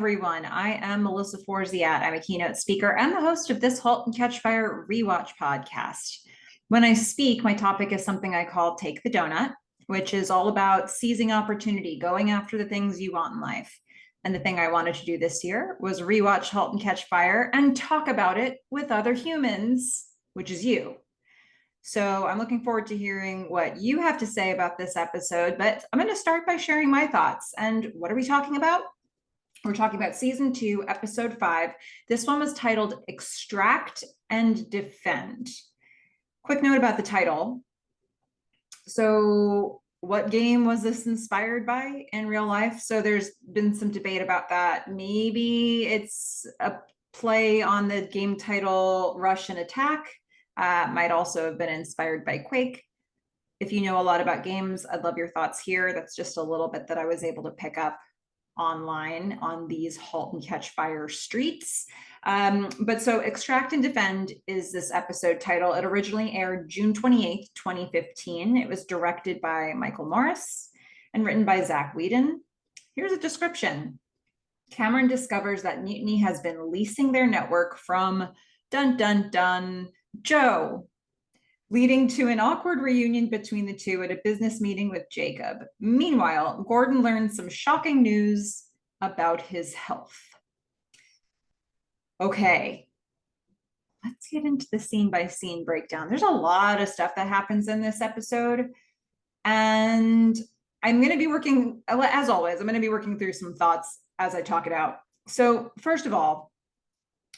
everyone. I am Melissa Forziat. I'm a keynote speaker and the host of this Halt and Catch Fire rewatch podcast. When I speak, my topic is something I call Take the Doughnut, which is all about seizing opportunity, going after the things you want in life. And the thing I wanted to do this year was rewatch Halt and Catch Fire and talk about it with other humans, which is you. So I'm looking forward to hearing what you have to say about this episode, but I'm going to start by sharing my thoughts. And what are we talking about? We're talking about season 2, episode 5. This one was titled Extract and Defend. Quick note about the title. So what game was this inspired by in real life? So there's been some debate about that. Maybe it's a play on the game title Rush and Attack. Might also have been inspired by Quake. If you know a lot about games, I'd love your thoughts here. That's just a little bit that I was able to pick up online on these Halt and Catch Fire streets. But so Extract and Defend is this episode title. It originally aired June 28th, 2015. It was directed by Michael Morris and written by Zach Whedon. Here's a description. Cameron discovers that Mutiny has been leasing their network from dun dun dun Joe, leading to an awkward reunion between the two at a business meeting with Jacob. Meanwhile, Gordon learns some shocking news about his health. Okay, let's get into the scene by scene breakdown. There's a lot of stuff that happens in this episode, and I'm going to be working, as always, I'm going to be working through some thoughts as I talk it out. So first of all,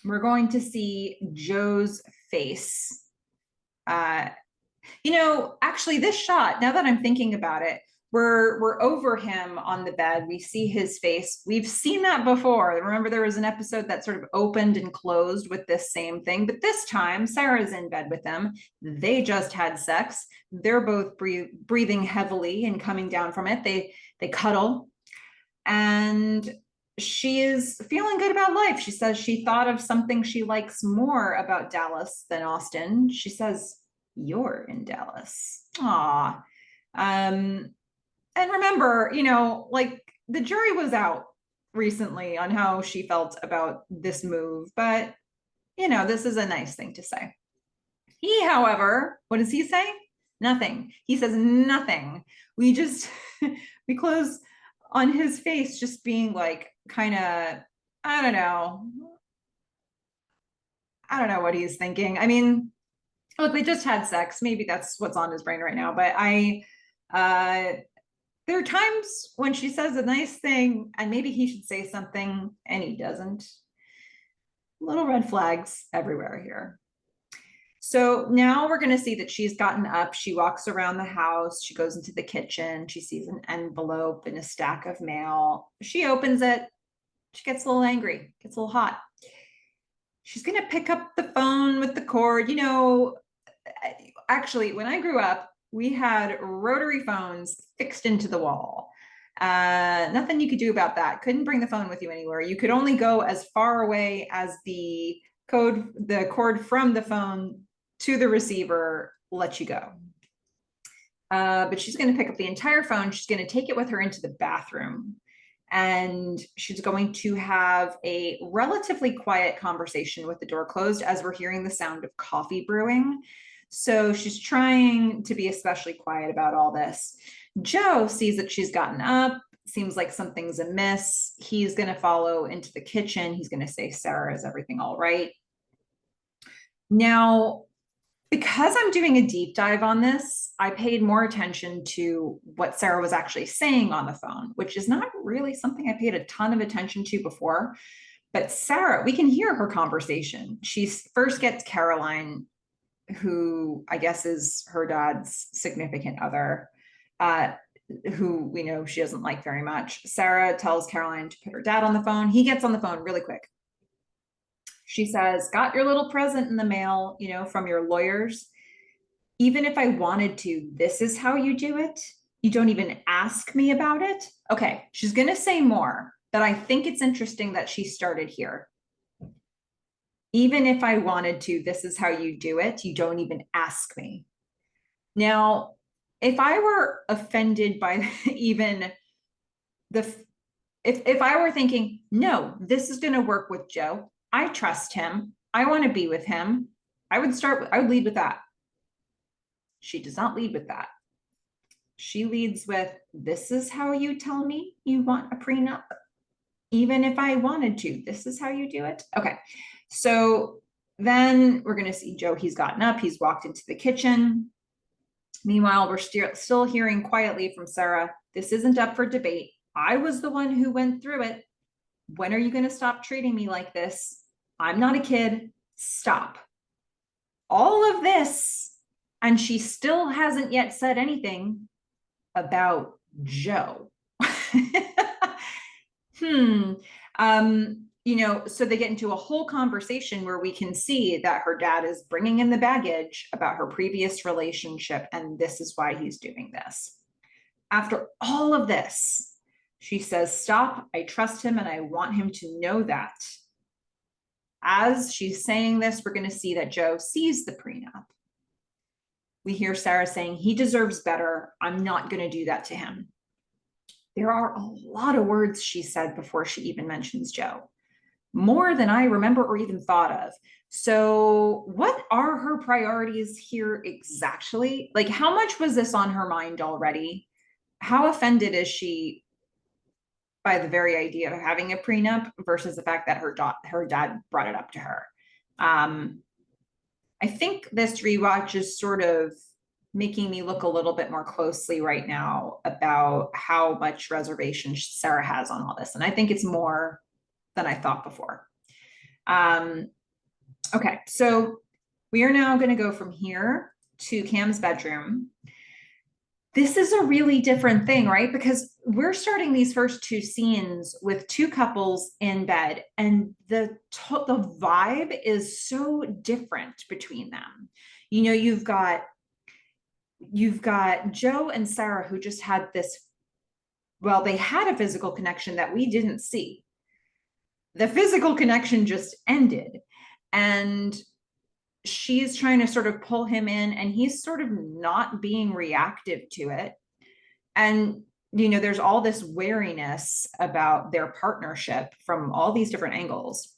we're going to see Joe's face. Actually this shot, now that I'm thinking about it, we're over him on the bed. We see his face. We've seen that before. Remember, there was an episode that sort of opened and closed with this same thing, but this time Sarah's in bed with him. They just had sex. They're both breathing heavily and coming down from it. They cuddle, and she is feeling good about life. She says she thought of something she likes more about Dallas than Austin. She says, "You're in Dallas." Aw. And remember, the jury was out recently on how she felt about this move, but, this is a nice thing to say. He, however, what does he say? Nothing. He says nothing. We close on his face just being like, kind of, I don't know what he's thinking. I mean, look, they just had sex. Maybe that's what's on his brain right now. But there are times when she says a nice thing and maybe he should say something and he doesn't. Little red flags everywhere here. So now we're going to see that she's gotten up. She walks around the house. She goes into the kitchen. She sees an envelope and a stack of mail. She opens it. She gets a little angry, gets a little hot. She's going to pick up the phone with the cord. Actually, when I grew up, we had rotary phones fixed into the wall. Nothing you could do about that. Couldn't bring the phone with you anywhere. You could only go as far away as the cord from the phone to the receiver let you go. But she's going to pick up the entire phone. She's going to take it with her into the bathroom. And she's going to have a relatively quiet conversation with the door closed as we're hearing the sound of coffee brewing. So she's trying to be especially quiet about all this. Joe sees that she's gotten up, seems like something's amiss. He's going to follow into the kitchen. He's going to say, "Sarah, is everything all right?" Now, because I'm doing a deep dive on this, I paid more attention to what Sarah was actually saying on the phone, which is not really something I paid a ton of attention to before. But Sarah, we can hear her conversation. She first gets Caroline, who I guess is her dad's significant other, who we know she doesn't like very much. Sarah tells Caroline to put her dad on the phone. He gets on the phone really quick. She says, "Got your little present in the mail, from your lawyers. Even if I wanted to, this is how you do it. You don't even ask me about it." Okay, she's going to say more, but I think it's interesting that she started here. Even if I wanted to, this is how you do it. You don't even ask me. Now, if I were offended by even the if I were thinking, no, this is going to work with Joe, I trust him, I want to be with him, I would lead with that. She does not lead with that. She leads with, this is how you tell me you want a prenup, even if I wanted to, this is how you do it. Okay, so then we're going to see Joe. He's gotten up, he's walked into the kitchen. Meanwhile, we're still hearing quietly from Sarah, this isn't up for debate. I was the one who went through it. When are you going to stop treating me like this? I'm not a kid. Stop. All of this, and she still hasn't yet said anything about Joe. You know, so they get into a whole conversation where we can see that her dad is bringing in the baggage about her previous relationship, and this is why he's doing this. After all of this, she says, stop, I trust him and I want him to know that. As she's saying this, we're going to see that Joe sees the prenup. We hear Sarah saying, he deserves better. I'm not going to do that to him. There are a lot of words she said before she even mentions Joe, more than I remember or even thought of. So what are her priorities here exactly? Like, how much was this on her mind already? How offended is she by the very idea of having a prenup versus the fact that her dad brought it up to her? I think this rewatch is sort of making me look a little bit more closely right now about how much reservation Sarah has on all this. And I think it's more than I thought before. Okay, so we are now going to go from here to Cam's bedroom. This is a really different thing, right? Because we're starting these first two scenes with two couples in bed, and the vibe is so different between them. You know, you've got Joe and Sarah who just had this, well, they had a physical connection that we didn't see. The physical connection just ended, and she's trying to sort of pull him in, and he's sort of not being reactive to it. And, you know, there's all this wariness about their partnership from all these different angles.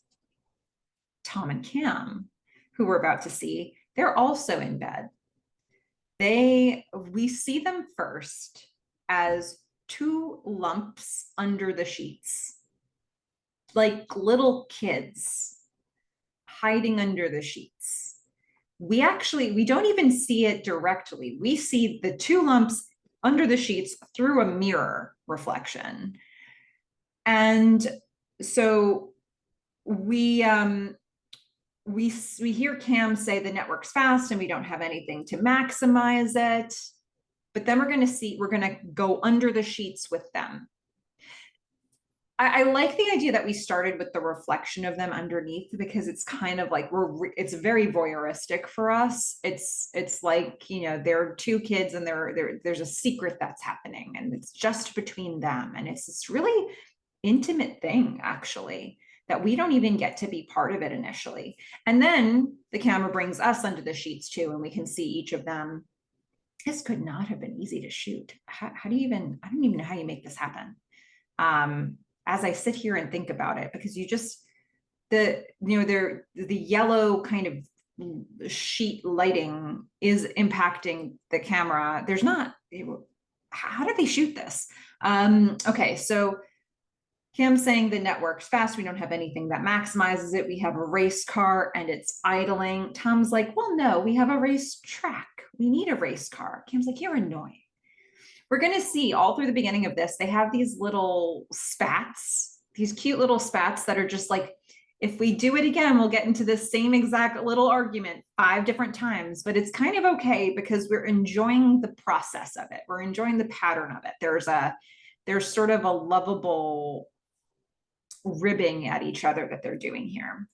Tom and Cam, who we're about to see, they're also in bed. We see them first as two lumps under the sheets, like little kids hiding under the sheets. We don't even see it directly. We see the two lumps under the sheets through a mirror reflection. And so we hear Cam say the network's fast and we don't have anything to maximize it. But then we're going to go under the sheets with them. I like the idea that we started with the reflection of them underneath, because it's kind of like it's very voyeuristic for us. It's like, you know, there are two kids and there's a secret that's happening and it's just between them. And it's this really intimate thing, actually, that we don't even get to be part of it initially. And then the camera brings us under the sheets too, and we can see each of them. This could not have been easy to shoot. I don't even know how you make this happen. As I sit here and think about it, because the yellow kind of sheet lighting is impacting the camera. How did they shoot this? Okay, so Cam's saying the network's fast. We don't have anything that maximizes it. We have a race car and it's idling. Tom's like, well, no, we have a race track. We need a race car. Cam's like, you're annoying. We're going to see all through the beginning of this, they have these little spats, these cute little spats that are just like, if we do it again, we'll get into this same exact little argument 5 different times, but it's kind of okay because we're enjoying the process of it. We're enjoying the pattern of it. There's sort of a lovable ribbing at each other that they're doing here.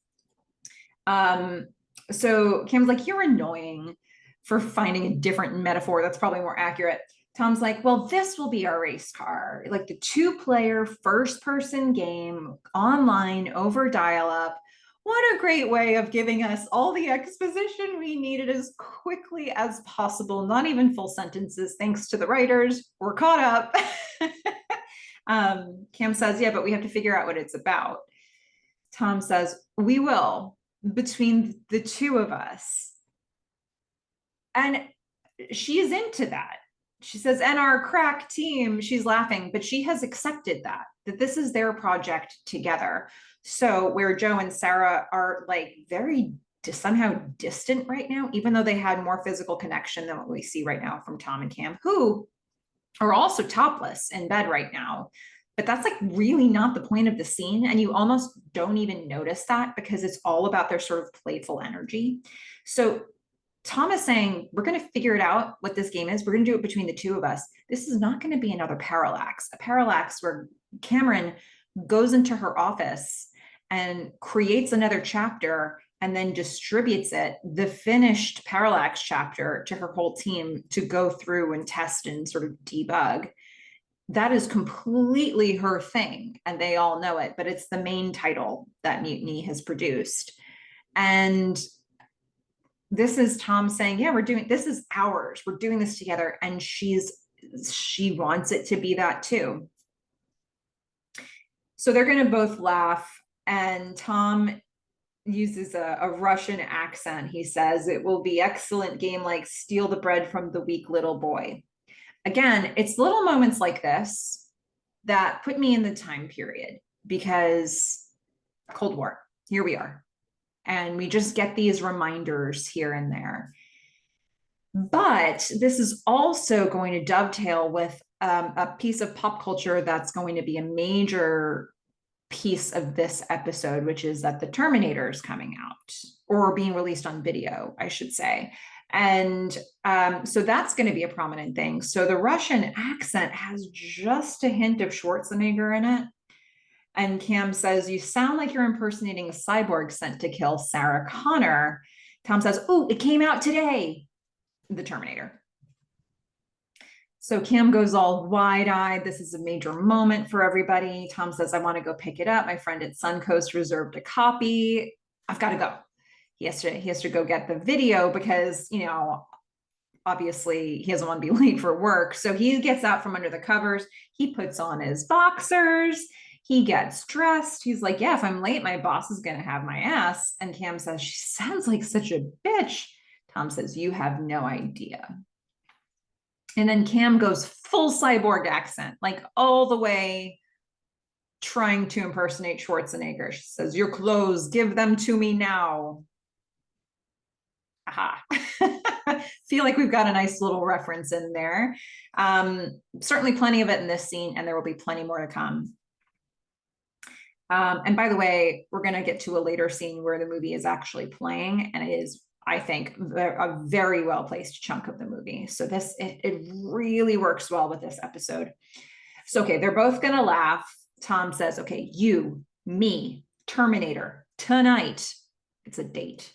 So Cam's like, you're annoying for finding a different metaphor. That's probably more accurate. Tom's like, well, this will be our race car, like the 2-player first-person game online over dial-up. What a great way of giving us all the exposition we needed as quickly as possible. Not even full sentences, thanks to the writers. We're caught up. Cam says, yeah, but we have to figure out what it's about. Tom says, we will, between the two of us. And she's into that. She says, and our crack team, she's laughing, but she has accepted that this is their project together. So where Joe and Sarah are like very somehow distant right now, even though they had more physical connection than what we see right now from Tom and Cam, who are also topless in bed right now. But that's like really not the point of the scene. And you almost don't even notice that because it's all about their sort of playful energy. So Tom is saying, we're going to figure it out what this game is. We're going to do it between the two of us. This is not going to be another parallax, a parallax where Cameron goes into her office and creates another chapter and then distributes it, the finished parallax chapter, to her whole team to go through and test and sort of debug. That is completely her thing, and they all know it, but it's the main title that Mutiny has produced. And this is Tom saying, yeah, this is ours. We're doing this together. And she wants it to be that too. So they're going to both laugh. And Tom uses a Russian accent. He says, it will be excellent game like steal the bread from the weak little boy. Again, it's little moments like this that put me in the time period, because Cold War, here we are. And we just get these reminders here and there. But this is also going to dovetail with a piece of pop culture that's going to be a major piece of this episode, which is that the Terminator is coming out, or being released on video, I should say. And so that's going to be a prominent thing. So the Russian accent has just a hint of Schwarzenegger in it. And Cam says, you sound like you're impersonating a cyborg sent to kill Sarah Connor. Tom says, oh, it came out today, the Terminator. So Cam goes all wide-eyed. This is a major moment for everybody. Tom says, I want to go pick it up. My friend at Suncoast reserved a copy. I've got to go. He has to go get the video because, you know, obviously he doesn't want to be late for work. So he gets out from under the covers. He puts on his boxers. He gets dressed. He's like, yeah, if I'm late, my boss is going to have my ass. And Cam says, she sounds like such a bitch. Tom says, you have no idea. And then Cam goes full cyborg accent, like all the way trying to impersonate Schwarzenegger. She says, your clothes, give them to me now. Aha. Feel like we've got a nice little reference in there. Certainly plenty of it in this scene, and there will be plenty more to come. And by the way, we're going to get to a later scene where the movie is actually playing, and it is, I think, a very well placed chunk of the movie. So it really works well with this episode. So, okay, they're both going to laugh. Tom says, okay, you, me, Terminator, tonight. It's a date.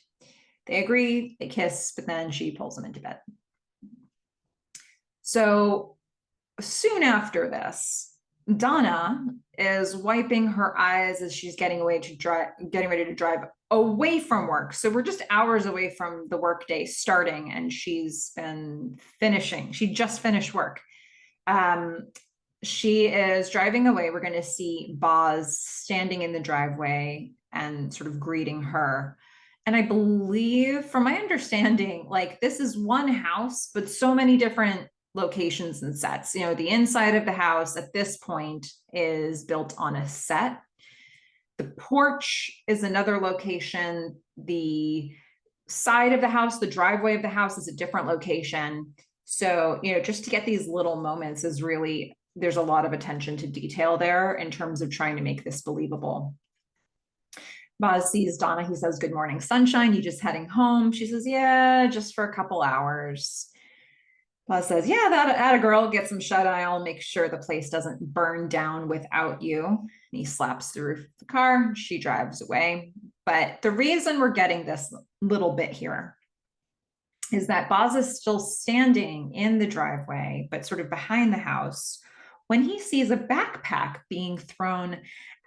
They agree, they kiss, but then she pulls him into bed. So soon after this, Donna is wiping her eyes as she's getting ready to drive away from work. So we're just hours away from the workday starting, and she's been finishing. She just finished work. She is driving away. We're going to see Boz standing in the driveway and sort of greeting her. And I believe, from my understanding, like this is one house, but so many different locations and sets. You know, the inside of the house at this point is built on a set. The porch is another location. The side of the house, the driveway of the house is a different location. So, you know, just to get these little moments is really, there's a lot of attention to detail there in terms of trying to make this believable. Boz sees Donna. He says, good morning, sunshine. You just heading home? She says, yeah, just for a couple hours. Boz says, yeah, that a girl, get some shut eye. I'll make sure the place doesn't burn down without you. And he slaps the roof of the car. She drives away. But the reason we're getting this little bit here is that Boz is still standing in the driveway, but sort of behind the house, when he sees a backpack being thrown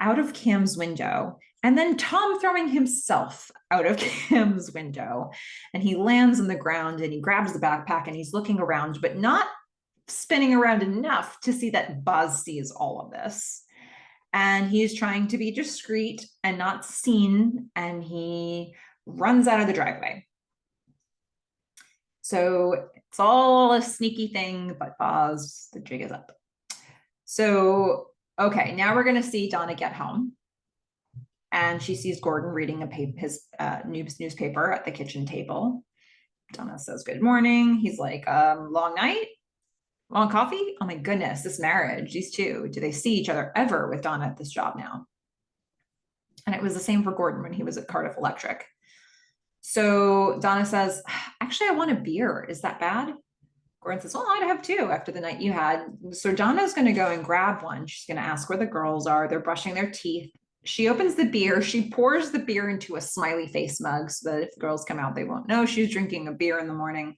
out of Cam's window, and then Tom throwing himself out of Cam's window. And he lands on the ground and he grabs the backpack and he's looking around, but not spinning around enough to see that Buzz sees all of this. And he's trying to be discreet and not seen, and he runs out of the driveway. So it's all a sneaky thing, but Buzz, the jig is up. So, okay, now we're going to see Donna get home. And she sees Gordon reading his newspaper at the kitchen table. Donna says, good morning. He's like, long night? Long coffee? Oh my goodness, this marriage, these two, do they see each other ever with Donna at this job now? And it was the same for Gordon when he was at Cardiff Electric. So Donna says, actually, I want a beer. Is that bad? Gordon says, well, I'd have two after the night you had. So Donna's going to go and grab one. She's going to ask where the girls are. They're brushing their teeth. She opens the beer. She pours the beer into a smiley face mug so that if the girls come out, they won't know she's drinking a beer in the morning.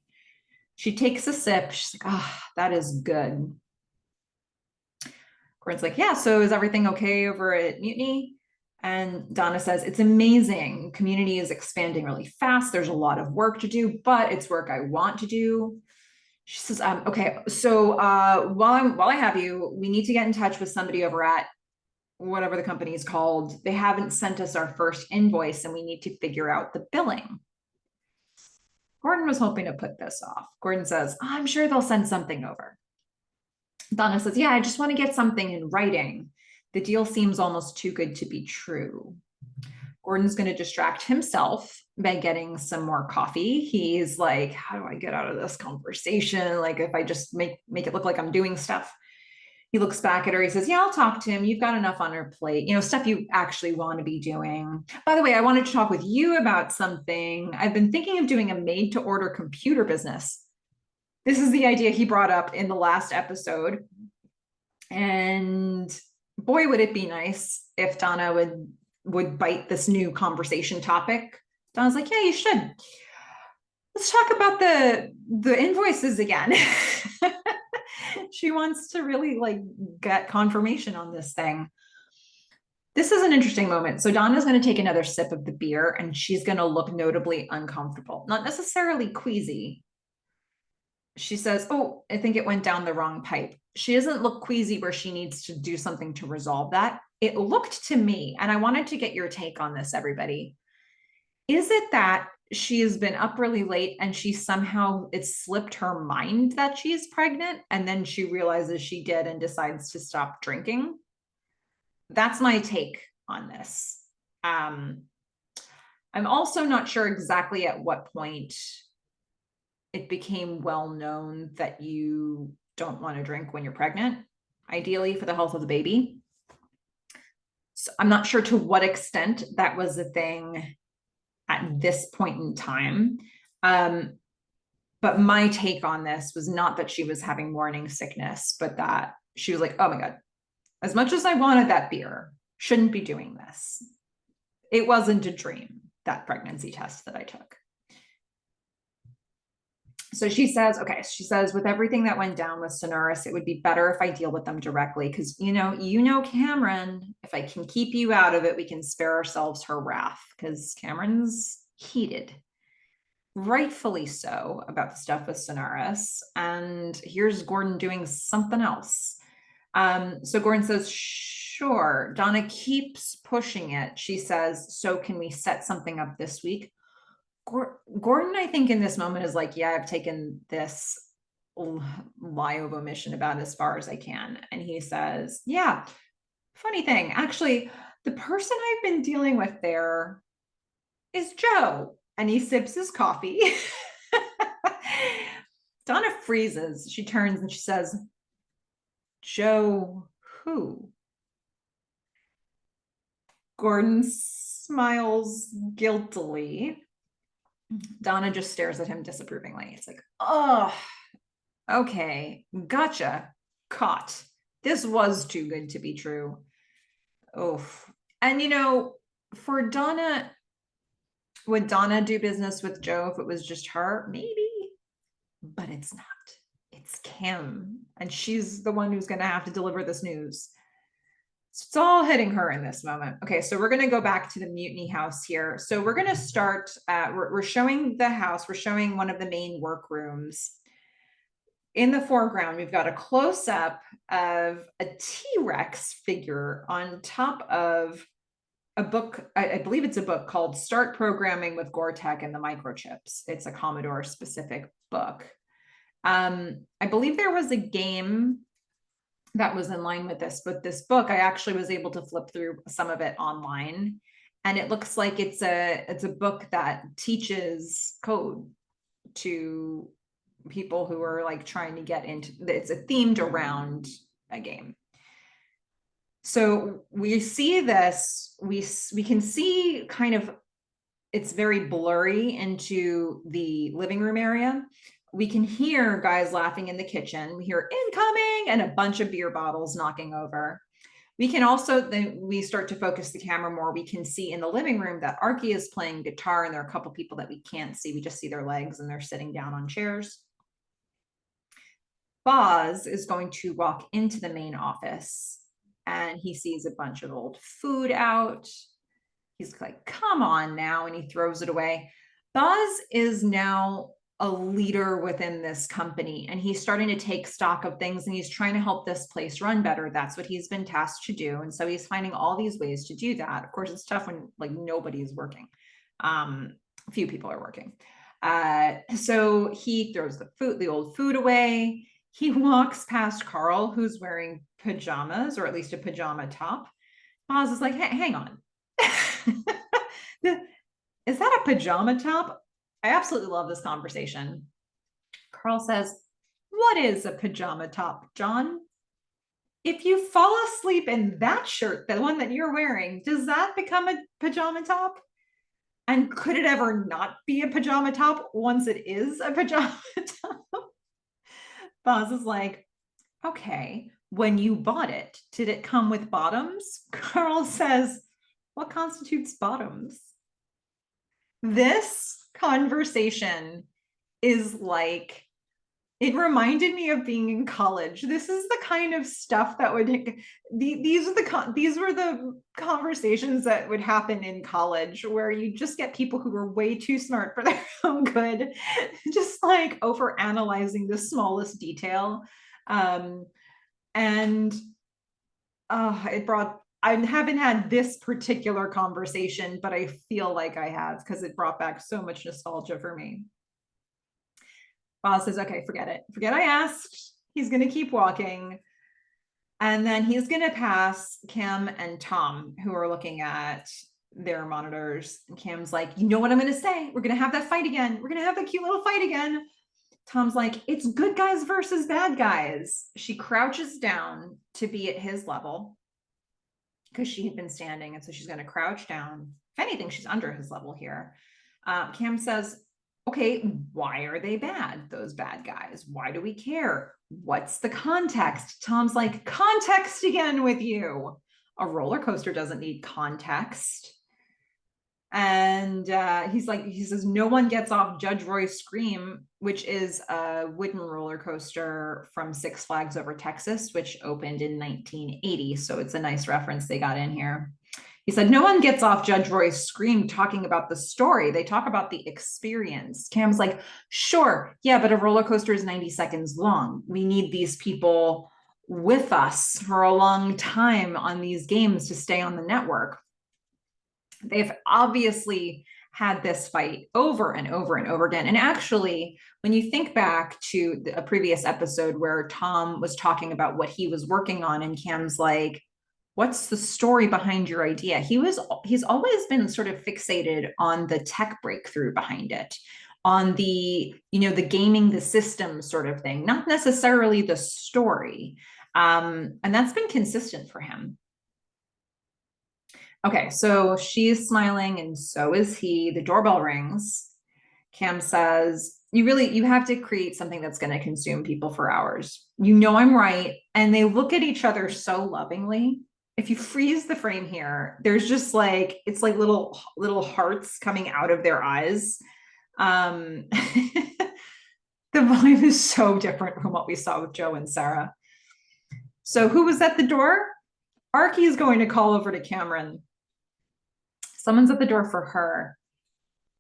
She takes a sip. She's like, oh, that is good. Gordon's like, yeah, so is everything okay over at Mutiny? And Donna says, it's amazing. Community is expanding really fast. There's a lot of work to do, but it's work I want to do. She says, okay, so while I have you, we need to get in touch with somebody over at whatever the company is called. They haven't sent us our first invoice and we need to figure out the billing. Gordon was hoping to put this off. Gordon says, I'm sure they'll send something over. Donna says, yeah, I just want to get something in writing. The deal seems almost too good to be true. Gordon's going to distract himself by getting some more coffee. He's like, how do I get out of this conversation? Like if I just make it look like I'm doing stuff. He looks back at her. He says, yeah, I'll talk to him. You've got enough on your plate, stuff you actually want to be doing. By the way, I wanted to talk with you about something. I've been thinking of doing a made to order computer business. This is the idea he brought up in the last episode. And boy, would it be nice if Donna would bite this new conversation topic. Donna's like, yeah, you should. Let's talk about the invoices again. She wants to really get confirmation on this thing. This is an interesting moment. So Donna's going to take another sip of the beer and she's going to look notably uncomfortable, not necessarily queasy. She says, oh, I think it went down the wrong pipe. She doesn't look queasy where she needs to do something to resolve that. It looked to me, and I wanted to get your take on this, everybody. Is it that she has been up really late and it slipped her mind that she's pregnant and then she realizes she did and decides to stop drinking? That's my take on this. I'm also not sure exactly at what point it became well known that you don't want to drink when you're pregnant, ideally for the health of the baby. So I'm not sure to what extent that was a thing at this point in time. But my take on this was not that she was having morning sickness, but that she was like, oh my God, as much as I wanted that beer, shouldn't be doing this. It wasn't a dream, that pregnancy test that I took. So she says, with everything that went down with Sonoris, it would be better if I deal with them directly. Because, Cameron, if I can keep you out of it, we can spare ourselves her wrath. Because Cameron's heated, rightfully so, about the stuff with Sonoris. And here's Gordon doing something else. So Gordon says, sure. Donna keeps pushing it. She says, so can we set something up this week? Gordon, I think in this moment is like, yeah, I've taken this lie of omission about as far as I can. And he says, yeah, funny thing, actually, the person I've been dealing with there is Joe. And he sips his coffee. Donna freezes. She turns and she says, Joe who? Gordon smiles guiltily. Donna just stares at him disapprovingly. It's like, oh, okay, gotcha, caught. This was too good to be true. Oh, and for Donna, would Donna do business with Joe if it was just her? Maybe, but it's not. It's Kim, and she's the one who's going to have to deliver this news. It's all hitting her in this moment. Okay, so we're going to go back to the Mutiny house here. So we're going to start, we're showing the house. We're showing one of the main workrooms. in the foreground, we've got a close-up of a T-Rex figure on top of a book. I believe it's a book called Start Programming with Gore-Tex and the Microchips. It's a Commodore specific book. I believe there was a game that was in line with this, but this book, I actually was able to flip through some of it online. And it looks like it's a book that teaches code to people who are like trying to get into, it's themed around a game. So we see this, we can see kind of, it's very blurry into the living room area. We can hear guys laughing in the kitchen. We hear incoming and a bunch of beer bottles knocking over. We can also, then we start to focus the camera more. We can see in the living room that Arky is playing guitar, and there are a couple people that we can't see. We just see their legs and they're sitting down on chairs. Boz is going to walk into the main office and he sees a bunch of old food out. He's like, come on now, and he throws it away. Boz is now a leader within this company, and he's starting to take stock of things, and he's trying to help this place run better. That's what he's been tasked to do. And so he's finding all these ways to do that. Of course, it's tough when like nobody is working. Few people are working. So he throws the old food away. He walks past Carl, who's wearing pajamas, or at least a pajama top. Boz is like, hey, hang on. Is that a pajama top? I absolutely love this conversation. Carl says, what is a pajama top, John? If you fall asleep in that shirt, the one that you're wearing, does that become a pajama top? And could it ever not be a pajama top once it is a pajama top? Boz is like, okay, when you bought it, did it come with bottoms? Carl says, what constitutes bottoms? This conversation is like, it reminded me of being in college. This is the kind of stuff that would, these were the conversations that would happen in college, where you just get people who are way too smart for their own good, just like over analyzing the smallest detail. And it brought, I haven't had this particular conversation, but I feel like I have, because it brought back so much nostalgia for me. Boz says, okay, forget it. Forget I asked. He's going to keep walking. And then he's going to pass Cam and Tom, who are looking at their monitors. And Cam's like, you know what I'm going to say? We're going to have that fight again. We're going to have that cute little fight again. Tom's like, it's good guys versus bad guys. She crouches down to be at his level because she had been standing. And so she's going to crouch down. If anything, she's under his level here. Cam says, okay, why are they bad, those bad guys? Why do we care? What's the context? Tom's like, context again with you. A roller coaster doesn't need context. And he says, no one gets off Judge Roy's Scream, which is a wooden roller coaster from Six Flags Over Texas, which opened in 1980. So it's a nice reference they got in here. He said, no one gets off Judge Roy's Scream talking about the story. They talk about the experience. Cam's like, sure, yeah, but a roller coaster is 90 seconds long. We need these people with us for a long time on these games to stay on the network. They've obviously had this fight over and over and over again. And actually, when you think back to a previous episode where Tom was talking about what he was working on, and Cam's like, what's the story behind your idea? He's always been sort of fixated on the tech breakthrough behind it, on the, the gaming the system sort of thing, not necessarily the story. And that's been consistent for him. Okay, so she's smiling and so is he. The doorbell rings. Cam says, you have to create something that's going to consume people for hours. I'm right. And they look at each other so lovingly. If you freeze the frame here, there's just like, it's like little hearts coming out of their eyes. The vibe is so different from what we saw with Joe and Sarah. So who was at the door? Arky is going to call over to Cameron. Someone's at the door for her.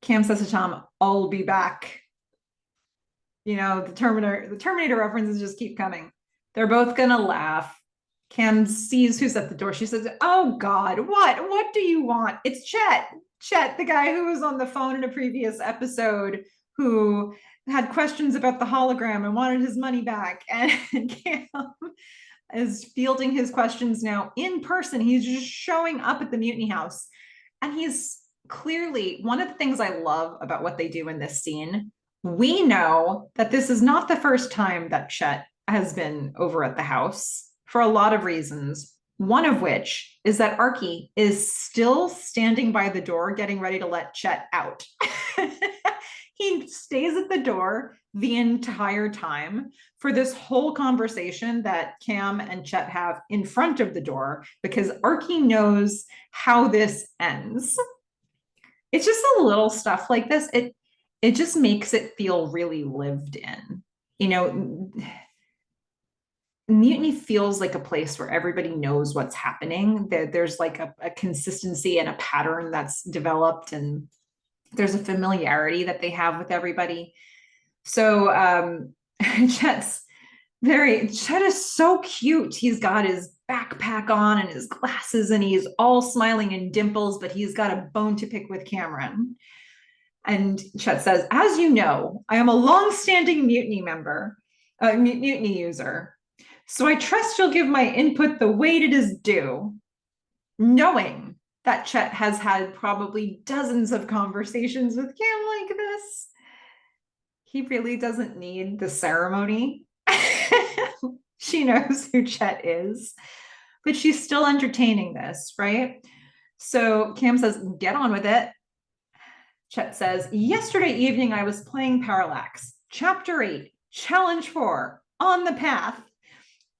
Cam says to Tom, I'll be back. the Terminator references just keep coming. They're both gonna laugh. Cam sees who's at the door. She says, "Oh God, what do you want?" It's Chet. Chet, the guy who was on the phone in a previous episode, who had questions about the hologram and wanted his money back. And Cam is fielding his questions now in person. He's just showing up at the Mutiny House. And he's clearly, one of the things I love about what they do in this scene, we know that this is not the first time that Chet has been over at the house for a lot of reasons. One of which is that Archie is still standing by the door, getting ready to let Chet out. He stays at the door the entire time for this whole conversation that Cam and Chet have in front of the door, because Archie knows how this ends. It's just a little stuff like this. It just makes it feel really lived in. Mutiny feels like a place where everybody knows what's happening. There's like a consistency and a pattern that's developed, and there's a familiarity that they have with everybody. So Chet is so cute. He's got his backpack on and his glasses, and he's all smiling and dimples, but he's got a bone to pick with Cameron. And Chet says, "As you know, I am a long-standing mutiny member, mutiny user. So I trust you'll give my input the weight it is due," knowing that Chet has had probably dozens of conversations with Cam like this. He really doesn't need the ceremony. She knows who Chet is, but she's still entertaining this, right? So Cam says, "Get on with it." Chet says, "Yesterday evening I was playing Parallax, Chapter 8, Challenge 4, On the Path.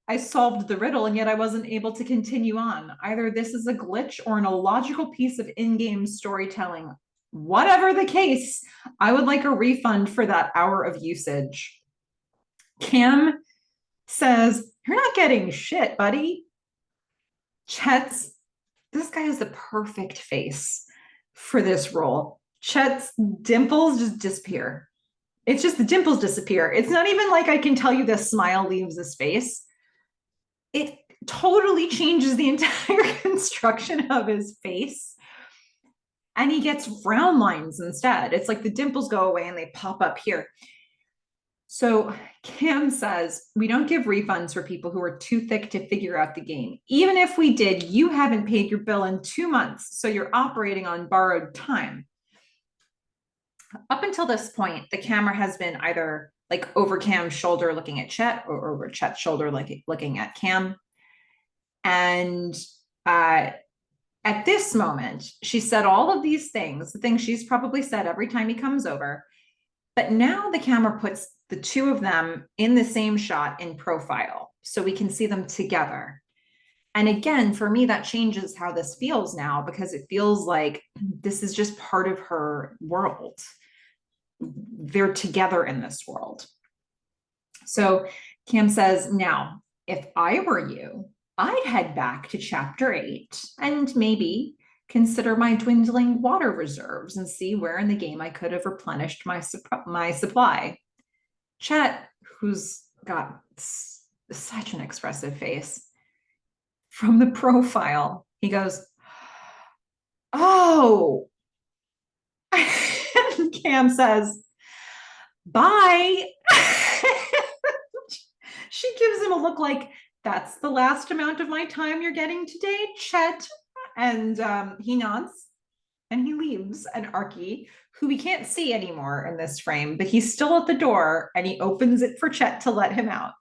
I solved the riddle, and yet I wasn't able to continue on. Either this is a glitch or an illogical piece of in-game storytelling. Whatever the case, I would like a refund for that hour of usage." Cam says, "You're not getting shit, buddy." This guy has the perfect face for this role. Chet's dimples just disappear. It's just the dimples disappear. It's not even like I can tell you the smile leaves his face. It totally changes the entire construction of his face. And he gets frown lines instead. It's like the dimples go away and they pop up here. So Cam says, "We don't give refunds for people who are too thick to figure out the game. Even if we did, you haven't paid your bill in 2 months, so you're operating on borrowed time." Up until this point, the camera has been either like over Cam's shoulder looking at Chet, or over Chet's shoulder looking at Cam. And at this moment, she said all of these things, the things she's probably said every time he comes over. But now the camera puts the two of them in the same shot in profile, so we can see them together. And again, for me, that changes how this feels now, because it feels like this is just part of her world. They're together in this world. So Cam says, "Now, if I were you, I'd head back to Chapter 8 and maybe consider my dwindling water reserves and see where in the game I could have replenished my supply." Chet, who's got such an expressive face, from the profile, he goes, "Oh." And Cam says, "Bye." She gives him a look like, "That's the last amount of my time you're getting today, Chet." And he nods and he leaves. And Archie, who we can't see anymore in this frame, but he's still at the door, and he opens it for Chet to let him out.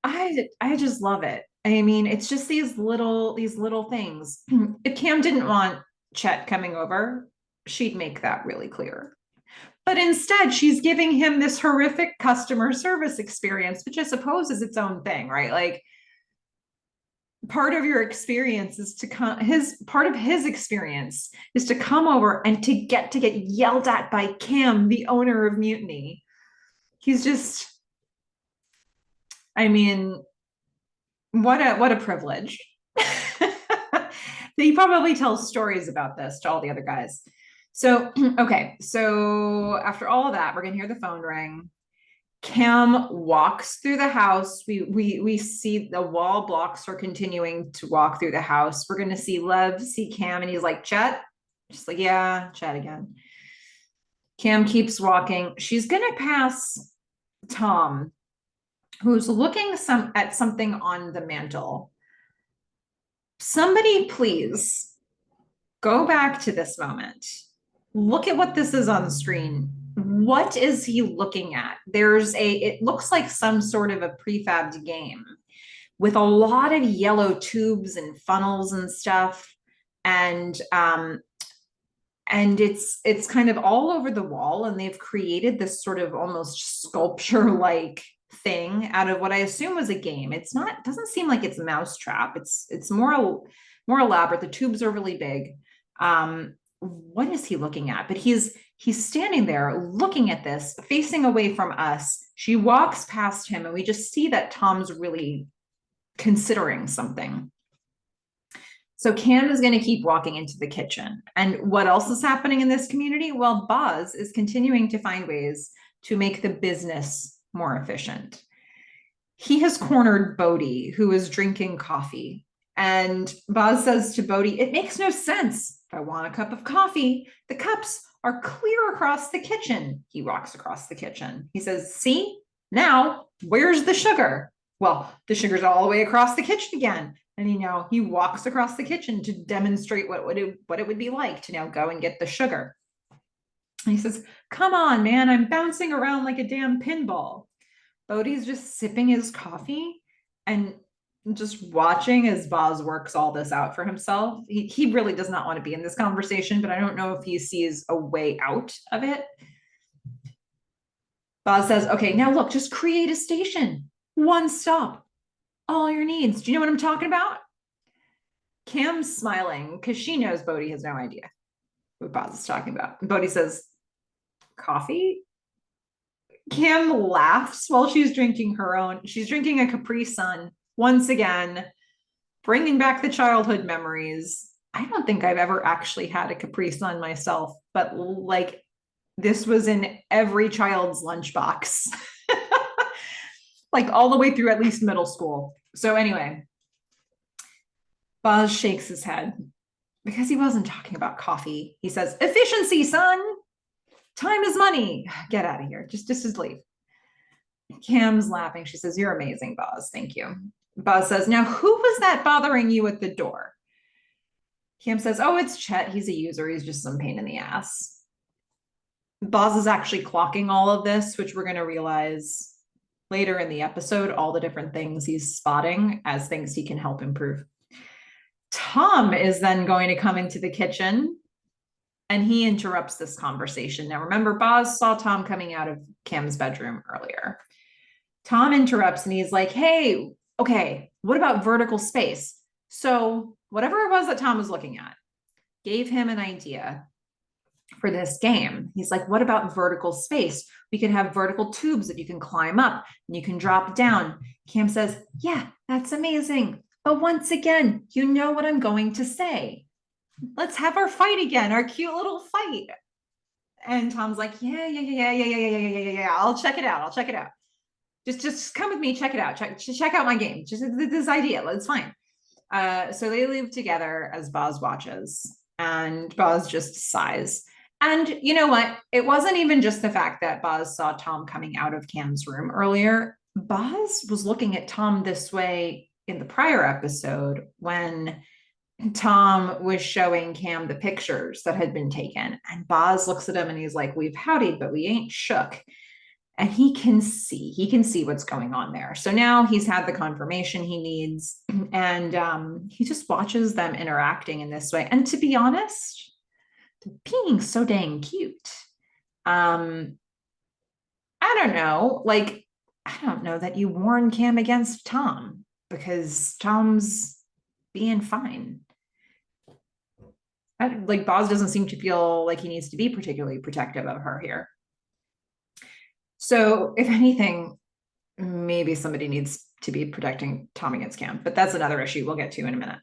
I just love it. I mean, it's just these little things. If Cam didn't want Chet coming over, she'd make that really clear. But instead, she's giving him this horrific customer service experience, which I suppose is its own thing, right? Like, part of your experience is to come, part of his experience is to come over and to get yelled at by Cam, the owner of Mutiny. He's just, I mean, what a privilege. He probably tells stories about this to all the other guys. So, okay. So after all of that, we're gonna hear the phone ring. Cam walks through the house. We see the wall blocks are continuing to walk through the house. We're gonna see Lev see Cam, and he's like, Chet. She's like, yeah, Chet again. Cam keeps walking. She's gonna pass Tom, who's looking at something on the mantle. Somebody please go back to this moment. Look at what this is on the screen. What is he looking at? It looks like some sort of a prefabbed game with a lot of yellow tubes and funnels and stuff. And it's kind of all over the wall, and they've created this sort of almost sculpture like thing out of what I assume was a game. It doesn't seem like it's a mousetrap. It's more elaborate. The tubes are really big. What is he looking at? But he's standing there looking at this, facing away from us. She walks past him, and we just see that Tom's really considering something. So Cam is going to keep walking into the kitchen. And what else is happening in this community? Well, Boz is continuing to find ways to make the business more efficient. He has cornered Bodhi, who is drinking coffee. And Boz says to Bodhi, it makes no sense. If I want a cup of coffee, the cups are clear across the kitchen. He walks across the kitchen. He says, see, now where's the sugar? Well, the sugar's all the way across the kitchen again. And he walks across the kitchen to demonstrate what it would be like to now go and get the sugar. And he says, come on, man, I'm bouncing around like a damn pinball. Bodhi's just sipping his coffee and just watching as Boz works all this out for himself. He really does not want to be in this conversation, but I don't know if he sees a way out of it. Boz says, okay, now look, just create a station. One stop. All your needs. Do you know what I'm talking about? Cam's smiling because she knows Bodhi has no idea what Boz is talking about. Bodhi says, coffee? Cam laughs while she's drinking her own. She's drinking a Capri Sun once again, bringing back the childhood memories. I don't think I've ever actually had a Capri Sun myself, but like this was in every child's lunchbox, like all the way through at least middle school. So anyway, Boz shakes his head because he wasn't talking about coffee. He says, efficiency, son. Time is money. Get out of here. Just leave. Cam's laughing. She says, you're amazing, Boz. Thank you. Boz says, now who was that bothering you at the door? Cam says, oh, it's Chet. He's a user. He's just some pain in the ass. Boz is actually clocking all of this, which we're going to realize later in the episode, all the different things he's spotting as things he can help improve. Tom is then going to come into the kitchen, and he interrupts this conversation. Now, remember, Boz saw Tom coming out of Cam's bedroom earlier. Tom interrupts, and he's like, hey, okay, what about vertical space? So whatever it was that Tom was looking at gave him an idea for this game. He's like, what about vertical space? We can have vertical tubes that you can climb up and you can drop down. Cam says, yeah, that's amazing. But once again, you know what I'm going to say. Let's have our fight again, our cute little fight. And Tom's like, yeah. I'll check it out. Just come with me, check it out. Check out my game. Just this idea. It's fine. So they leave together as Boz watches, and Boz just sighs. And you know what? It wasn't even just the fact that Boz saw Tom coming out of Cam's room earlier. Boz was looking at Tom this way in the prior episode when Tom was showing Cam the pictures that had been taken. And Boz looks at him and he's like, we've howdied, but we ain't shook. And he can see what's going on there. So now he's had the confirmation he needs, and he just watches them interacting in this way. And to be honest, they're being so dang cute. I don't know, like, I don't know that you warn Cam against Tom because Tom's being fine. Like, Boz doesn't seem to feel like he needs to be particularly protective of her here. So if anything, maybe somebody needs to be protecting Tom against Cam, but that's another issue we'll get to in a minute.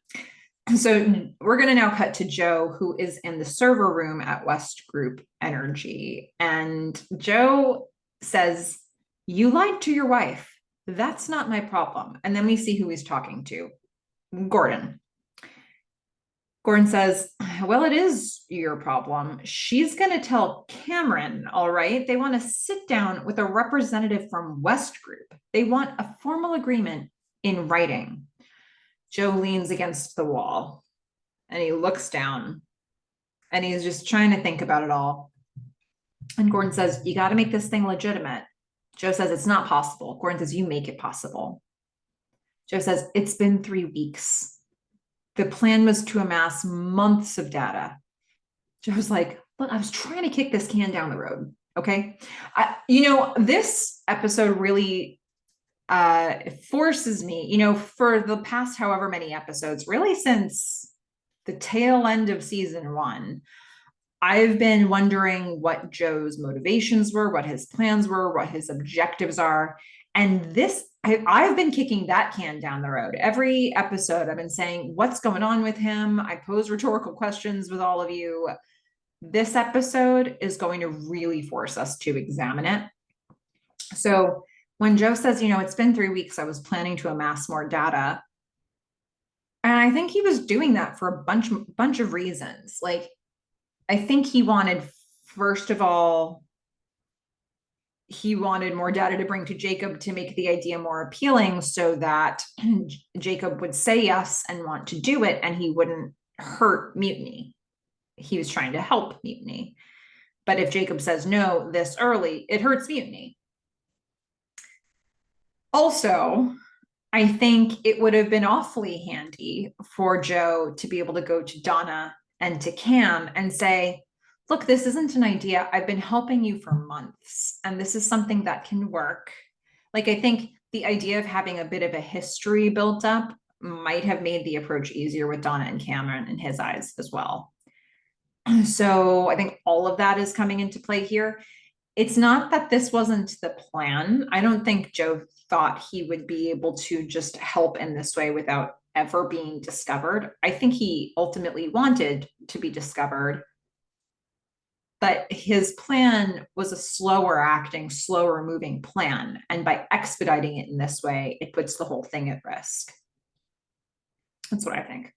So we're going to now cut to Joe, who is in the server room at West Group Energy. And Joe says, "You lied to your wife. That's not my problem." And then we see who he's talking to, Gordon. Gordon says, "Well, it is your problem. She's going to tell Cameron, all right? They want to sit down with a representative from West Group. They want a formal agreement in writing." Joe leans against the wall and he looks down and he's just trying to think about it all. And Gordon says, "You got to make this thing legitimate." Joe says, "It's not possible." Gordon says, "You make it possible." Joe says, "It's been 3 weeks. The plan was to amass months of data." Joe's like, "Look, I was trying to kick this can down the road. Okay." This episode really forces me, for the past however many episodes, really since the tail end of season 1, I've been wondering what Joe's motivations were, what his plans were, what his objectives are. And I've been kicking that can down the road. Every episode, I've been saying, what's going on with him? I pose rhetorical questions with all of you. This episode is going to really force us to examine it. So when Joe says, "It's been 3 weeks, I was planning to amass more data." And I think he was doing that for a bunch of reasons. Like, I think he wanted, first of all, he wanted more data to bring to Jacob to make the idea more appealing so that Jacob would say yes and want to do it and he wouldn't hurt Mutiny. He was trying to help Mutiny. But if Jacob says no this early, it hurts Mutiny. Also, I think it would have been awfully handy for Joe to be able to go to Donna and to Cam and say, "Look, this isn't an idea. I've been helping you for months, and this is something that can work." Like, I think the idea of having a bit of a history built up might have made the approach easier with Donna and Cameron in his eyes as well. So I think all of that is coming into play here. It's not that this wasn't the plan. I don't think Joe thought he would be able to just help in this way without ever being discovered. I think he ultimately wanted to be discovered, but his plan was a slower acting, slower moving plan. And by expediting it in this way, it puts the whole thing at risk. That's what I think.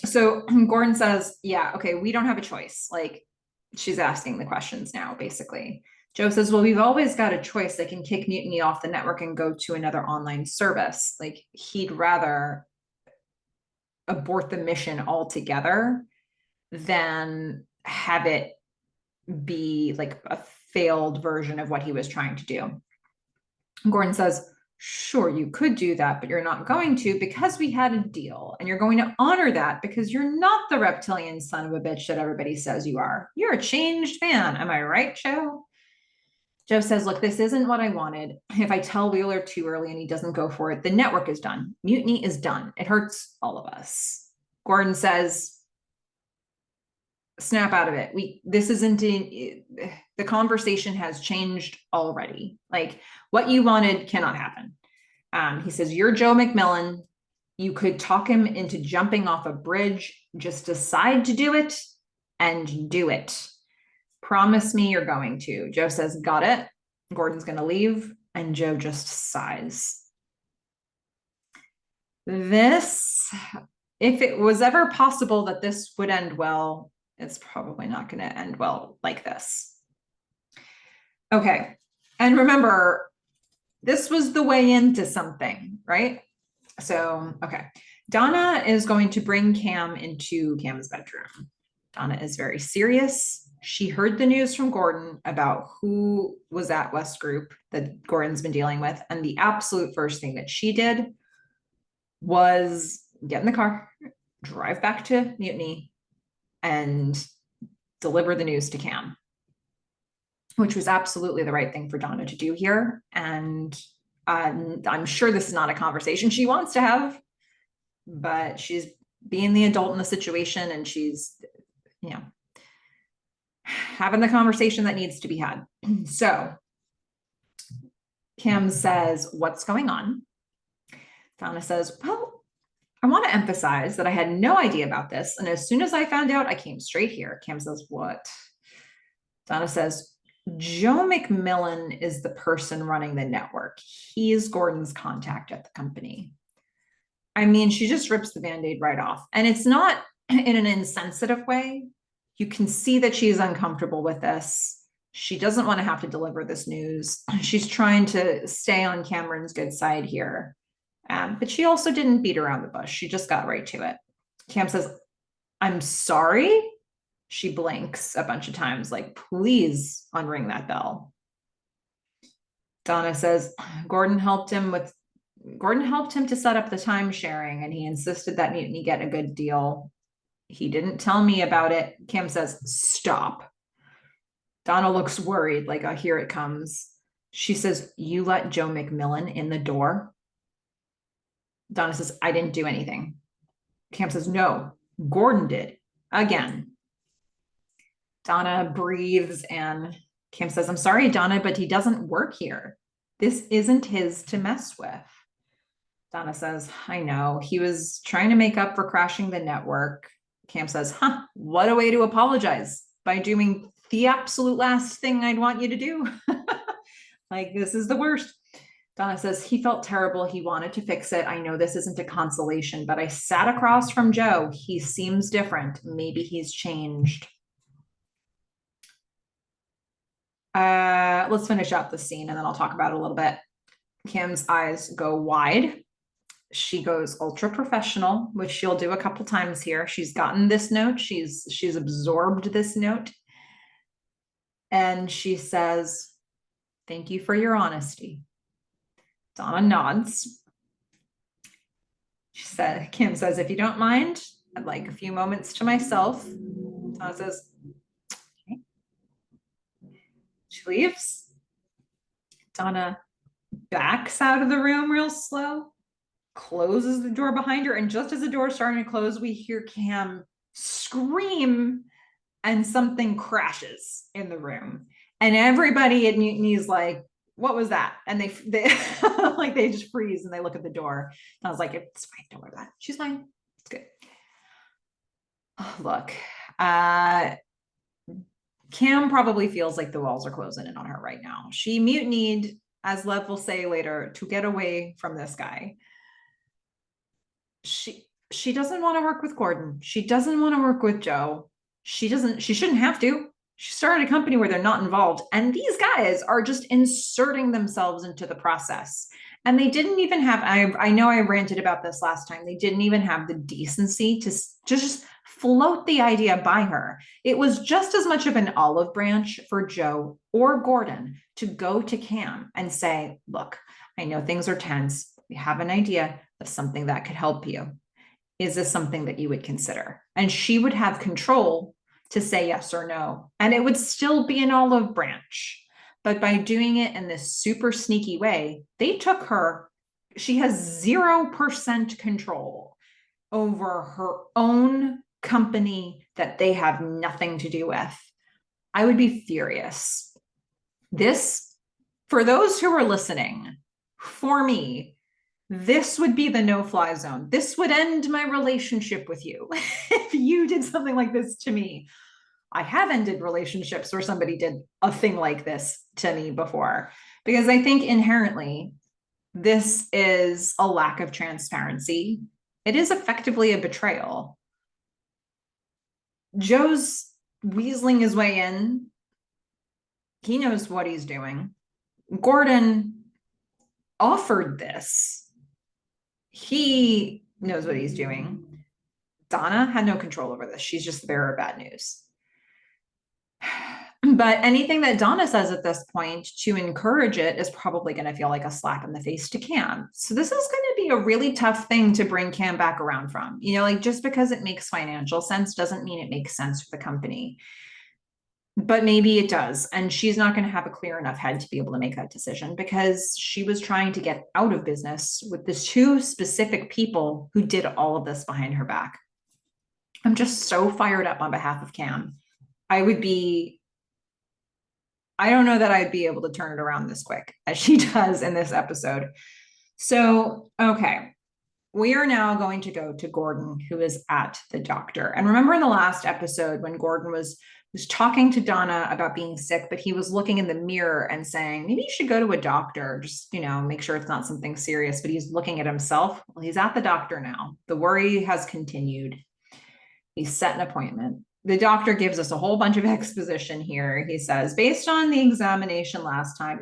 So Gordon says, "Yeah, okay, we don't have a choice." Like, she's asking the questions now, basically. Joe says, "Well, we've always got a choice. They can kick Mutiny off the network and go to another online service." Like, he'd rather abort the mission altogether than have it be like a failed version of what he was trying to do. Gordon says, "Sure, you could do that, but you're not going to because we had a deal, and you're going to honor that because you're not the reptilian son of a bitch that everybody says you are. You're a changed man. Am I right, Joe?" Joe says, "Look, this isn't what I wanted. If I tell Wheeler too early and he doesn't go for it, the network is done. Mutiny is done. It hurts all of us." Gordon says, "Snap out of it. This isn't the conversation has changed already. Like, what you wanted cannot happen." He says, "You're Joe McMillan. You could talk him into jumping off a bridge. Just decide to do it and do it. Promise me you're going to." Joe says, "Got it." Gordon's going to leave, and Joe just sighs. This, if it was ever possible that this would end well, it's probably not going to end well like this. Okay. And remember, this was the way into something, right? So, okay. Donna is going to bring Cam into Cam's bedroom. Donna is very serious. She heard the news from Gordon about who was at West Group that Gordon's been dealing with. And the absolute first thing that she did was get in the car, drive back to Mutiny, and deliver the news to Cam, which was absolutely the right thing for Donna to do here. And I'm sure this is not a conversation she wants to have, but she's being the adult in the situation, and she's, having the conversation that needs to be had. So Cam says, "What's going on?" Donna says, "Well, I want to emphasize that I had no idea about this. And as soon as I found out, I came straight here. Cam says, what? Donna says, Joe McMillan is the person running the network. He is Gordon's contact at the company. I mean, she just rips the band-aid right off. And it's not in an insensitive way. You can see that she's uncomfortable with this. She doesn't want to have to deliver this news. She's trying to stay on Cameron's good side here. But she also didn't beat around the bush. She just got right to it. Cam says, I'm sorry. She blinks a bunch of times, like, please unring that bell. Donna says, Gordon helped him to set up the time sharing, and he insisted that Mutiny get a good deal. He didn't tell me about it. Cam says, stop. Donna looks worried, like, oh, here it comes. She says, you let Joe McMillan in the door? Donna says, I didn't do anything. Cam says, no, Gordon did. Again. Donna breathes and Cam says, I'm sorry, Donna, but he doesn't work here. This isn't his to mess with. Donna says, I know. He was trying to make up for crashing the network. Cam says, what a way to apologize, by doing the absolute last thing I'd want you to do. Like, this is the worst. Donna says, he felt terrible. He wanted to fix it. I know this isn't a consolation, but I sat across from Joe. He seems different. Maybe he's changed. Let's finish up the scene and then I'll talk about it a little bit. Kim's eyes go wide. She goes ultra professional, which she'll do a couple times here. She's gotten this note. She's absorbed this note. And she says, thank you for your honesty. Donna nods. Kim says, if you don't mind, I'd like a few moments to myself. Donna says, okay. She leaves. Donna backs out of the room real slow, closes the door behind her, and just as the door is starting to close, we hear Cam scream and something crashes in the room. And everybody at Mutiny is like, what was that? And they like, they just freeze and they look at the door. And I was like, it's fine, don't worry about it. She's fine. It's good. Oh, look, Cam probably feels like the walls are closing in on her right now. She mutinied, as Lev will say later, to get away from this guy. She doesn't want to work with Gordon. She doesn't want to work with Joe. She shouldn't have to. She started a company where they're not involved. And these guys are just inserting themselves into the process. And they didn't even have, I know I ranted about this last time, they didn't even have the decency to just float the idea by her. It was just as much of an olive branch for Joe or Gordon to go to Cam and say, look, I know things are tense. We have an idea of something that could help you. Is this something that you would consider? And she would have control to say yes or no. And it would still be an olive branch. But by doing it in this super sneaky way, they took her. She has 0% control over her own company that they have nothing to do with. I would be furious. This, for those who are listening, for me, this would be the no-fly zone. This would end my relationship with you if you did something like this to me. I have ended relationships where somebody did a thing like this to me before, because I think inherently this is a lack of transparency. It is effectively a betrayal. Joe's weaseling his way in. He knows what he's doing. Gordon offered this. He knows what he's doing. Donna had no control over this. She's just the bearer of bad news. But anything that Donna says at this point to encourage it is probably going to feel like a slap in the face to Cam. So this is going to be a really tough thing to bring Cam back around from. You know, like, just because it makes financial sense doesn't mean it makes sense for the company. But maybe it does. And she's not going to have a clear enough head to be able to make that decision, because she was trying to get out of business with the two specific people who did all of this behind her back. I'm just so fired up on behalf of Cam. I don't know that I'd be able to turn it around this quick as she does in this episode. So, okay. we are now going to go to Gordon, who is at the doctor. And remember in the last episode when Gordon was talking to Donna about being sick, but he was looking in the mirror and saying, maybe you should go to a doctor, just, make sure it's not something serious, but he's looking at himself. Well, he's at the doctor now. The worry has continued. He's set an appointment. The doctor gives us a whole bunch of exposition here. He says, based on the examination last time,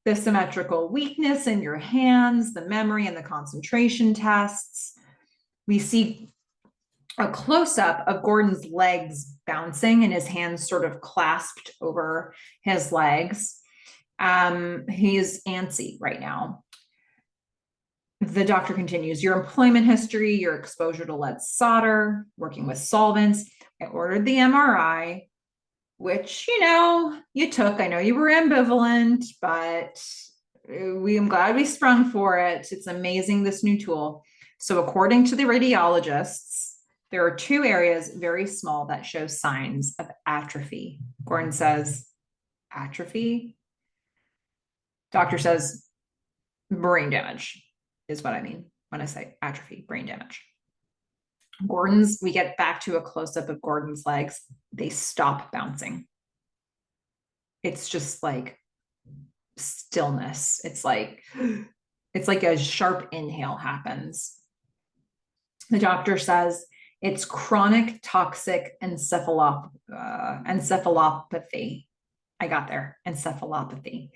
the symmetrical weakness in your hands, the memory and the concentration tests. We see a close-up of Gordon's legs bouncing and his hands sort of clasped over his legs. He is antsy right now. The doctor continues, your employment history, your exposure to lead solder, working with solvents. I ordered the MRI, which, you took. I know you were ambivalent, but I'm glad we sprung for it. It's amazing, this new tool. So according to the radiologists, there are 2 areas, very small, that show signs of atrophy. Gordon says, atrophy? Doctor says, brain damage is what I mean when I say atrophy, brain damage. We get back to a close-up of Gordon's legs. They stop bouncing. It's just like stillness. It's like a sharp inhale happens. The doctor says it's chronic toxic encephalopathy. I got there, encephalopathy.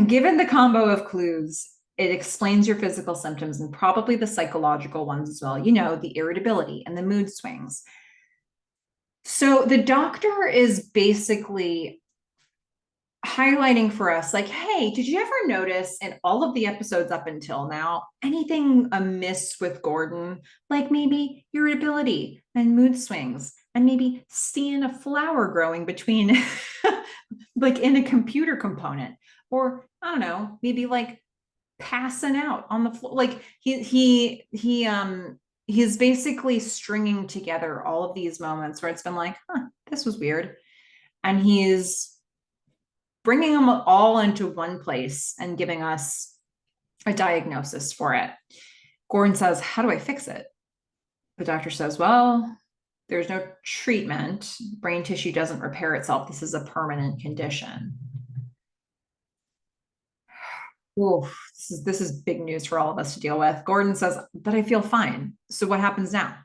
Given the combo of clues, it explains your physical symptoms and probably the psychological ones as well. The irritability and the mood swings. So the doctor is basically highlighting for us, like, hey, did you ever notice in all of the episodes up until now, anything amiss with Gordon? Like maybe irritability and mood swings, and maybe seeing a flower growing between, like in a computer component, or I don't know, maybe like passing out on the floor. Like he's basically stringing together all of these moments where it's been like, this was weird. And he's bringing them all into one place and giving us a diagnosis for it. Gordon says, how do I fix it? The doctor says, well, there's no treatment. Brain tissue doesn't repair itself. This is a permanent condition. Oof, this is big news for all of us to deal with. Gordon says, but I feel fine. So what happens now?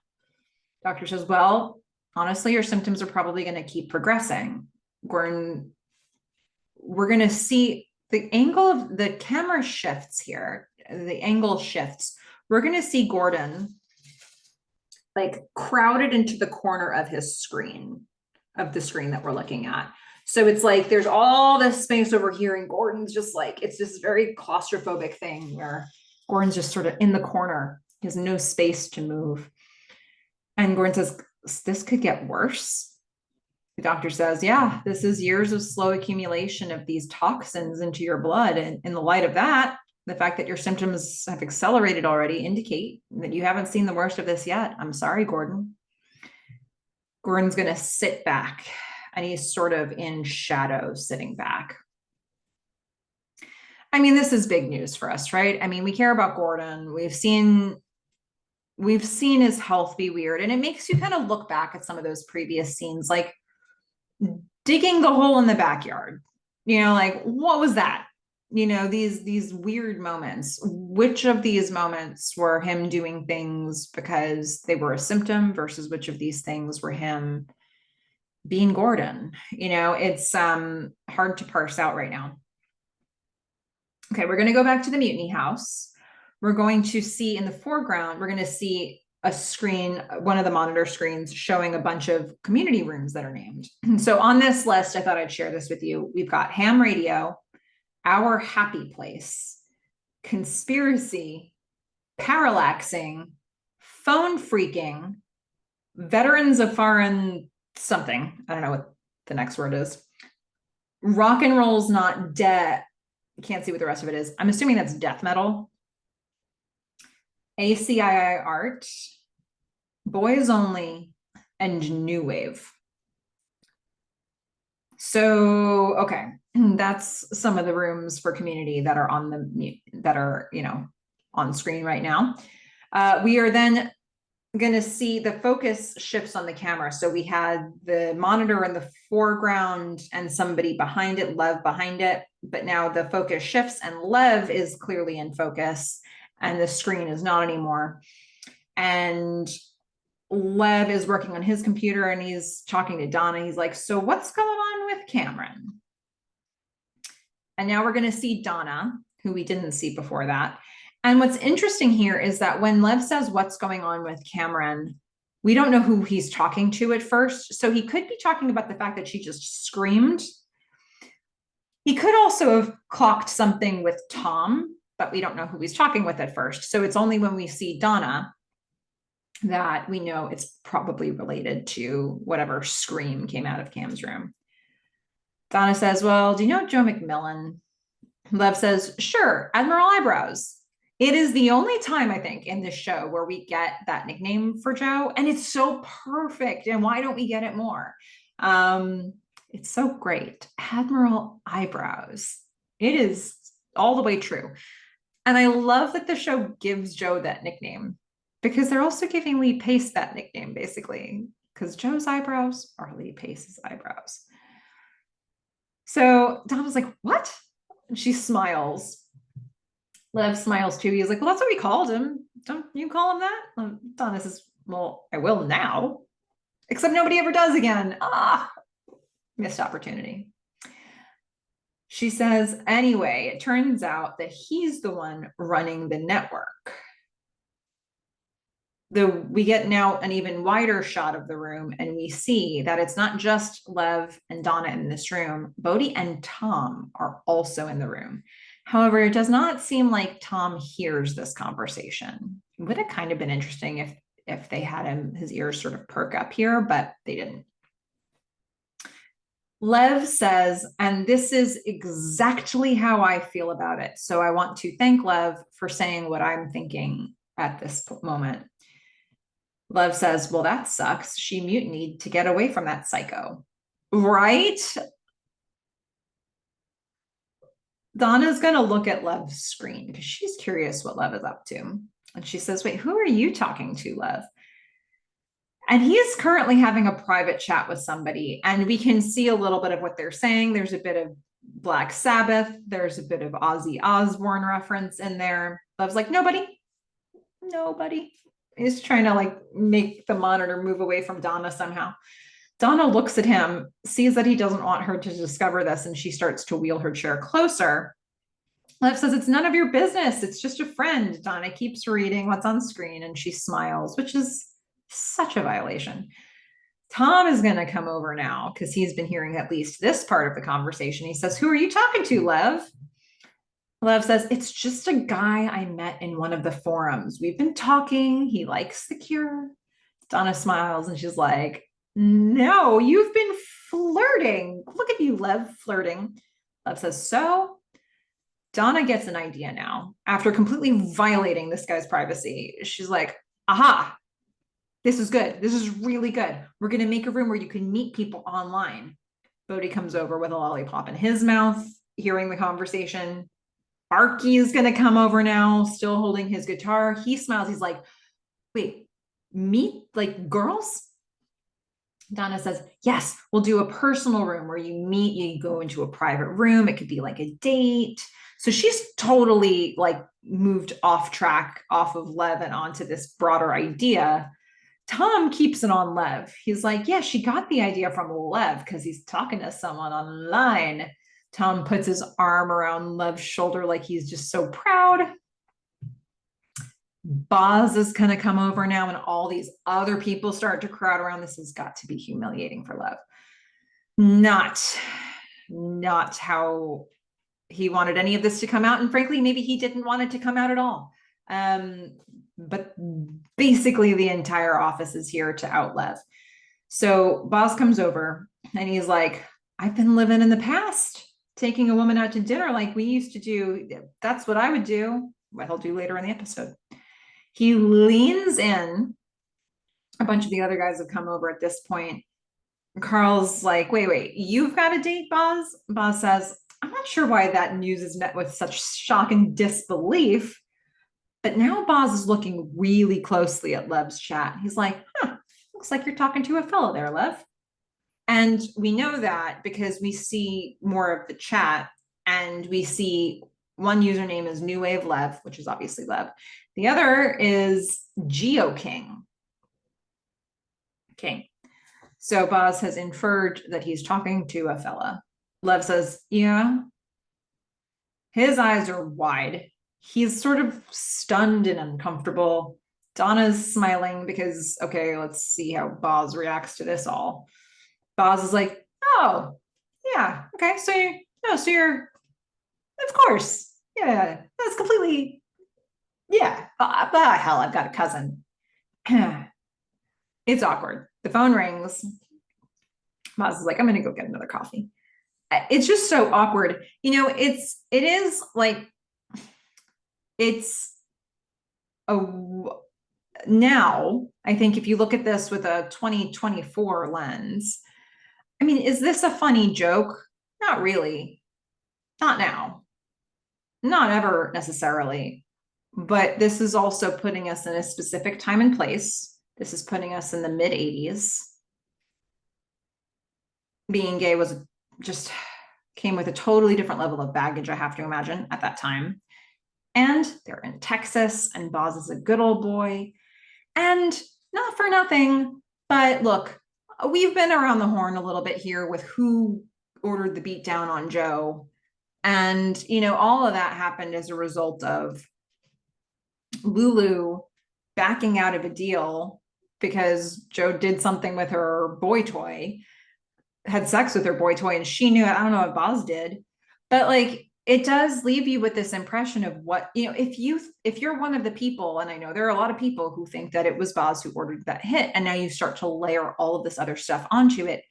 Doctor says, well, honestly, your symptoms are probably going to keep progressing. Gordon, we're going to see the angle of the camera shifts here. The angle shifts. We're going to see Gordon like crowded into the corner of his screen, of the screen that we're looking at. So it's like there's all this space over here, and Gordon's just like, it's this very claustrophobic thing where Gordon's just sort of in the corner. He has no space to move. And Gordon says, this could get worse. The doctor says, yeah, this is years of slow accumulation of these toxins into your blood. And in the light of that, the fact that your symptoms have accelerated already indicate that you haven't seen the worst of this yet. I'm sorry, Gordon. Gordon's going to sit back, and he's sort of in shadow sitting back. I mean, this is big news for us, right? I mean, we care about Gordon. We've seen his health be weird, and it makes you kind of look back at some of those previous scenes, like digging the hole in the backyard, like what was that? These weird moments. Which of these moments were him doing things because they were a symptom versus which of these things were him being Gordon? It's hard to parse out right now. Okay, we're going to go back to the mutiny house. We're going to see in the foreground, we're going to see a screen, one of the monitor screens showing a bunch of community rooms that are named. So on this list, I thought I'd share this with you. We've got ham radio, our happy place, conspiracy, parallaxing, phone freaking, veterans of foreign something. I don't know what the next word is. Rock and roll's not dead. Can't see what the rest of it is. I'm assuming that's death metal. ACII art, boys only, and new wave. So, okay, that's some of the rooms for community that are on the, that are, on screen right now. We are then going to see the focus shifts on the camera. So we had the monitor in the foreground and somebody behind it, Lev behind it, but now the focus shifts and Lev is clearly in focus and the screen is not anymore. And Lev is working on his computer and he's talking to Donna. He's like, so what's going on with Cameron? And now we're going to see Donna, who we didn't see before that. And what's interesting here is that when Lev says what's going on with Cameron, we don't know who he's talking to at first. So he could be talking about the fact that she just screamed. He could also have clocked something with Tom, but we don't know who he's talking with at first. So it's only when we see Donna that we know it's probably related to whatever scream came out of Cam's room. Donna says, well, do you know Joe McMillan? Lev says, sure, Admiral Eyebrows. It is the only time, I think, in this show where we get that nickname for Joe, and it's so perfect. And why don't we get it more? It's so great. Admiral Eyebrows. It is all the way true. And I love that the show gives Joe that nickname because they're also giving Lee Pace that nickname, basically, because Joe's eyebrows are Lee Pace's eyebrows. So Donna's like, what? And she smiles. Lev smiles too. He's like, well, that's what we called him. Don't you call him that? Donna says, well, I will now. Except nobody ever does again. Missed opportunity. She says, anyway, it turns out that he's the one running the network. We get now an even wider shot of the room, and we see that it's not just Lev and Donna in this room. Bodhi and Tom are also in the room. However, it does not seem like Tom hears this conversation. It would have kind of been interesting if they had his ears sort of perk up here, but they didn't. Lev says, and this is exactly how I feel about it. So I want to thank Lev for saying what I'm thinking at this moment. Lev says, well, that sucks. She mutinied to get away from that psycho. Right? Donna's going to look at Lev's screen because she's curious what Lev is up to. And she says, wait, who are you talking to, Lev? And he is currently having a private chat with somebody. And we can see a little bit of what they're saying. There's a bit of Black Sabbath. There's a bit of Ozzy Osbourne reference in there. Lev's like, nobody. He's trying to like make the monitor move away from Donna somehow. Donna looks at him, sees that he doesn't want her to discover this, and she starts to wheel her chair closer. Lev says, it's none of your business. It's just a friend. Donna keeps reading what's on screen, and she smiles, which is such a violation. Tom is going to come over now because he's been hearing at least this part of the conversation. He says, who are you talking to, Lev? Lev says, it's just a guy I met in one of the forums. We've been talking. He likes The Cure. Donna smiles and she's like, no, you've been flirting. Look at you, Lev, flirting. Lev says, so? Donna gets an idea now. After completely violating this guy's privacy, she's like, aha, this is good. This is really good. We're going to make a room where you can meet people online. Bodhi comes over with a lollipop in his mouth, hearing the conversation. Arky is going to come over now, still holding his guitar. He smiles. He's like, wait, meet like girls? Donna says, yes, we'll do a personal room where you meet, you go into a private room. It could be like a date. So she's totally like moved off track, off of Lev and onto this broader idea. Tom keeps it on Lev. He's like, yeah, she got the idea from Lev because he's talking to someone online. Tom puts his arm around Lev's shoulder like he's just so proud. Boz is going to come over now and all these other people start to crowd around. This has got to be humiliating for Lev. Not how he wanted any of this to come out. And frankly, maybe he didn't want it to come out at all. But basically the entire office is here to out Lev. So Boz comes over and he's like, I've been living in the past, taking a woman out to dinner like we used to do. That's what I would do. What he'll do later in the episode. He leans in. A bunch of the other guys have come over at this point. Carl's like, wait, you've got a date, Boz? Boz says, I'm not sure why that news is met with such shock and disbelief. But now Boz is looking really closely at Lev's chat. He's like, huh, looks like you're talking to a fellow there, Lev. And we know that because we see more of the chat, and we see one username is New Wave Lev, which is obviously Lev. The other is Geo King. King. So Boz has inferred that he's talking to a fella. Lev says, yeah. His eyes are wide. He's sort of stunned and uncomfortable. Donna's smiling because, okay, let's see how Boz reacts to this all. Boz is like, oh, yeah, okay, so you, no, so you're, of course, yeah, that's completely, yeah, hell, I've got a cousin. It's awkward. The phone rings. Boz is like, I'm gonna go get another coffee. It's just so awkward. It is like, it's a, now, I think if you look at this with a 2024 lens, I mean, is this a funny joke? Not really. Not now. Not ever necessarily. But this is also putting us in a specific time and place. This is putting us in the mid 80s. Being gay was just came with a totally different level of baggage, I have to imagine, at that time. And they're in Texas, and Boz is a good old boy. And not for nothing, but look, we've been around the horn a little bit here with who ordered the beat down on Joe. And, all of that happened as a result of Lulu backing out of a deal because Joe did something with her boy toy, had sex with her boy toy, and she knew it. I don't know what Boz did, but like, it does leave you with this impression of what, if you're one of the people, and I know there are a lot of people who think that it was Boz who ordered that hit, and now you start to layer all of this other stuff onto it.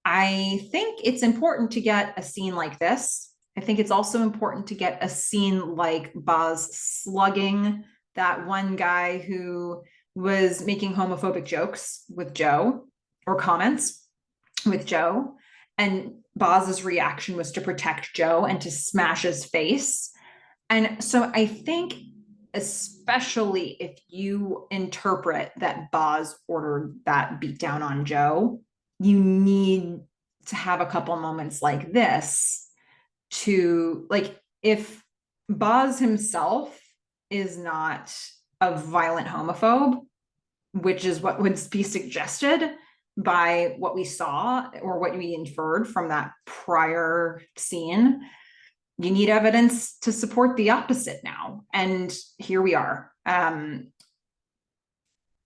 I think it's important to get a scene like this. I think it's also important to get a scene like Boz slugging that one guy who was making homophobic jokes with Joe, or comments with Joe. And Boz's reaction was to protect Joe and to smash his face. And so I think, especially if you interpret that Boz ordered that beatdown on Joe, you need to have a couple moments like this to, like, if Boz himself is not a violent homophobe, which is what would be suggested by what we saw or what we inferred from that prior scene, you need evidence to support the opposite now. And here we are.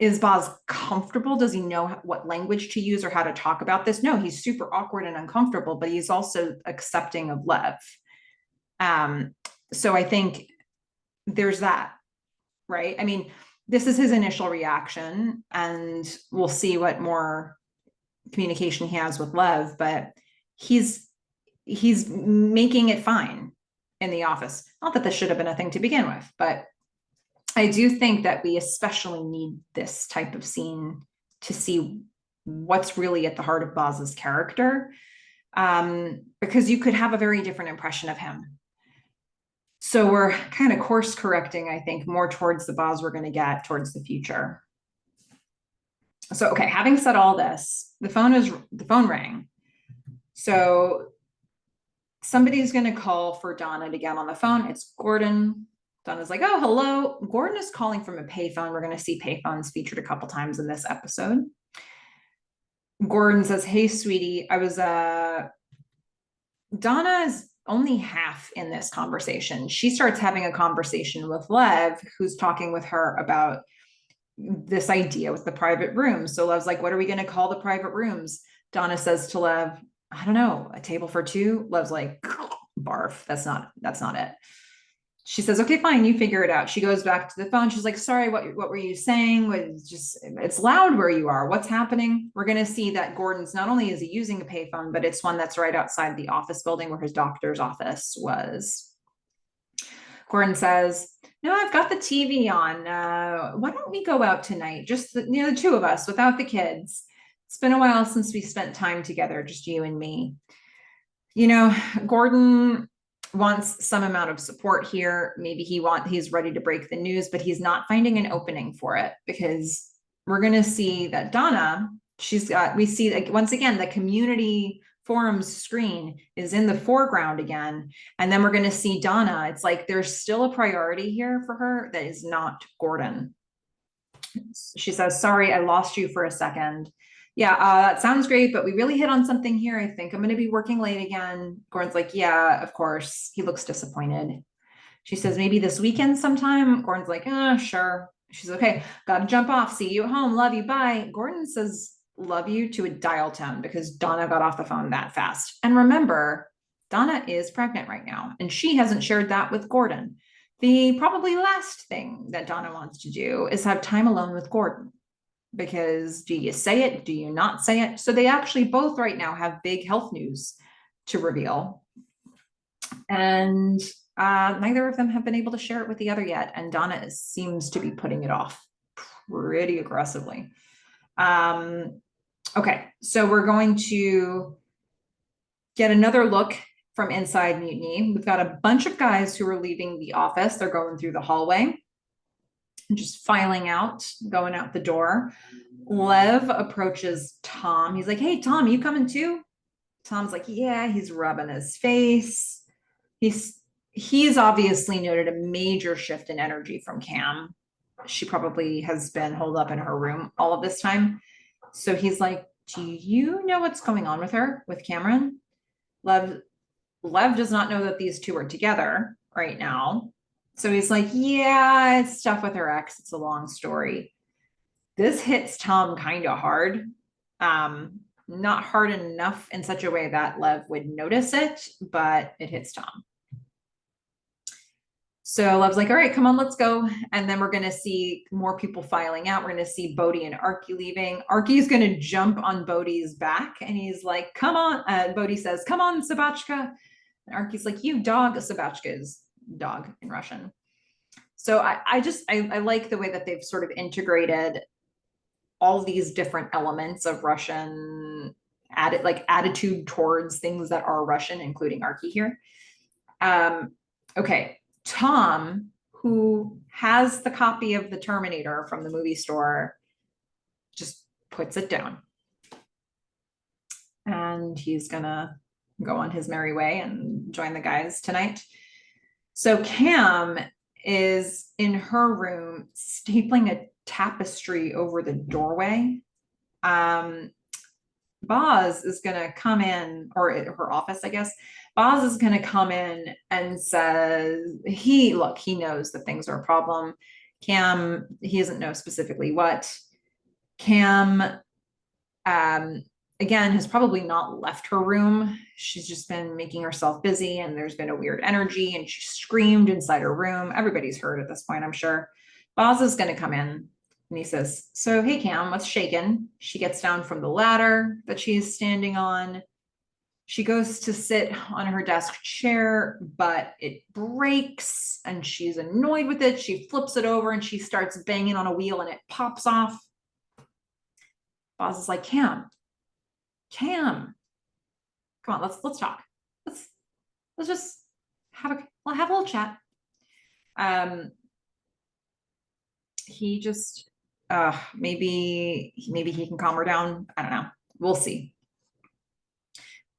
Is Boz comfortable? Does he know what language to use or how to talk about this? No, he's super awkward and uncomfortable, but he's also accepting of Lev. So I think there's that, right? I mean, this is his initial reaction, and we'll see what more communication he has with Lev, but he's making it fine in the office. Not that this should have been a thing to begin with, but I do think that we especially need this type of scene to see what's really at the heart of Boz's character, because you could have a very different impression of him. So we're kind of course correcting, I think, more towards the Boz we're going to get towards the future. So, okay, having said all this, the phone rang. So somebody's going to call for Donna to get on the phone. It's Gordon. Donna's like, oh, hello. Gordon is calling from a payphone. We're going to see payphones featured a couple times in this episode. Gordon says, hey, sweetie, Donna is only half in this conversation. She starts having a conversation with Lev, who's talking with her about this idea with the private rooms. So Lev's like, what are we going to call the private rooms? Donna says to Lev, I don't know, a table for two. Lev's like, barf, that's not it. She says, okay, fine, you figure it out. She goes back to the phone. She's like, sorry, what were you saying? It's loud where you are. What's happening? We're going to see that Gordon's, not only is he using a payphone, but it's one that's right outside the office building where his doctor's office was. Gordon says, no, I've got the TV on. Why don't we go out tonight? Just the two of us without the kids. It's been a while since we spent time together, just you and me. Gordon, wants some amount of support here. Maybe he's ready to break the news, but he's not finding an opening for it, because we're going to see that Donna, we see like, once again, the community forums screen is in the foreground again. And then we're going to see Donna. It's like, there's still a priority here for her that is not Gordon. She says, sorry, I lost you for a second. Yeah, that sounds great, but we really hit on something here. I think I'm going to be working late again. Gordon's like, yeah, of course. He looks disappointed. She says, maybe this weekend sometime. Gordon's like, sure. She's okay. Got to jump off. See you at home. Love you. Bye. Gordon says, love you to a dial tone because Donna got off the phone that fast. And remember, Donna is pregnant right now, and she hasn't shared that with Gordon. The probably last thing that Donna wants to do is have time alone with Gordon, because do you say it? Do you not say it? So they actually both right now have big health news to reveal. And neither of them have been able to share it with the other yet. And Donna seems to be putting it off pretty aggressively. Okay, so we're going to get another look from inside Mutiny. We've got a bunch of guys who are leaving the office. They're going through the hallway, just filing out, going out the door. Lev approaches Tom. He's like, hey, Tom, you coming too? Tom's like, yeah, he's rubbing his face. He's obviously noted a major shift in energy from Cam. She probably has been holed up in her room all of this time. So he's like, do you know what's going on with her, with Cameron? Lev does not know that these two are together right now. So he's like, yeah, it's stuff with her ex. It's a long story. This hits Tom kind of hard. Not hard enough in such a way that Lev would notice it, but it hits Tom. So Lev's like, all right, come on, let's go. And then we're going to see more people filing out. We're going to see Bodhi and Arky leaving. Arky's going to jump on Bodhi's back, and he's like, come on. Bodhi says, come on, Sabachka. And Arky's like, you dog. Sabachka is dog in Russian. So I like the way that they've sort of integrated all these different elements of Russian attitude towards things that are Russian, including Arky here. Okay. Tom, who has the copy of the Terminator from the movie store, just puts it down. And he's gonna go on his merry way and join the guys tonight. So Cam is in her room stapling a tapestry over the doorway. Boz is gonna come in, or her office, I guess. Boz is going to come in and says, he knows that things are a problem. Cam, he doesn't know specifically what. Cam, again, has probably not left her room. She's just been making herself busy, and there's been a weird energy, and she screamed inside her room. Everybody's heard at this point, I'm sure. Boz is going to come in, and he says, so, hey, Cam, what's shaking? She gets down from the ladder that she is standing on. She goes to sit on her desk chair, but it breaks, and she's annoyed with it. She flips it over, and she starts banging on a wheel, and it pops off. Boz is like, Cam, come on, let's talk. Let's just have a little chat. He just maybe he can calm her down. I don't know. We'll see.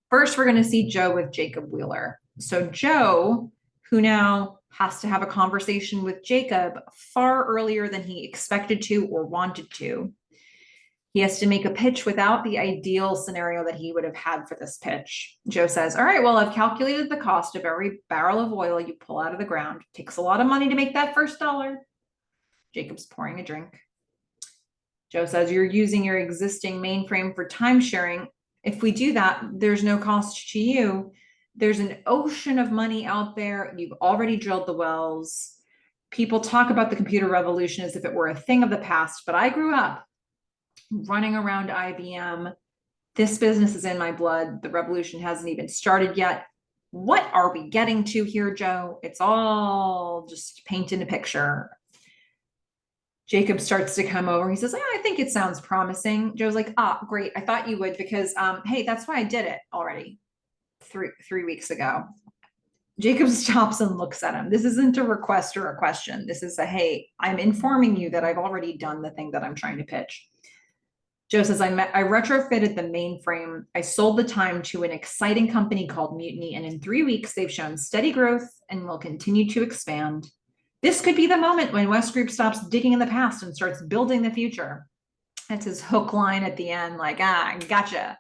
First, we're going to see Joe with Jacob Wheeler. So Joe, who now has to have a conversation with Jacob far earlier than he expected to or wanted to. He has to make a pitch without the ideal scenario that he would have had for this pitch. Joe says, all right, well, I've calculated the cost of every barrel of oil you pull out of the ground. It takes a lot of money to make that first dollar. Jacob's pouring a drink. Joe says, you're using your existing mainframe for time sharing. If we do that, there's no cost to you. There's an ocean of money out there. You've already drilled the wells. People talk about the computer revolution as if it were a thing of the past, but I grew up running around IBM. This business is in my blood. The revolution hasn't even started yet. What are we getting to here, Joe? It's all just painting a picture. Jacob starts to come over. He says, I think it sounds promising. Joe's like, great. I thought you would because, hey, that's why I did it already three weeks ago. Jacob stops and looks at him. This isn't a request or a question. This is a, hey, I'm informing you that I've already done the thing that I'm trying to pitch. Joe says, I retrofitted the mainframe. I sold the time to an exciting company called Mutiny, and in 3 weeks, they've shown steady growth and will continue to expand. This could be the moment when West Group stops digging in the past and starts building the future. That's his hook line at the end, like, gotcha.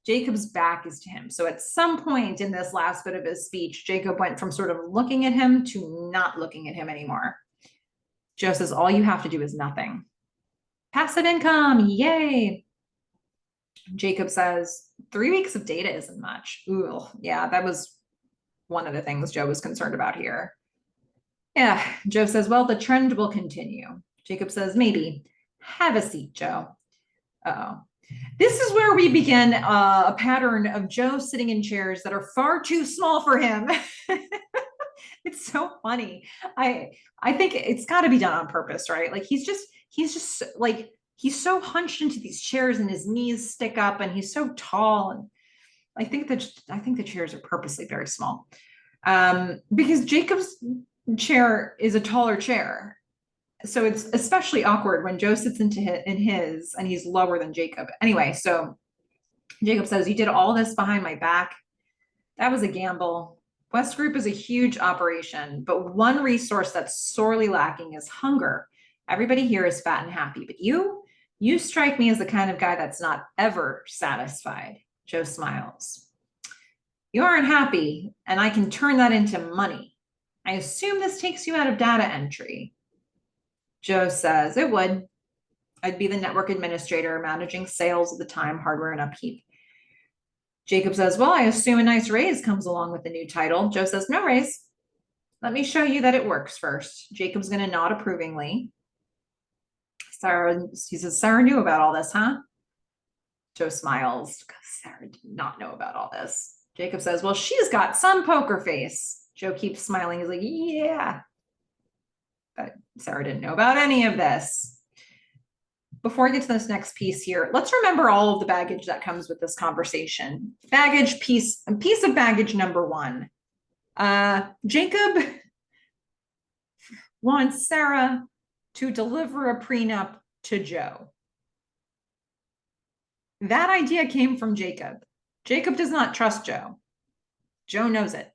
Jacob's back is to him. So at some point in this last bit of his speech, Jacob went from sort of looking at him to not looking at him anymore. Joe says, all you have to do is nothing. Passive income, yay. Jacob says, 3 weeks of data isn't much. Ooh, yeah, that was one of the things Joe was concerned about here. Yeah, Joe says, well, the trend will continue. Jacob says, maybe. Have a seat, Joe. Uh-oh. This is where we begin a pattern of Joe sitting in chairs that are far too small for him. It's so funny. I think it's got to be done on purpose, right? Like he's just like he's so hunched into these chairs and his knees stick up and he's so tall, and I think the chairs are purposely very small. Because Jacob's chair is a taller chair. So it's especially awkward when Joe sits in his and he's lower than Jacob. Anyway, so Jacob says, you did all this behind my back. That was a gamble. West Group is a huge operation, but one resource that's sorely lacking is hunger. Everybody here is fat and happy, but you strike me as the kind of guy that's not ever satisfied. Joe smiles. You aren't happy, and I can turn that into money. I assume this takes you out of data entry. Joe says, it would. I'd be the network administrator managing sales at the time, hardware and upkeep. Jacob says, well, I assume a nice raise comes along with the new title. Joe says, no raise. Let me show you that it works first. Jacob's going to nod approvingly. He says, Sarah knew about all this, huh? Joe smiles because Sarah did not know about all this. Jacob says, well, she's got some poker face. Joe keeps smiling. He's like, yeah. But Sarah didn't know about any of this. Before I get to this next piece here, let's remember all of the baggage that comes with this conversation. Piece of baggage number one. Jacob wants Sarah to deliver a prenup to Joe. That idea came from Jacob. Jacob does not trust Joe. Joe knows it.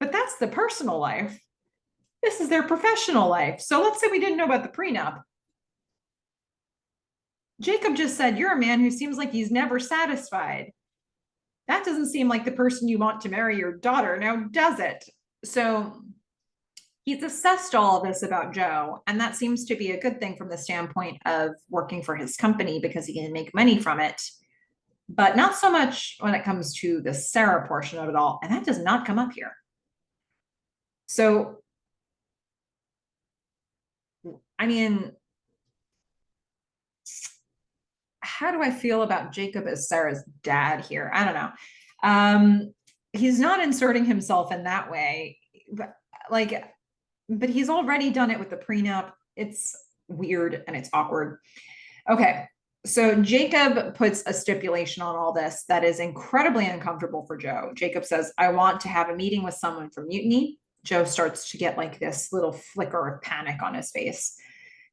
But that's the personal life. This is their professional life. So let's say we didn't know about the prenup. Jacob just said, you're a man who seems like he's never satisfied. That doesn't seem like the person you want to marry your daughter, now does it? So he's assessed all of this about Joe, and that seems to be a good thing from the standpoint of working for his company because he can make money from it, but not so much when it comes to the Sarah portion of it all, and that does not come up here. So I mean, how do I feel about Jacob as Sarah's dad here? I don't know. He's not inserting himself in that way, but he's already done it with the prenup. It's weird and it's awkward. Okay, so Jacob puts a stipulation on all this that is incredibly uncomfortable for Joe. Jacob says, I want to have a meeting with someone from Mutiny. Joe starts to get like this little flicker of panic on his face.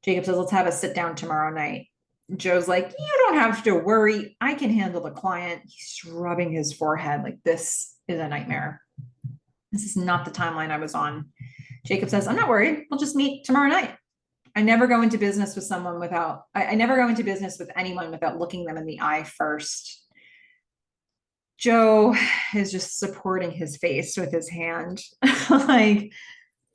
Jacob says, let's have a sit down tomorrow night. Joe's like, you don't have to worry. I can handle the client. He's rubbing his forehead like this is a nightmare. This is not the timeline I was on. Jacob says, I'm not worried. We'll just meet tomorrow night. I never go into business with someone without, I never go into business with anyone without looking them in the eye first. Joe is just supporting his face with his hand. Like,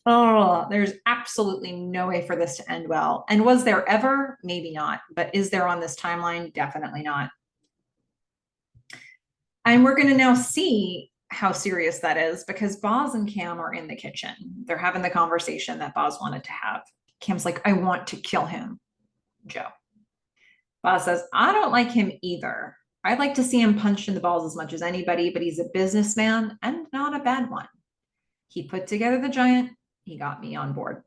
oh, there's absolutely no way for this to end well. And was there ever? Maybe not. But is there on this timeline? Definitely not. And we're going to now see how serious that is because Boz and Cam are in the kitchen. They're having the conversation that Boz wanted to have. Cam's like, I want to kill him, Joe. Boz says, I don't like him either. I'd like to see him punched in the balls as much as anybody, but he's a businessman and not a bad one. He put together the giant. He got me on board.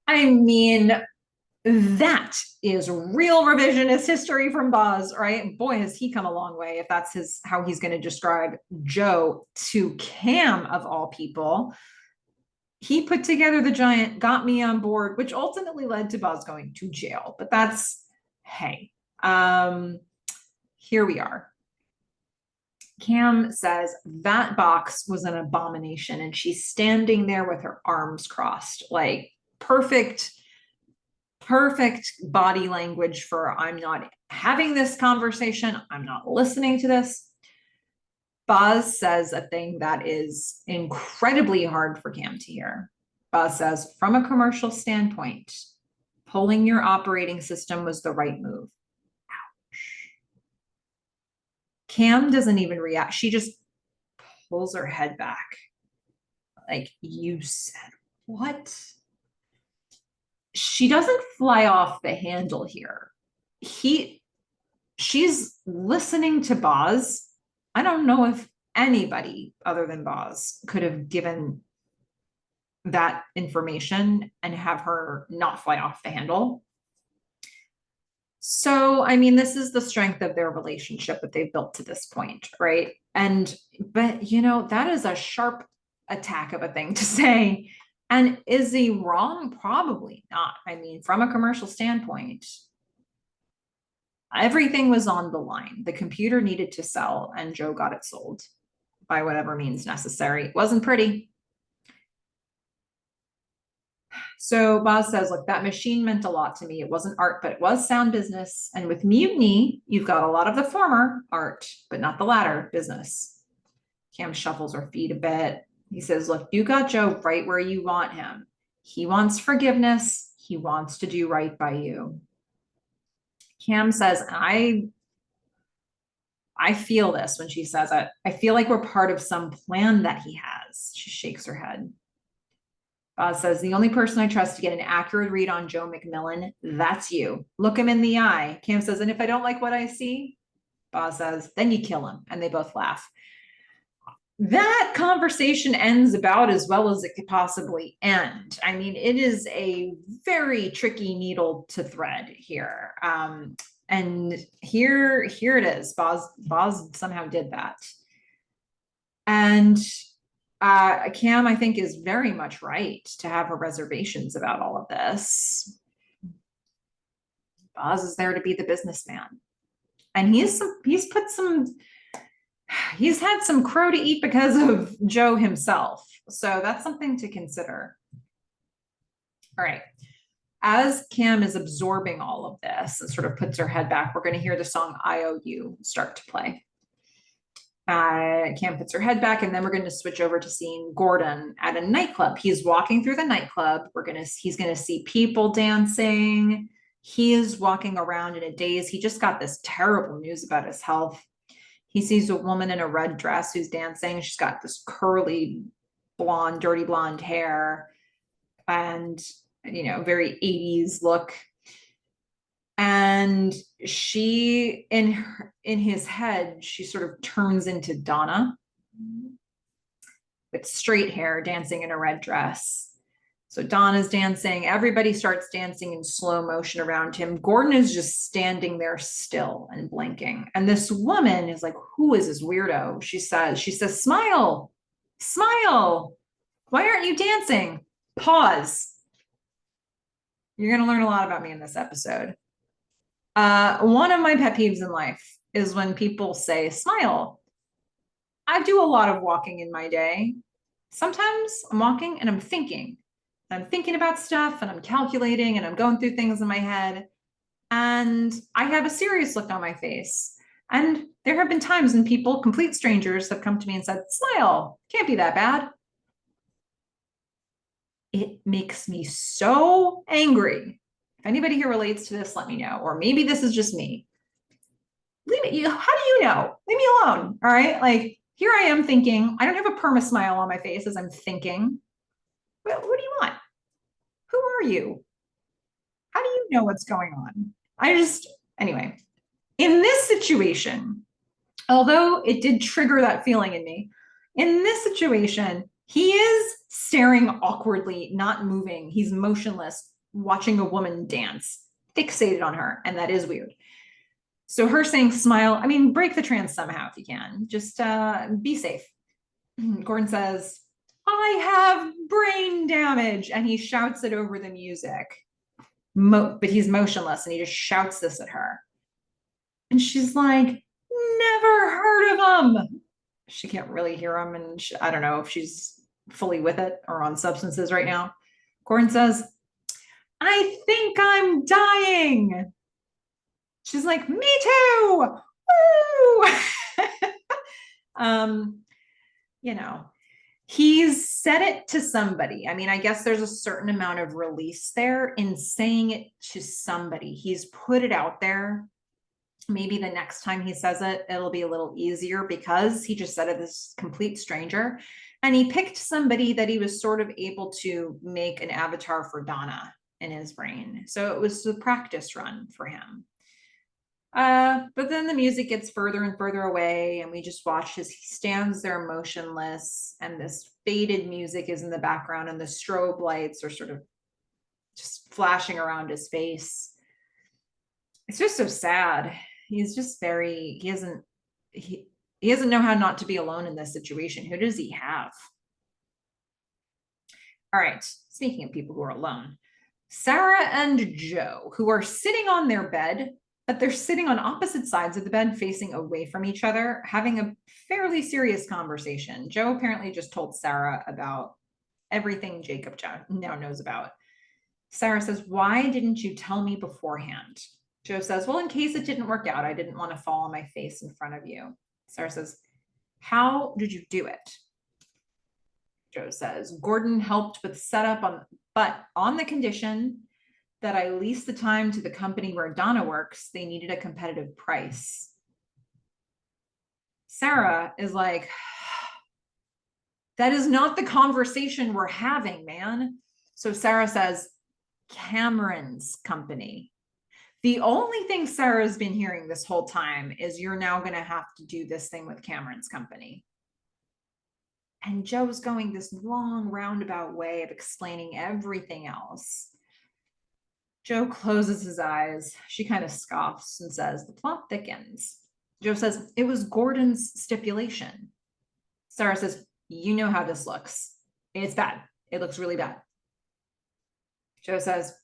I mean, That is real revisionist history from Boz, right? Boy, has he come a long way if that's how he's going to describe Joe to Cam of all people. He put together the giant, got me on board, which ultimately led to Boz going to jail. But that's, hey, here we are. Cam says that box was an abomination, and she's standing there with her arms crossed, like perfect body language for I'm not having this conversation. I'm not listening to this. Boz says a thing that is incredibly hard for Cam to hear. Boz says, from a commercial standpoint, pulling your operating system was the right move. Ouch. Cam doesn't even react. She just pulls her head back. Like, you said what? She doesn't fly off the handle here. She's listening to Boz. I don't know if anybody other than Boz could have given that information and have her not fly off the handle. So, I mean, this is the strength of their relationship that they've built to this point, right? But that is a sharp attack of a thing to say. And is he wrong? Probably not. I mean, from a commercial standpoint, everything was on the line. The computer needed to sell, and Joe got it sold by whatever means necessary. It wasn't pretty. So Boz says, look, that machine meant a lot to me. It wasn't art, but it was sound business. And with Mutiny, you've got a lot of the former art, but not the latter business. Cam shuffles her feet a bit. He says, look, you got Joe right where you want him. He wants forgiveness. He wants to do right by you. Cam says, I feel this when she says it. I feel like we're part of some plan that he has. She shakes her head. Boz says, the only person I trust to get an accurate read on Joe McMillan, that's you. Look him in the eye. Cam says, and if I don't like what I see, Boz says, then you kill him. And they both laugh. That conversation ends about as well as it could possibly end. I mean, it is a very tricky needle to thread here. And here it is. Boz somehow did that. And Cam, I think, is very much right to have her reservations about all of this. Boz is there to be the businessman. And he's had some crow to eat because of Joe himself. So that's something to consider. All right. As Cam is absorbing all of this and sort of puts her head back, we're going to hear the song IOU start to play. Cam puts her head back, and then we're going to switch over to seeing Gordon at a nightclub. He's walking through the nightclub. He's going to see people dancing. He is walking around in a daze. He just got this terrible news about his health. He sees a woman in a red dress who's dancing. She's got this curly, blonde, dirty blonde hair and, very 80s look. And she, in his head, she sort of turns into Donna with straight hair, dancing in a red dress. So Donna's dancing. Everybody starts dancing in slow motion around him. Gordon is just standing there still and blinking. And this woman is like, who is this weirdo? She says, smile, smile. Why aren't you dancing? Pause. You're going to learn a lot about me in this episode. One of my pet peeves in life is when people say, smile. I do a lot of walking in my day. Sometimes I'm walking and I'm thinking. I'm thinking about stuff and I'm calculating and I'm going through things in my head. And I have a serious look on my face. And there have been times when people, complete strangers, have come to me and said, smile, can't be that bad. It makes me so angry. If anybody here relates to this, let me know. Or maybe this is just me. How do you know? Leave me alone. All right. Like, here I am thinking, I don't have a perma smile on my face as I'm thinking. What do you want? Who are you? How do you know what's going on? Anyway, in this situation, although it did trigger that feeling in me, in this situation, he is staring awkwardly, not moving. He's motionless, watching a woman dance, fixated on her. And that is weird. So her saying smile, I mean, break the trance somehow if you can. Just be safe. Gordon says, I have brain damage. And he shouts it over the music. But he's motionless and he just shouts this at her. And she's like, never heard of him. She can't really hear him. And I don't know if she's fully with it or on substances right now. Gordon says, I think I'm dying. She's like, me too. Woo! You know, he's said it to somebody. I mean, I guess there's a certain amount of release there in saying it to somebody. He's put it out there. Maybe the next time he says it, it'll be a little easier because he just said it to this complete stranger. And he picked somebody that he was sort of able to make an avatar for Donna in his brain. So it was a practice run for him. But then the music gets further and further away, and we just watch as he stands there motionless, and this faded music is in the background, and the strobe lights are sort of just flashing around his face. It's just so sad. He's just very, he doesn't know how not to be alone in this situation. Who does he have? All right, speaking of people who are alone, Sarah and Joe, who are sitting on their bed, but they're sitting on opposite sides of the bed facing away from each other, having a fairly serious conversation. Joe apparently just told Sarah about everything Jacob now knows about. Sarah says, why didn't you tell me beforehand? Joe says, well, in case it didn't work out, I didn't want to fall on my face in front of you. Sarah says, how did you do it? Joe says, Gordon helped with setup, but on the condition that I lease the time to the company where Donna works, they needed a competitive price. Sarah is like, that is not the conversation we're having, man. So Sarah says, Cameron's company. The only thing Sarah's been hearing this whole time is you're now going to have to do this thing with Cameron's company. And Joe's going this long roundabout way of explaining everything else. Joe closes his eyes. She kind of scoffs and says, the plot thickens. Joe says, it was Gordon's stipulation. Sarah says, you know how this looks. It's bad. It looks really bad. Joe says,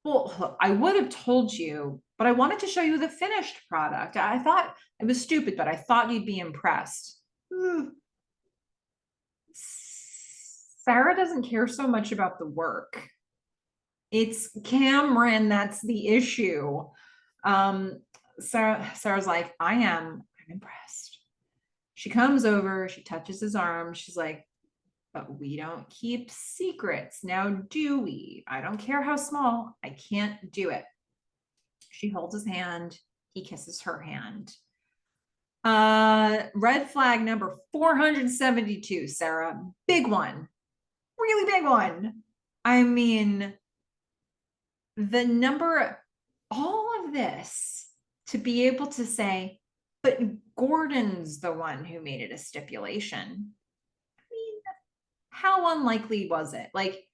well, I would have told you, but I wanted to show you the finished product. I thought it was stupid, but I thought you'd be impressed. Sarah doesn't care so much about the work. It's Cameron that's the issue. Sarah's like, I'm impressed. She comes over, she touches his arm. She's like, but we don't keep secrets. Now, do we? I don't care how small. I can't do it. She holds his hand. He kisses her hand. Red flag number 472, Sarah. Big one. Really big one. I mean, the number, all of this to be able to say, but Gordon's the one who made it a stipulation. How unlikely was it? Like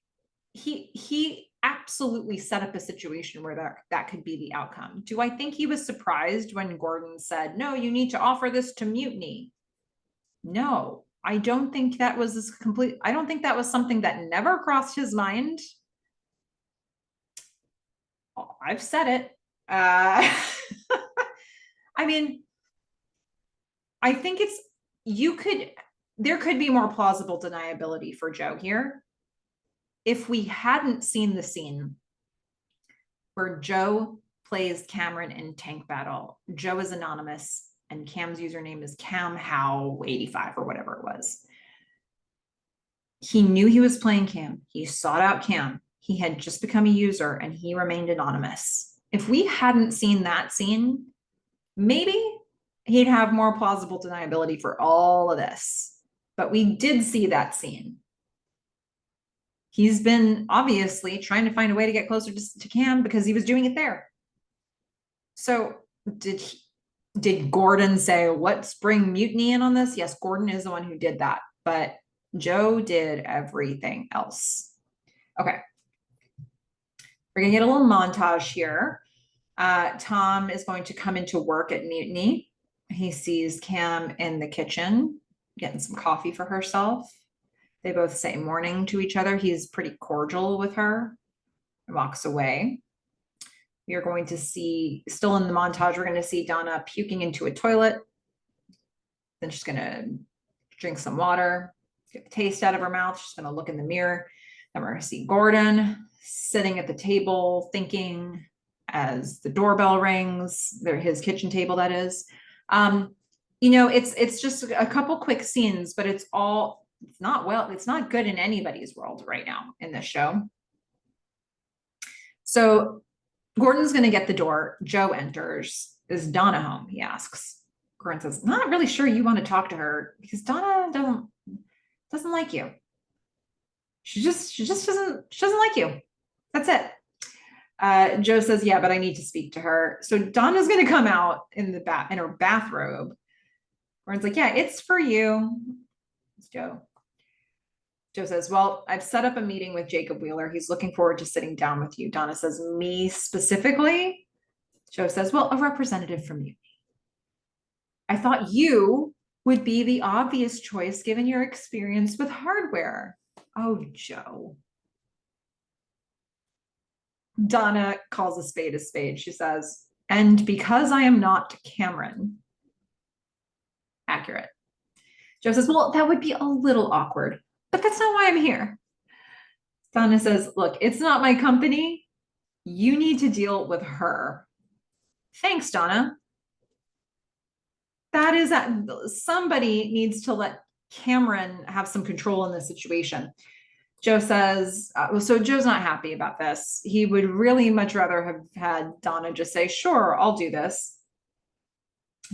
he absolutely set up a situation where that could be the outcome. Do I think he was surprised when Gordon said, no, you need to offer this to Mutiny? No, I don't think that was I don't think that was something that never crossed his mind. I've said it. I mean, I think there could be more plausible deniability for Joe here. If we hadn't seen the scene where Joe plays Cameron in Tank Battle, Joe is anonymous and Cam's username is CamHow85 or whatever it was. He knew he was playing Cam. He sought out Cam. He had just become a user and he remained anonymous. If we hadn't seen that scene, maybe he'd have more plausible deniability for all of this. But we did see that scene. He's been obviously trying to find a way to get closer to Cam because he was doing it there. So did Gordon say, let's bring Mutiny in on this? Yes, Gordon is the one who did that, but Joe did everything else. Okay. We're gonna get a little montage here. Tom is going to come into work at Mutiny. He sees Cam in the kitchen getting some coffee for herself. They both say morning to each other. He's pretty cordial with her and walks away. We are going to see, still in the montage, we're going to see Donna puking into a toilet. Then she's going to drink some water, get the taste out of her mouth. She's going to look in the mirror. Then we're going to see Gordon sitting at the table thinking as the doorbell rings, his kitchen table, that is. It's just a couple quick scenes, but it's not good in anybody's world right now in this show. So Gordon's going to get the door. Joe enters. Is Donna home? He asks. Gordon says, not really sure you want to talk to her because Donna doesn't like you. She just doesn't like you. That's it. Joe says, yeah, but I need to speak to her. So Donna's going to come out in her bathrobe. Gordon's like, yeah, it's for you. It's Joe. Joe says, well, I've set up a meeting with Jacob Wheeler. He's looking forward to sitting down with you. Donna says, me specifically? Joe says, well, a representative from you. I thought you would be the obvious choice given your experience with hardware. Oh, Joe. Donna calls a spade a spade. She says, and because I am not Cameron. Accurate. Joe says, well, that would be a little awkward, but that's not why I'm here. Donna says, look, it's not my company. You need to deal with her. Thanks, Donna. That is somebody needs to let Cameron have some control in this situation. Joe says, so Joe's not happy about this. He would really much rather have had Donna just say, sure, I'll do this.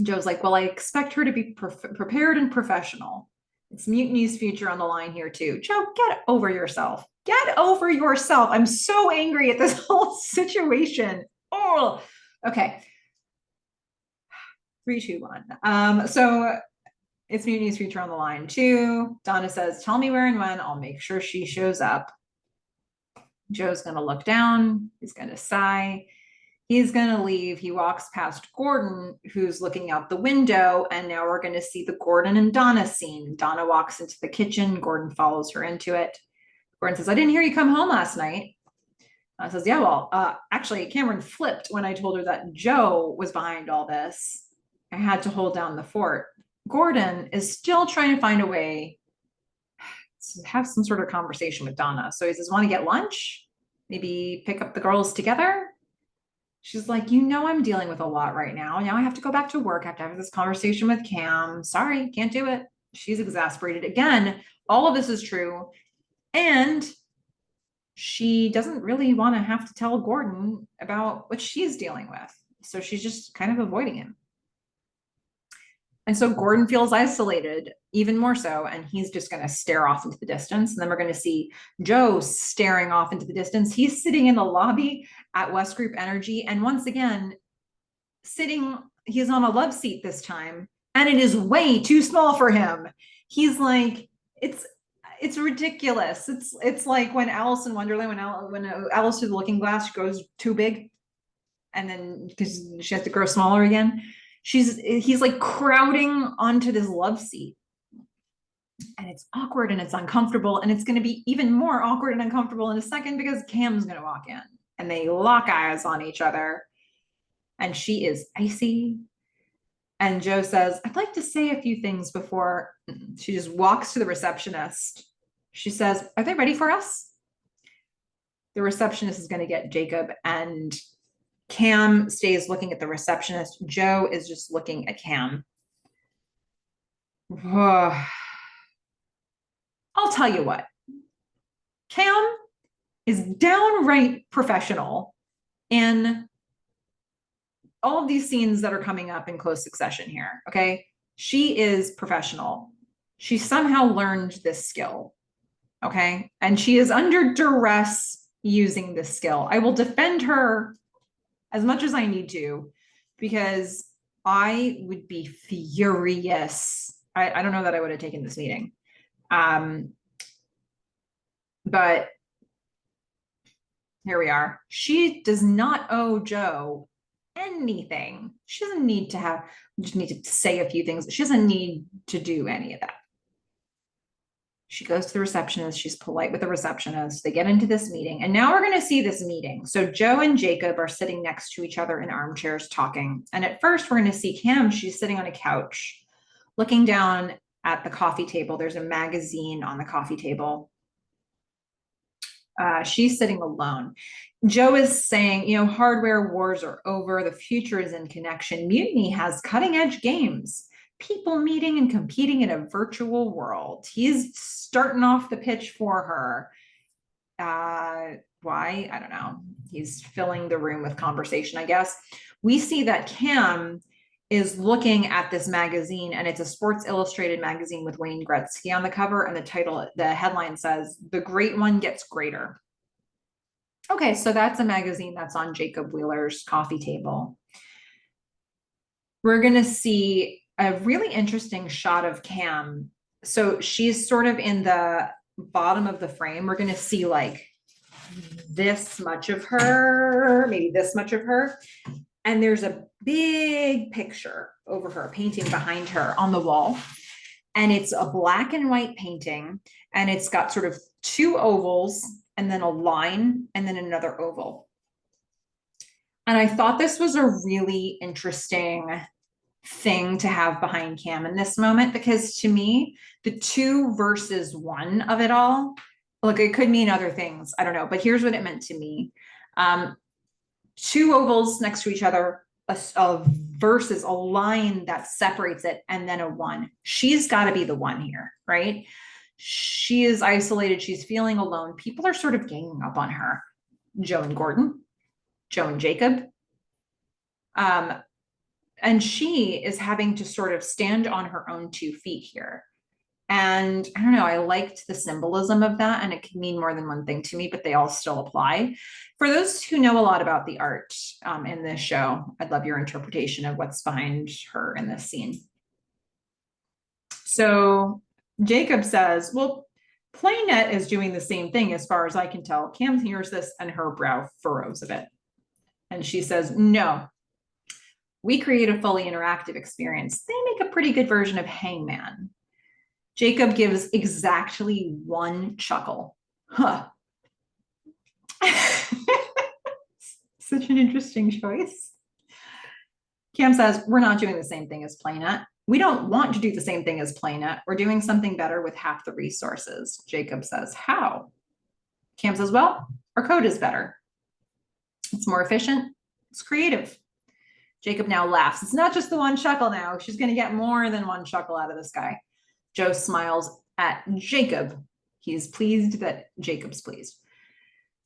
Joe's like, well, I expect her to be prepared and professional. It's Mutiny's future on the line here too. Joe, get over yourself. Get over yourself. I'm so angry at this whole situation. Oh, okay. 3, 2, 1. So it's Mutiny's future on the line too. Donna says, tell me where and when. I'll make sure she shows up. Joe's going to look down. He's going to sigh. He's going to leave. He walks past Gordon, who's looking out the window. And now we're going to see the Gordon and Donna scene. Donna walks into the kitchen. Gordon follows her into it. Gordon says, I didn't hear you come home last night. Donna says, yeah, well, actually, Cameron flipped when I told her that Joe was behind all this. I had to hold down the fort. Gordon is still trying to find a way to have some sort of conversation with Donna. So he says, want to get lunch? Maybe pick up the girls together? She's like, I'm dealing with a lot right now. Now I have to go back to work. I have to have this conversation with Cam. Sorry, can't do it. She's exasperated. Again, all of this is true. And she doesn't really want to have to tell Gordon about what she's dealing with. So she's just kind of avoiding him. And so Gordon feels isolated even more so, and he's just going to stare off into the distance. And then we're going to see Joe staring off into the distance. He's sitting in the lobby at West Group Energy. And once again, he's on a love seat this time, and it is way too small for him. He's like, it's ridiculous. It's like when Alice in Wonderland, when Alice through the Looking Glass goes too big, and then because she has to grow smaller again. He's like crowding onto this love seat, and it's awkward and it's uncomfortable, and it's going to be even more awkward and uncomfortable in a second because Cam's going to walk in, and they lock eyes on each other, and she is icy. And Joe says, I'd like to say a few things before. She just walks to the receptionist. She says, are they ready for us? The receptionist is going to get Jacob, and Cam stays looking at the receptionist. Joe is just looking at Cam. I'll tell you what. Cam is downright professional in all of these scenes that are coming up in close succession here. Okay. She is professional. She somehow learned this skill. Okay. And she is under duress using this skill. I will defend her as much as I need to, because I would be furious. I don't know that I would have taken this meeting. But Here we are. She does not owe Joe anything. She doesn't need to have, just need to say a few things. She doesn't need to do any of that. She goes to the receptionist. She's polite with the receptionist. They get into this meeting. And now we're going to see this meeting. So Joe and Jacob are sitting next to each other in armchairs talking. And at first, we're going to see Kim. She's sitting on a couch, looking down at the coffee table. There's a magazine on the coffee table. She's sitting alone. Joe is saying, hardware wars are over. The future is in connection. Mutiny has cutting edge games, people meeting and competing in a virtual world. He's starting off the pitch for her. Why? I don't know. He's filling the room with conversation, I guess. We see that Kim is looking at this magazine, and it's a Sports Illustrated magazine with Wayne Gretzky on the cover, and the headline says, "The great one gets greater." Okay, so that's a magazine that's on Jacob Wheeler's coffee table. We're going to see a really interesting shot of Cam. So she's sort of in the bottom of the frame. We're going to see like this much of her, maybe this much of her. And there's a big picture over her, a painting behind her on the wall. And it's a black and white painting. And it's got sort of two ovals and then a line and then another oval. And I thought this was a really interesting thing to have behind Cam in this moment, because to me, the 2 versus 1 of it all, look, it could mean other things. I don't know, but here's what it meant to me. 2 ovals next to each other, a versus a line that separates it, and then a 1. She's got to be the 1 here, right? She is isolated. She's feeling alone. People are sort of ganging up on her. Joe and Gordon, Joe and Jacob. And she is having to sort of stand on her own 2 feet here. And I don't know, I liked the symbolism of that, and it can mean more than one thing to me, but they all still apply. For those who know a lot about the art in this show, I'd love your interpretation of what's behind her in this scene. So Jacob says, well, Playnet is doing the same thing as far as I can tell. Cam hears this and her brow furrows a bit. And she says, no, we create a fully interactive experience. They make a pretty good version of Hangman. Jacob gives exactly 1 chuckle. Huh. Such an interesting choice. Cam says, we're not doing the same thing as Playnet. We don't want to do the same thing as Playnet. We're doing something better with half the resources. Jacob says, how? Cam says, well, our code is better. It's more efficient. It's creative. Jacob now laughs. It's not just the 1 chuckle now. She's going to get more than 1 chuckle out of this guy. Joe smiles at Jacob. He's pleased that Jacob's pleased.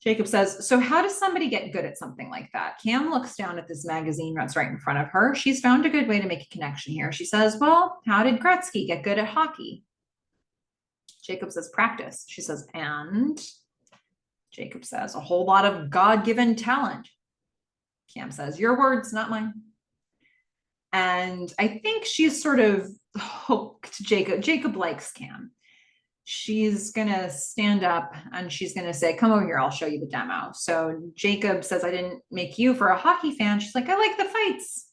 Jacob says, so how does somebody get good at something like that? Cam looks down at this magazine that's right in front of her. She's found a good way to make a connection here. She says, well, how did Gretzky get good at hockey? Jacob says, practice. She says, and? Jacob says, a whole lot of God-given talent. Cam says, your words, not mine. And I think she's sort of hooked Jacob. Jacob likes Cam. She's going to stand up and she's going to say, come over here, I'll show you the demo. So Jacob says, I didn't make you for a hockey fan. She's like, I like the fights.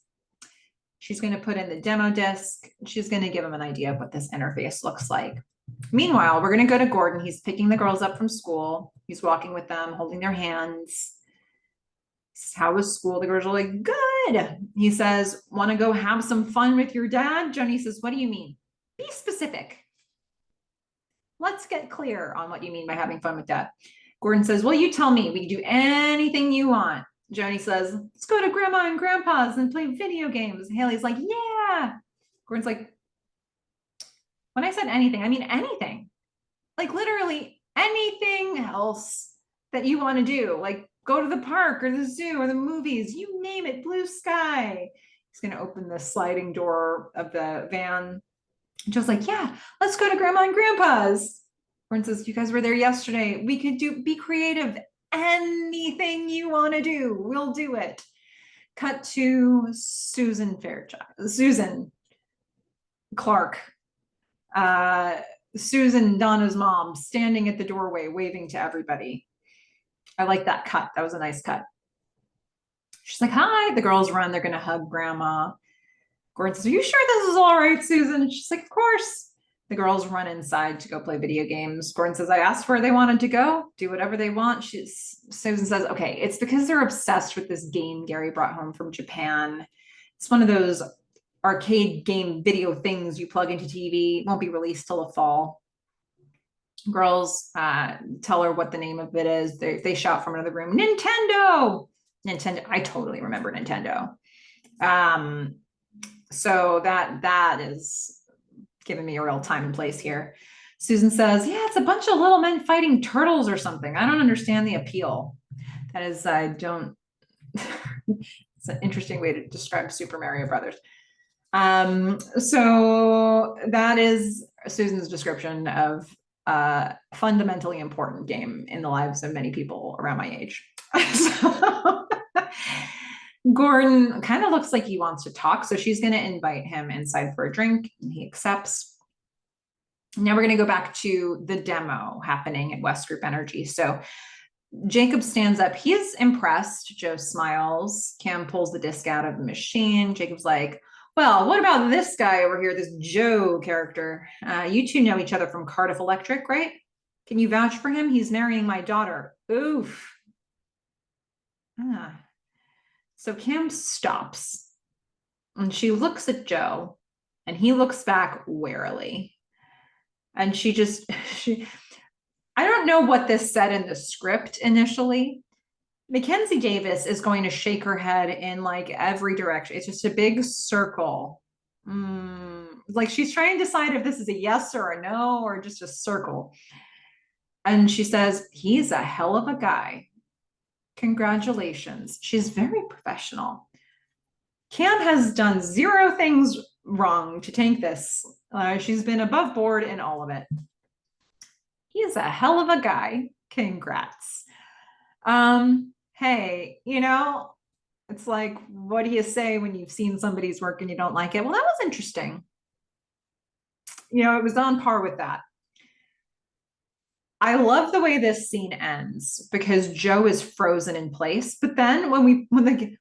She's going to put in the demo disc. She's going to give him an idea of what this interface looks like. Meanwhile, we're going to go to Gordon. He's picking the girls up from school. He's walking with them, holding their hands. How was school? The girls are like, good. He says, want to go have some fun with your dad? Joni says, what do you mean? Be specific. Let's get clear on what you mean by having fun with dad. Gordon says, well, you tell me. We can do anything you want. Joni says, let's go to grandma and grandpa's and play video games. Haley's like, yeah. Gordon's like, when I said anything, I mean anything. Like literally anything else that you want to do. Like go to the park or the zoo or the movies, you name it, blue sky. He's going to open the sliding door of the van. Just like, yeah, let's go to grandma and grandpa's. Gordon says, you guys were there yesterday. We could be creative. Anything you want to do, we'll do it. Cut to Susan Clark. Susan, Donna's mom, standing at the doorway, waving to everybody. I like that cut. That was a nice cut. She's like, hi. The girls run. They're going to hug grandma. Gordon says, are you sure this is all right, Susan? And she's like, of course. The girls run inside to go play video games. Gordon says, I asked where they wanted to go. Do whatever they want. Susan says, okay, it's because they're obsessed with this game Gary brought home from Japan. It's one of those arcade game video things you plug into TV. It won't be released till the fall. Girls tell her what the name of it is. They shout from another room, Nintendo! Nintendo. I totally remember Nintendo. So that is giving me a real time and place here. Susan says, yeah, it's a bunch of little men fighting turtles or something. I don't understand the appeal. That is, I don't, it's an interesting way to describe Super Mario Brothers. So that is Susan's description of a fundamentally important game in the lives of many people around my age. So, Gordon kind of looks like he wants to talk, so she's going to invite him inside for a drink, and he accepts. Now we're going to go back to the demo happening at West Group Energy. So Jacob stands up. He is impressed. Joe smiles. Cam pulls the disc out of the machine. Jacob's like, well, what about this guy over here, this Joe character? You two know each other from Cardiff Electric, right? Can you vouch for him? He's marrying my daughter. Oof. So Cam stops and she looks at Joe and he looks back warily. And I don't know what this said in the script initially. Mackenzie Davis is going to shake her head in like every direction. It's just a big circle. Like she's trying to decide if this is a yes or a no or just a circle. And she says, he's a hell of a guy. Congratulations. She's very professional. Cam has done zero things wrong to tank this. She's been above board in all of it. He is a hell of a guy. Congrats. Hey, it's like, what do you say when you've seen somebody's work and you don't like it? Well, that was interesting. It was on par with that. I love the way this scene ends because Joe is frozen in place. But then when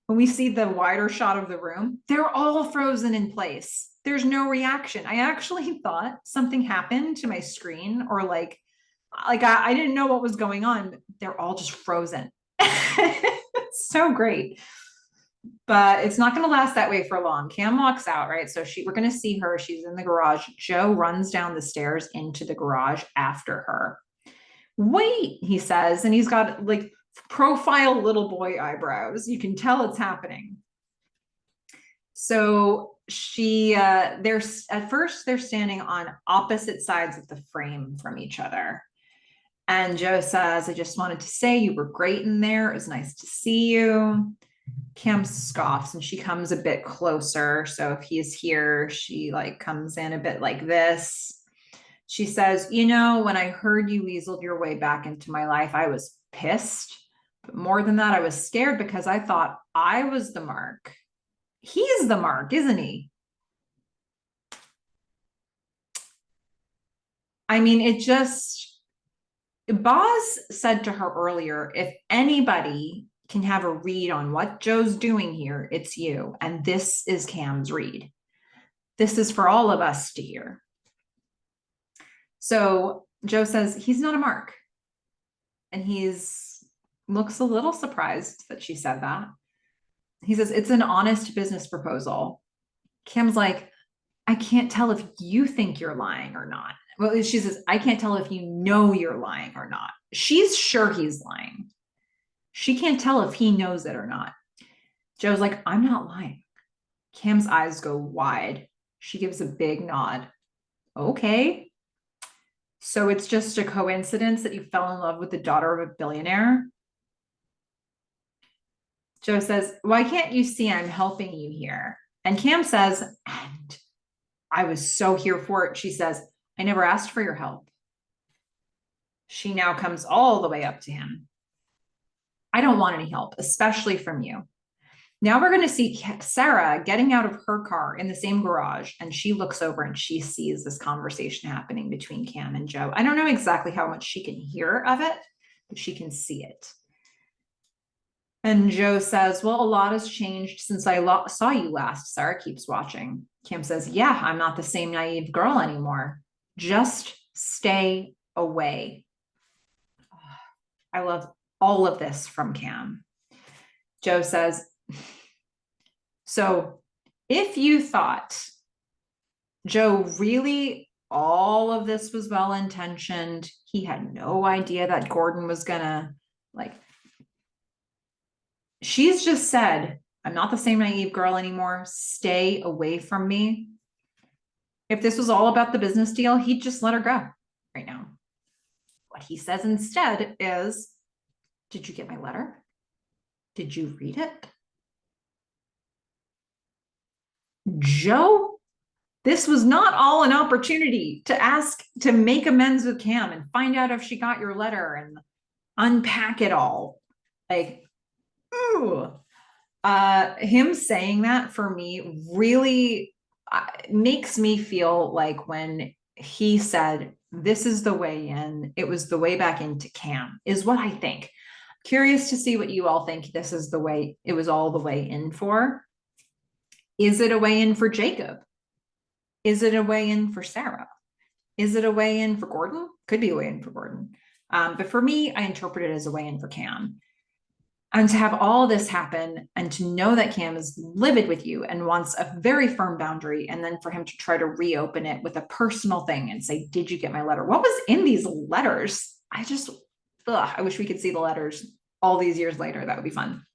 we see the wider shot of the room, they're all frozen in place. There's no reaction. I actually thought something happened to my screen, or like I didn't know what was going on. They're all just frozen. It's so great. But it's not going to last that way for long. Cam walks out, right? So we're going to see her. She's in the garage. Joe runs down the stairs into the garage after her. Wait, he says, and he's got like profile little boy eyebrows. You can tell it's happening. So they're standing on opposite sides of the frame from each other. And Joe says, I just wanted to say you were great in there. It was nice to see you. Cam scoffs and she comes a bit closer. So if he's here, she like comes in a bit like this. She says, when I heard you weaseled your way back into my life, I was pissed. But more than that, I was scared because I thought I was the mark. He's the mark, isn't he? I mean, Boz said to her earlier, if anybody can have a read on what Joe's doing here, it's you. And this is Cam's read. This is for all of us to hear. So Joe says he's not a mark. And looks a little surprised that she said that. He says, it's an honest business proposal. Cam's like, I can't tell if you think you're lying or not. Well, she says, I can't tell if you know you're lying or not. She's sure he's lying. She can't tell if he knows it or not. Joe's like, I'm not lying. Cam's eyes go wide. She gives a big nod. Okay. So it's just a coincidence that you fell in love with the daughter of a billionaire? Joe says, why can't you see I'm helping you here? And Cam says, and I was so here for it. She says, I never asked for your help. She now comes all the way up to him. I don't want any help, especially from you. Now we're going to see Sarah getting out of her car in the same garage, and she looks over and she sees this conversation happening between Cam and Joe. I don't know exactly how much she can hear of it, but she can see it. And Joe says, well, a lot has changed since I saw you last. Sarah keeps watching. Cam says, yeah, I'm not the same naive girl anymore. Just stay away. I love all of this from Cam. Joe says, so if you thought, Joe, really all of this was well intentioned, he had no idea that Gordon was gonna, like, she's just said, I'm not the same naive girl anymore. Stay away from me. If this was all about the business deal, he'd just let her go right now. What he says instead is, did you get my letter? Did you read it? Joe, this was not all an opportunity to ask to make amends with Cam and find out if she got your letter and unpack it all. Like, ooh. Him saying that for me really makes me feel like when he said, this is the way in, it was the way back into Cam, is what I think. Curious to see what you all think this is the way, it was all the way in for. Is it a way in for Jacob? Is it a way in for Sarah? Is it a way in for Gordon? Could be a way in for Gordon. But for me, I interpret it as a way in for Cam. And to have all this happen and to know that Cam is livid with you and wants a very firm boundary, and then for him to try to reopen it with a personal thing and say, did you get my letter? What was in these letters? I wish we could see the letters all these years later. That would be fun.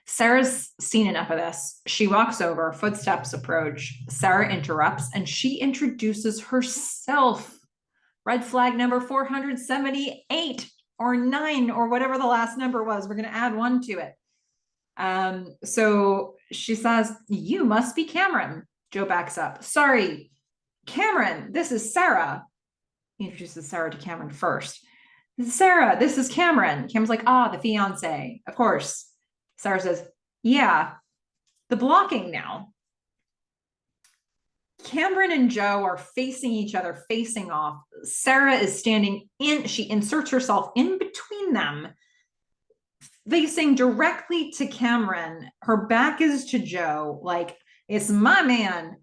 Sarah's seen enough of this. She walks over, footsteps approach. Sarah interrupts and she introduces herself. Red flag number 478 or 9 or whatever the last number was. We're going to add 1 to it. So she says, you must be Cameron. Joe backs up. Sorry, Cameron, this is Sarah. He introduces Sarah to Cameron first. Sarah, this is Cameron. Cameron's like, the fiance, of course. Sarah says, yeah, the blocking now. Cameron and Joe are facing each other, facing off. Sarah is standing in, she inserts herself in between them, facing directly to Cameron. Her back is to Joe, like, it's my man.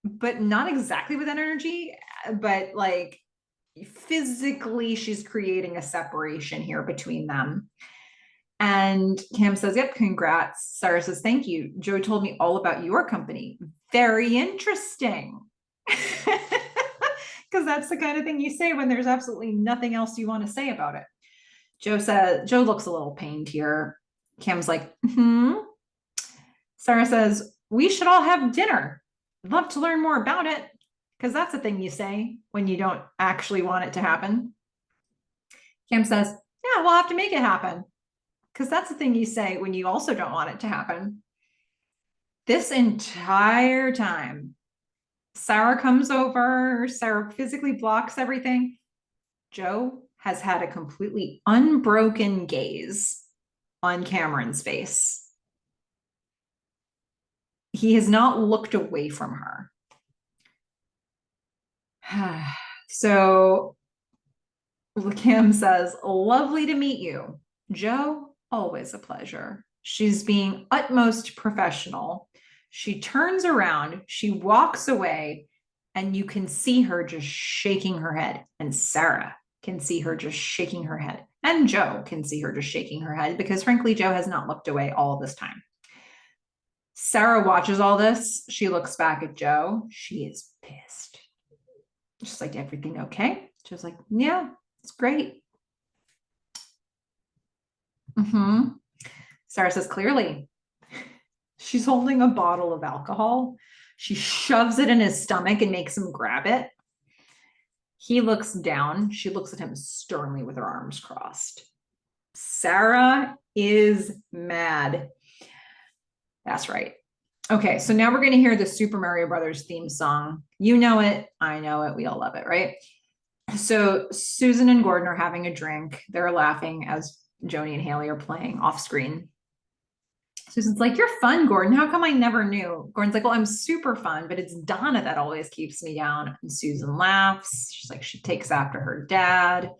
But not exactly with that energy, but like physically, she's creating a separation here between them. And Cam says, yep, congrats. Sarah says, thank you. Joe told me all about your company. Very interesting. Because that's the kind of thing you say when there's absolutely nothing else you want to say about it. Joe looks a little pained here. Cam's like, Sarah says, we should all have dinner. I'd love to learn more about it. Because that's the thing you say when you don't actually want it to happen. Cam says, yeah, we'll have to make it happen. Because that's the thing you say when you also don't want it to happen. This entire time, Sarah comes over, Sarah physically blocks everything. Joe has had a completely unbroken gaze on Cameron's face. He has not looked away from her. So Cam says, lovely to meet you. Joe, always a pleasure. She's being utmost professional. She turns around, she walks away, and you can see her just shaking her head. And Sarah can see her just shaking her head. And Joe can see her just shaking her head because, frankly, Joe has not looked away all of this time. Sarah watches all this. She looks back at Joe. She is pissed. She's like, everything okay? Joe's like, yeah, it's great. Sarah says, clearly. She's holding a bottle of alcohol. She shoves it in his stomach and makes him grab it. He looks down. She looks at him sternly with her arms crossed. Sarah is mad. That's right. Okay, so now we're going to hear the Super Mario Brothers theme song. You know it. I know it. We all love it, right? So Susan and Gordon are having a drink. They're laughing as Joni and Haley are playing off screen. Susan's like, you're fun, Gordon. How come I never knew? Gordon's like, well, I'm super fun, but it's Donna that always keeps me down. And Susan laughs. She's like, she takes after her dad.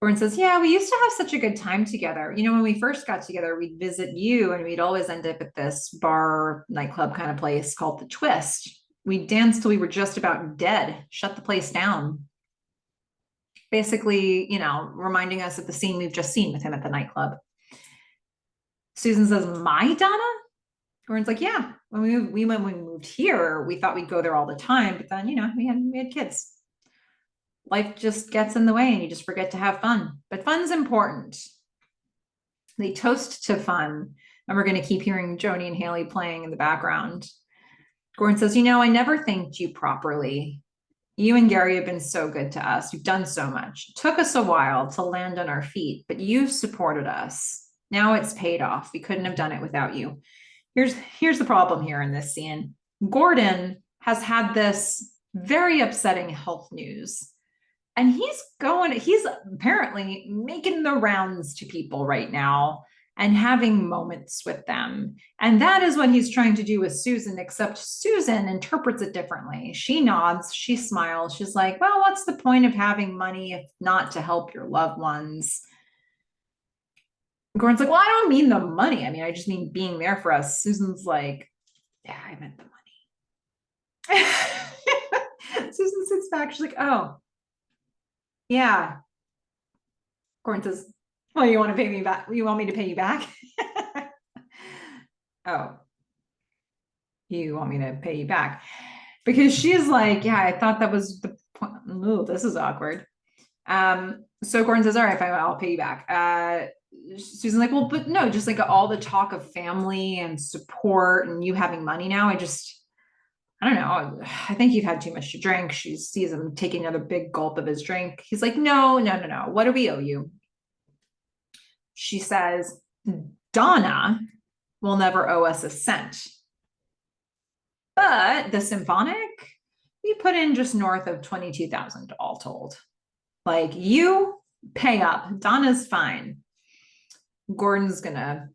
Gordon says, yeah, we used to have such a good time together. You know, when we first got together, we'd visit you and we'd always end up at this bar, nightclub kind of place called The Twist. We danced till we were just about dead, shut the place down. Basically, reminding us of the scene we've just seen with him at the nightclub. Susan says, my Donna? Gordon's like, yeah, when we moved here, we thought we'd go there all the time, but then, we had kids. Life just gets in the way and you just forget to have fun. But fun's important. They toast to fun. And we're going to keep hearing Joni and Haley playing in the background. Gordon says, I never thanked you properly. You and Gary have been so good to us. You've done so much. It took us a while to land on our feet, but you've supported us. Now it's paid off. We couldn't have done it without you. Here's the problem here in this scene. Gordon has had this very upsetting health news. And he's apparently making the rounds to people right now and having moments with them. And that is what he's trying to do with Susan, except Susan interprets it differently. She nods, she smiles. She's like, well, what's the point of having money if not to help your loved ones? Gordon's like, well, I don't mean the money. I mean, I just mean being there for us. Susan's like, yeah, I meant the money. Susan sits back. She's like, oh, yeah. Gordon says, well, you want to pay me back? You want me to pay you back? Oh, you want me to pay you back? Because she's like, yeah, I thought that was the point. Ooh, this is awkward. So Gordon says, all right, fine, I'll pay you back. Susan's like, well, but no, just like all the talk of family and support and you having money now. I don't know. I think you've had too much to drink. She sees him taking another big gulp of his drink. He's like, no. What do we owe you? She says, Donna will never owe us a cent. But the symphonic, we put in just north of 22,000 all told. Like, you pay up. Donna's fine. Gordon's gonna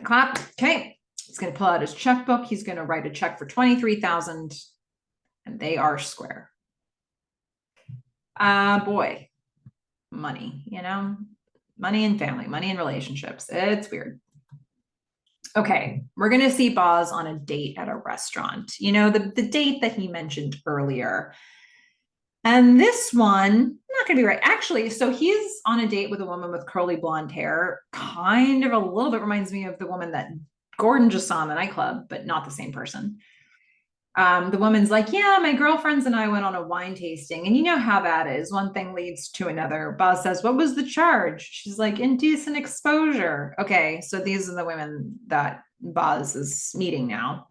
clap. Okay. He's going to pull out his checkbook. He's going to write a check for 23,000 and they are square. Boy, money, money and family, money and relationships. It's weird. Okay. We're going to see Boz on a date at a restaurant, the date that he mentioned earlier. And this one, not going to be right. Actually, so he's on a date with a woman with curly blonde hair. Kind of a little bit reminds me of the woman that Gordon just saw in the nightclub, but not the same person. The woman's like, yeah, my girlfriends and I went on a wine tasting. And you know how that is. One thing leads to another. Boz says, what was the charge? She's like, indecent exposure. Okay, so these are the women that Boz is meeting now.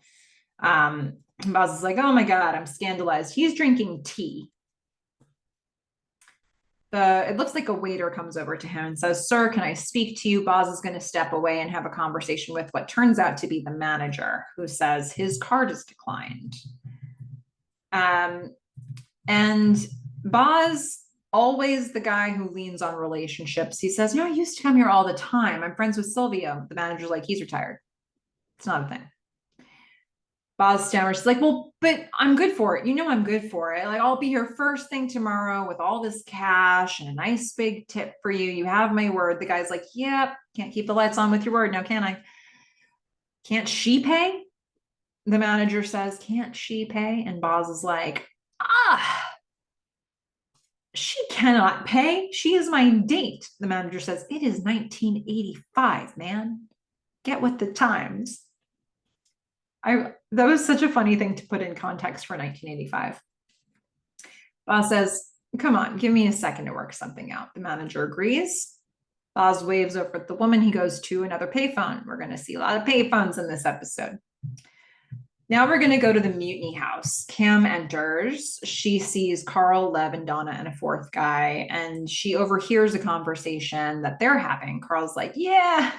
Boz is like, oh my God, I'm scandalized. He's drinking tea. It looks like a waiter comes over to him and says, sir, can I speak to you? Boz is going to step away and have a conversation with what turns out to be the manager, who says his card is declined. And Boz, always the guy who leans on relationships. He says, I used to come here all the time. I'm friends with Silvio. The manager's like, he's retired. It's not a thing. Boz stammers. She's like, well, but I'm good for it. I'm good for it. Like, I'll be here first thing tomorrow with all this cash and a nice big tip for you. You have my word. The guy's like, yep, can't keep the lights on with your word now, can I? Can't she pay? The manager says, can't she pay? And Boz is like, she cannot pay. She is my date. The manager says, it is 1985, man. Get with the times. That was such a funny thing to put in context for 1985. Boz says, come on, give me a second to work something out. The manager agrees. Boz waves over at the woman. He goes to another payphone. We're going to see a lot of payphones in this episode. Now we're going to go to the mutiny house. Cam enters. She sees Carl, Lev, and Donna and a fourth guy, and she overhears a conversation that they're having. Carl's like, yeah,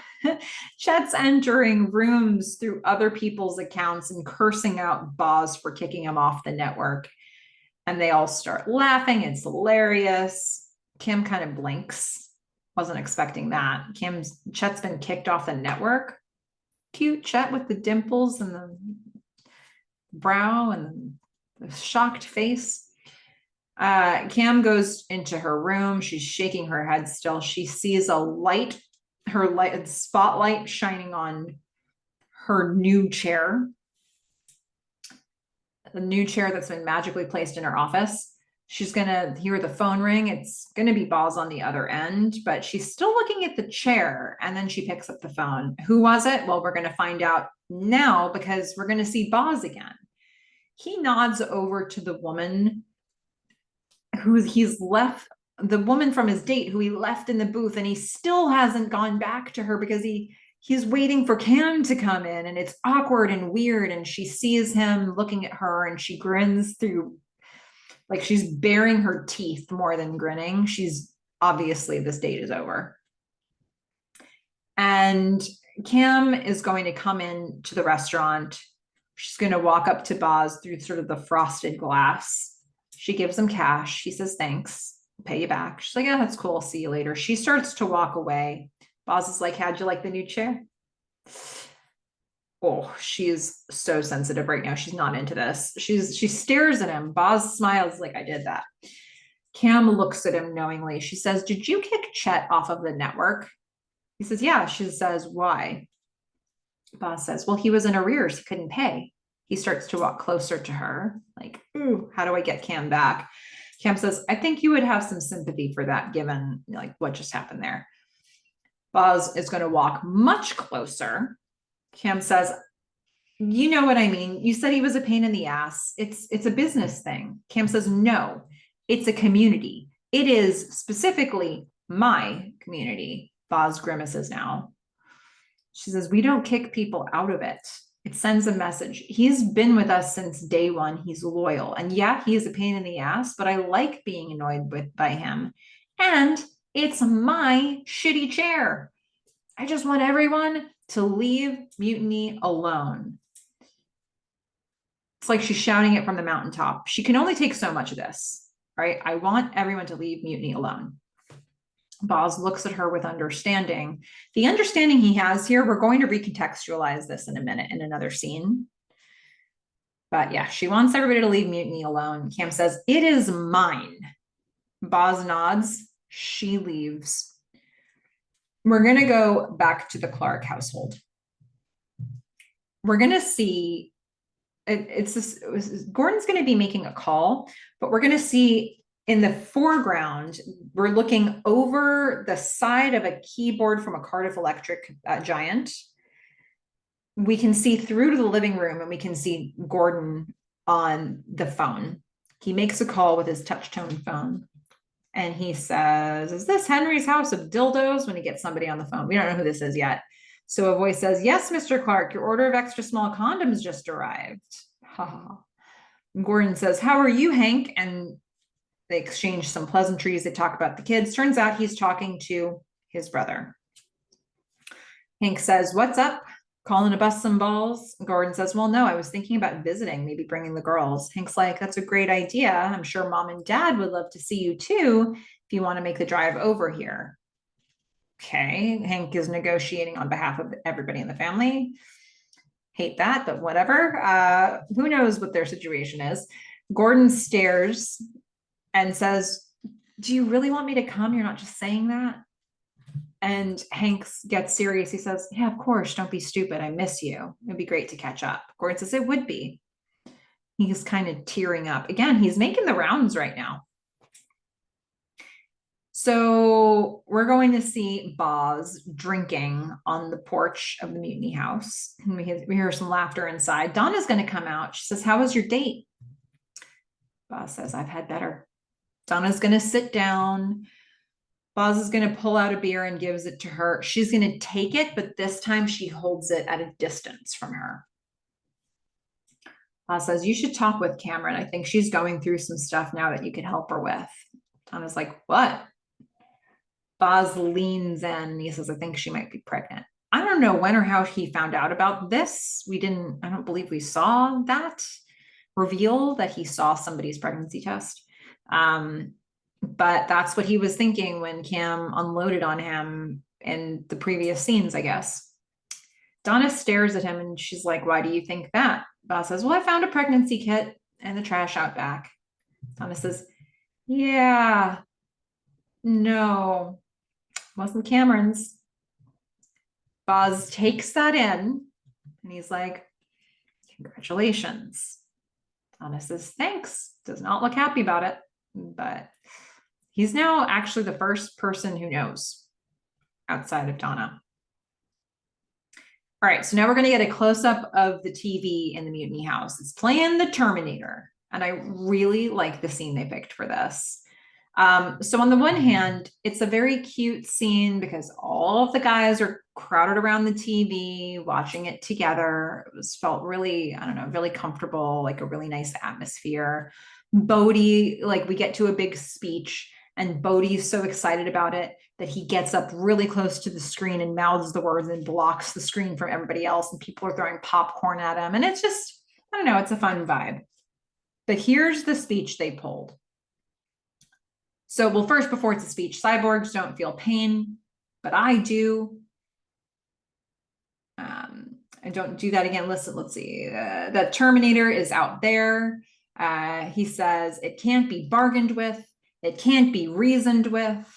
Chet's entering rooms through other people's accounts and cursing out Boz for kicking him off the network. And they all start laughing. It's hilarious. Kim kind of blinks. Wasn't expecting that. Chet's been kicked off the network. Cute Chet with the dimples and the brow and the shocked face. Cam goes into her room. She's shaking her head still. She sees a light, her light spotlight shining on her new chair, the new chair that's been magically placed in her office. She's going to hear the phone ring. It's going to be Boz on the other end, but she's still looking at the chair. And then she picks up the phone. Who was it? Well, we're going to find out now because we're going to see Boz again. He nods over to the woman who he's left, the woman from his date who he left in the booth, and he still hasn't gone back to her because he's waiting for Cam to come in, and it's awkward and weird. And she sees him looking at her and she grins through, like she's baring her teeth more than grinning. She's obviously, this date is over. And Cam is going to come in to the restaurant. She's going to walk up to Boz through sort of the frosted glass. She gives him cash. He says, thanks, I'll pay you back. She's like, yeah, that's cool. See you later. She starts to walk away. Boz is like, how'd you like the new chair? Oh, she's so sensitive right now. She's not into this. She stares at him. Boz smiles like, I did that. Cam looks at him knowingly. She says, did you kick Chet off of the network? He says, yeah. She says, why? Boz says, well, he was in arrears. He couldn't pay. He starts to walk closer to her, like, ooh, how do I get Cam back? Cam says, I think you would have some sympathy for that given like what just happened there. Boz is going to walk much closer. Cam says, you know what I mean? You said he was a pain in the ass. It's a business thing. Cam says, no, it's a community. It is specifically my community. Boz grimaces now. She says, we don't kick people out of it. It sends a message. He's been with us since day one. He's loyal. And yeah, he is a pain in the ass, but I like being annoyed by him. And it's my shitty chair. I just want everyone to leave Mutiny alone. It's like she's shouting it from the mountaintop. She can only take so much of this, right? I want everyone to leave Mutiny alone. Boz looks at her with understanding. The understanding he has here, we're going to recontextualize this in a minute in another scene. But yeah, she wants everybody to leave Mutiny alone. Cam says, it is mine. Boz nods. She leaves. We're going to go back to the Clark household. We're going to see, Gordon's going to be making a call, but we're going to see in the foreground, we're looking over the side of a keyboard from a Cardiff Electric giant. We can see through to the living room and we can see Gordon on the phone. He makes a call with his touch tone phone and he says, is this Henry's house of dildos? When he gets somebody on the phone. We don't know who this is yet. So a voice says, yes, Mr. Clark, your order of extra small condoms just arrived. Gordon says, how are you, Hank? And they exchange some pleasantries. They talk about the kids. Turns out he's talking to his brother. Hank says, what's up? Calling to bust some balls? Gordon says, well, no, I was thinking about visiting, maybe bringing the girls. Hank's like, that's a great idea. I'm sure mom and dad would love to see you too if you want to make the drive over here. Okay, Hank is negotiating on behalf of everybody in the family. Hate that, but whatever. Who knows what their situation is? Gordon stares and says, do you really want me to come? You're not just saying that? And Hank gets serious. He says, yeah, of course. Don't be stupid. I miss you. It'd be great to catch up. Gordon says, it would be. He's kind of tearing up. Again, he's making the rounds right now. So we're going to see Boz drinking on the porch of the Mutiny House. And we hear some laughter inside. Donna's going to come out. She says, how was your date? Boz says, I've had better. Donna's going to sit down. Boz is going to pull out a beer and gives it to her. She's going to take it, but this time she holds it at a distance from her. Boz says, you should talk with Cameron. I think she's going through some stuff now that you could help her with. Donna's like, what? Boz leans in. He says, I think she might be pregnant. I don't know when or how he found out about this. I don't believe we saw that reveal that he saw somebody's pregnancy test. But that's what he was thinking when Cam unloaded on him in the previous scenes, I guess. Donna stares at him and she's like, why do you think that? Boz says, well, I found a pregnancy kit in the trash out back. Donna says, Yeah, no, wasn't Cameron's. Boz takes that in and he's like, congratulations. Donna says, thanks. Does not look happy about it, but he's now actually the first person who knows outside of Donna. All right, so now we're going to get a close up of the TV in the Mutiny House. It's playing the Terminator, and I really like the scene they picked for this. So on the one hand, it's a very cute scene because all of the guys are crowded around the TV watching it together. It was felt really, I don't know, really comfortable, like a really nice atmosphere. Bodie, like we get to a big speech, and Bodie's so excited about it that he gets up really close to the screen and mouths the words and blocks the screen from everybody else, and people are throwing popcorn at him. And it's just, I don't know, it's a fun vibe. But here's the speech they pulled. So, well, first, before it's a speech, cyborgs don't feel pain, but I do. I don't do that again. Listen, let's see. The Terminator is out there. He says it can't be bargained with. It can't be reasoned with.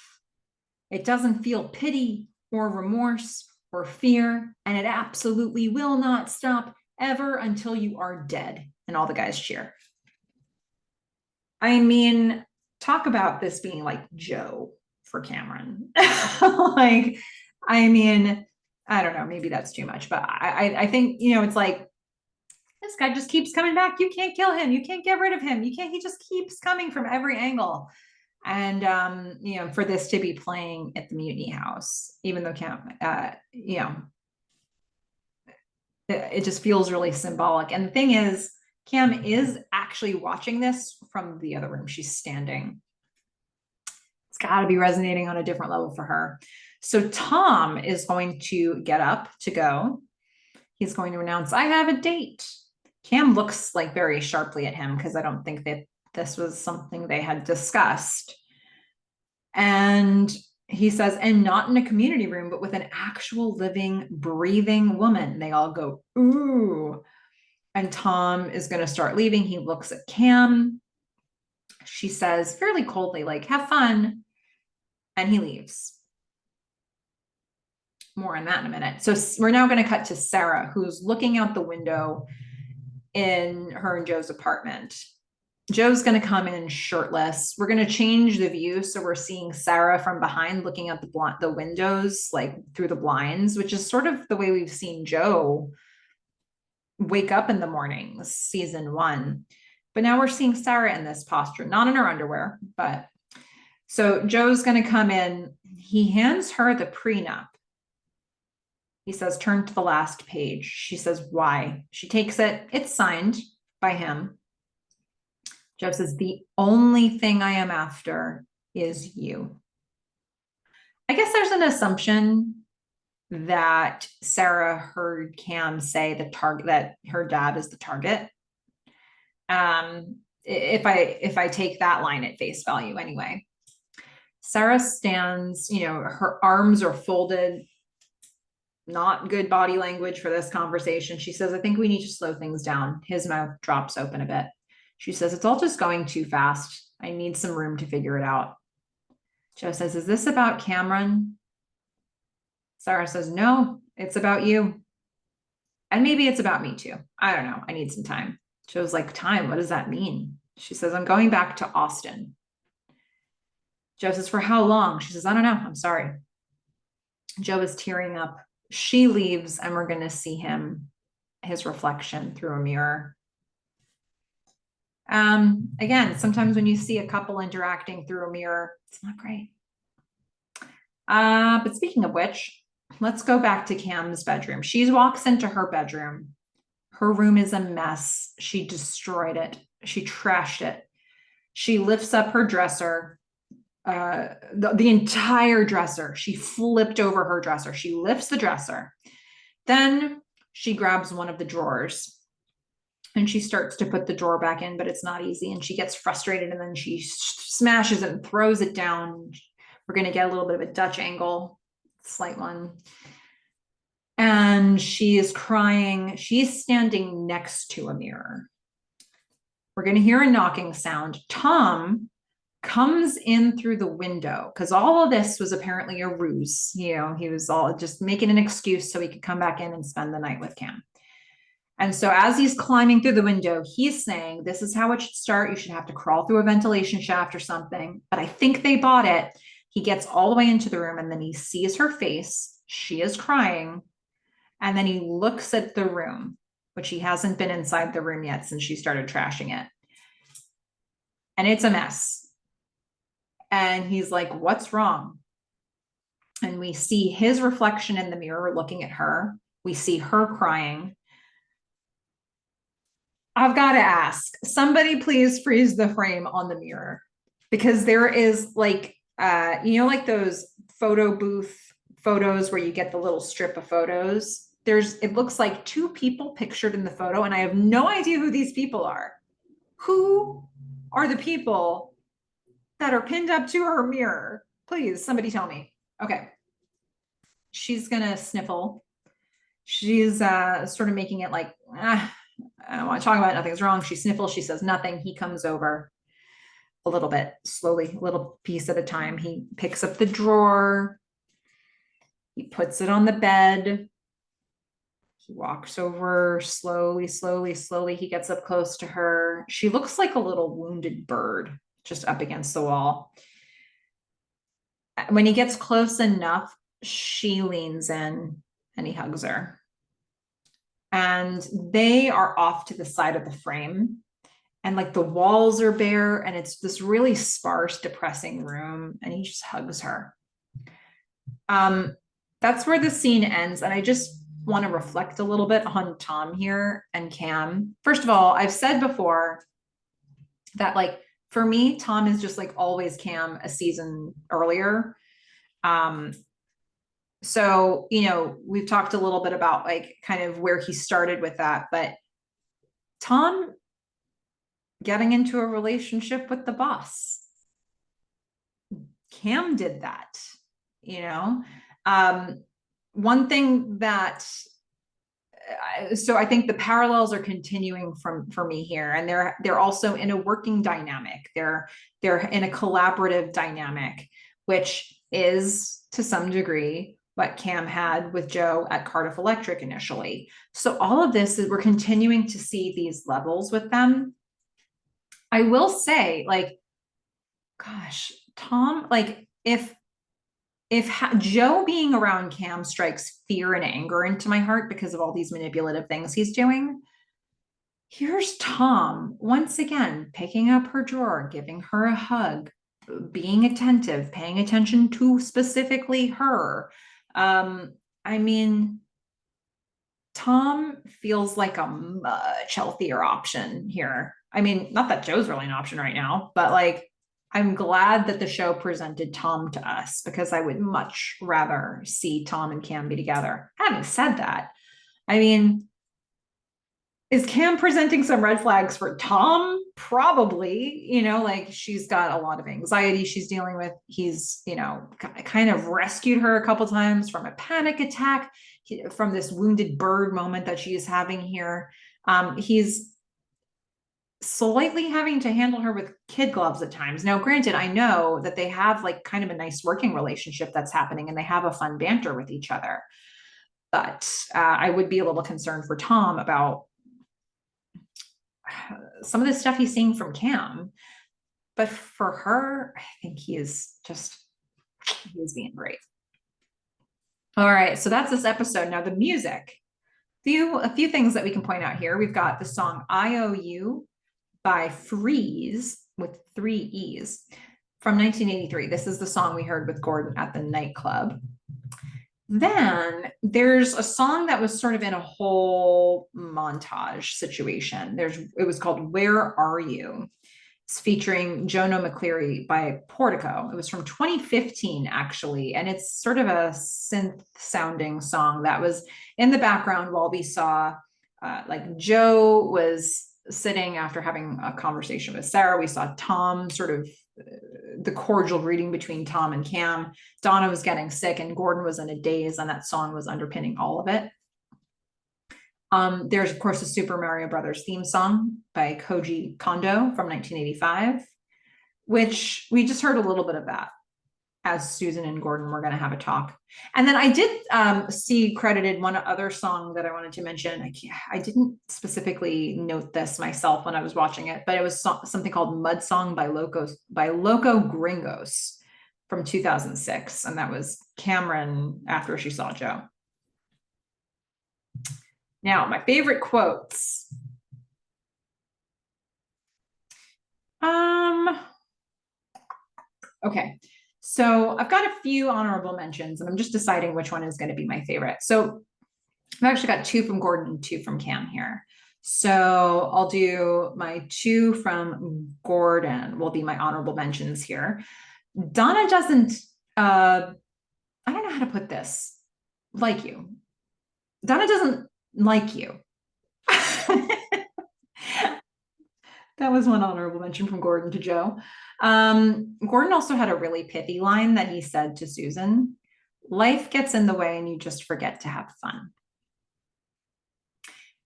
It doesn't feel pity or remorse or fear, and it absolutely will not stop ever until you are dead. And all the guys cheer. I mean, talk about this being like Joe for Cameron. Like, I mean, I don't know, maybe that's too much, but I think, you know, it's like, this guy just keeps coming back. You can't kill him. You can't get rid of him. You can't, he just keeps coming from every angle. And, you know, for this to be playing at the Mutiny House, even though Cam, you know, it just feels really symbolic. And the thing is, Cam is actually watching this from the other room. She's standing. It's got to be resonating on a different level for her. So Tom is going to get up to go. He's going to announce, I have a date. Cam looks like very sharply at him because I don't think that this was something they had discussed. And he says, and not in a community room, but with an actual living, breathing woman. They all go, ooh. And Tom is going to start leaving. He looks at Cam. She says fairly coldly, like, have fun. And he leaves. More on that in a minute. So we're now going to cut to Sarah, who's looking out the window in her and Joe's apartment. Joe's going to come in shirtless. We're going to change the view. So we're seeing Sarah from behind looking at the windows, like through the blinds, which is sort of the way we've seen Joe wake up in the mornings, season 1. But now we're seeing Sarah in this posture, not in her underwear, but so Joe's going to come in. He hands her the prenup. He says, turn to the last page. She says, why? She takes it. It's signed by him. Joe says, the only thing I am after is you. I guess there's an assumption that Sarah heard Cam say the target, that her dad is the target. If I take that line at face value anyway. Sarah stands, you know, her arms are folded. Not good body language for this conversation. She says, I think we need to slow things down. His mouth drops open a bit. She says, it's all just going too fast. I need some room to figure it out. Joe says, is this about Cameron? Sarah says, no, it's about you. And maybe it's about me too. I don't know. I need some time. Joe's like, time? What does that mean? She says, I'm going back to Austin. Joe says, for how long? She says, I don't know. I'm sorry. Joe is tearing up. She leaves and we're going to see his reflection through a mirror. Again, sometimes when you see a couple interacting through a mirror, it's not great. But speaking of which, let's go back to Cam's bedroom. She walks into her bedroom. Her room is a mess. She destroyed it. She trashed it. She lifts up her dresser, the entire dresser. She flipped over her dresser. She lifts the dresser. Then she grabs one of the drawers and she starts to put the drawer back in, but it's not easy. And she gets frustrated and then she smashes it and throws it down. We're going to get a little bit of a Dutch angle, slight one. And she is crying. She's standing next to a mirror. We're going to hear a knocking sound. Tom comes in through the window, because all of this was apparently a ruse. You know, he was all just making an excuse so he could come back in and spend the night with Cam. And so as he's climbing through the window, he's saying, this is how it should start. You should have to crawl through a ventilation shaft or something. But I think they bought it. He gets all the way into the room and then he sees her face. She is crying. And then he looks at the room, which he hasn't been inside the room yet since she started trashing it. And it's a mess. And he's like, what's wrong? And we see his reflection in the mirror looking at her. We see her crying. I've got to ask, somebody please freeze the frame on the mirror, because there is like, like those photo booth photos where you get the little strip of photos. It looks like two people pictured in the photo, and I have no idea who these people are. Who are the people that are pinned up to her mirror? Please, somebody tell me. Okay. She's going to sniffle. She's sort of making it like, I don't want to talk about it. Nothing's wrong. She sniffles. She says nothing. He comes over a little bit slowly, a little piece at a time. He picks up the drawer. He puts it on the bed. He walks over slowly, slowly, slowly. He gets up close to her. She looks like a little wounded bird just up against the wall. When he gets close enough, she leans in and he hugs her. And they are off to the side of the frame. And like the walls are bare and it's this really sparse, depressing room. And he just hugs her. That's where the scene ends. And I just want to reflect a little bit on Tom here and Cam. First of all, I've said before that like, for me, Tom is just like always Cam a season earlier. So, we've talked a little bit about like kind of where he started with that, but Tom getting into a relationship with the boss. Cam did that, one thing that, so I think the parallels are continuing for me here, and they're also in a working dynamic. They're in a collaborative dynamic, which is to some degree what Cam had with Joe at Cardiff Electric initially. So all of this is, we're continuing to see these levels with them. I will say, like, gosh, Tom, like if Joe being around Cam strikes fear and anger into my heart because of all these manipulative things he's doing, here's Tom once again picking up her drawer, giving her a hug, being attentive, paying attention to specifically her. I mean, Tom feels like a much healthier option here. I mean, not that Joe's really an option right now, but like, I'm glad that the show presented Tom to us, because I would much rather see Tom and Cam be together. Having said that, I mean, is Cam presenting some red flags for Tom? Probably, like she's got a lot of anxiety she's dealing with. He's, kind of rescued her a couple times from a panic attack, from this wounded bird moment that she is having here. He's slightly having to handle her with kid gloves at times. Now, granted, I know that they have like kind of a nice working relationship that's happening and they have a fun banter with each other. But I would be a little concerned for Tom about some of the stuff he's seeing from Cam. But for her, I think he's being great. All right, so that's this episode. Now the music, a few things that we can point out here. We've got the song IOU by Freeze with 3 E's from 1983. This is the song we heard with Gordon at the nightclub. Then there's a song that was sort of in a whole montage situation. It was called Where Are You? It's featuring Jono McCleary by Portico. It was from 2015, actually, and it's sort of a synth-sounding song that was in the background while we saw, like Joe was sitting after having a conversation with Sarah. We saw Tom sort of the cordial greeting between Tom and Cam. Donna was getting sick and Gordon was in a daze, and that song was underpinning all of it. There's, of course, the Super Mario Brothers theme song by Koji Kondo from 1985. which we just heard a little bit of that as Susan and Gordon were going to have a talk. And then I did see credited one other song that I wanted to mention. I didn't specifically note this myself when I was watching it, but it was something called Mud Song by Loco Gringos from 2006. And that was Cameron after she saw Joe. Now, my favorite quotes. Okay. So I've got a few honorable mentions, and I'm just deciding which one is going to be my favorite. So I've actually got 2 from Gordon and 2 from Cam here. So I'll do my 2 from Gordon will be my honorable mentions here. Donna doesn't, I don't know how to put this, like you. Donna doesn't like you. That was one honorable mention from Gordon to Joe. Gordon also had a really pithy line that he said to Susan: life gets in the way and you just forget to have fun.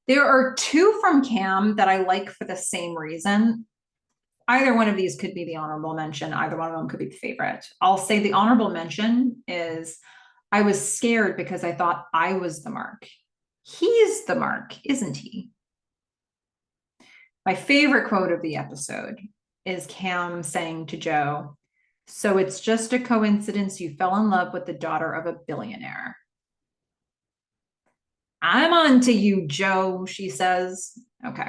There are 2 from Cam that I like for the same reason. Either one of these could be the honorable mention. Either one of them could be the favorite. I'll say the honorable mention is, I was scared because I thought I was the mark. He's the mark, isn't he? My favorite quote of the episode is Cam saying to Joe, so it's just a coincidence you fell in love with the daughter of a billionaire. I'm on to you, Joe, she says. Okay.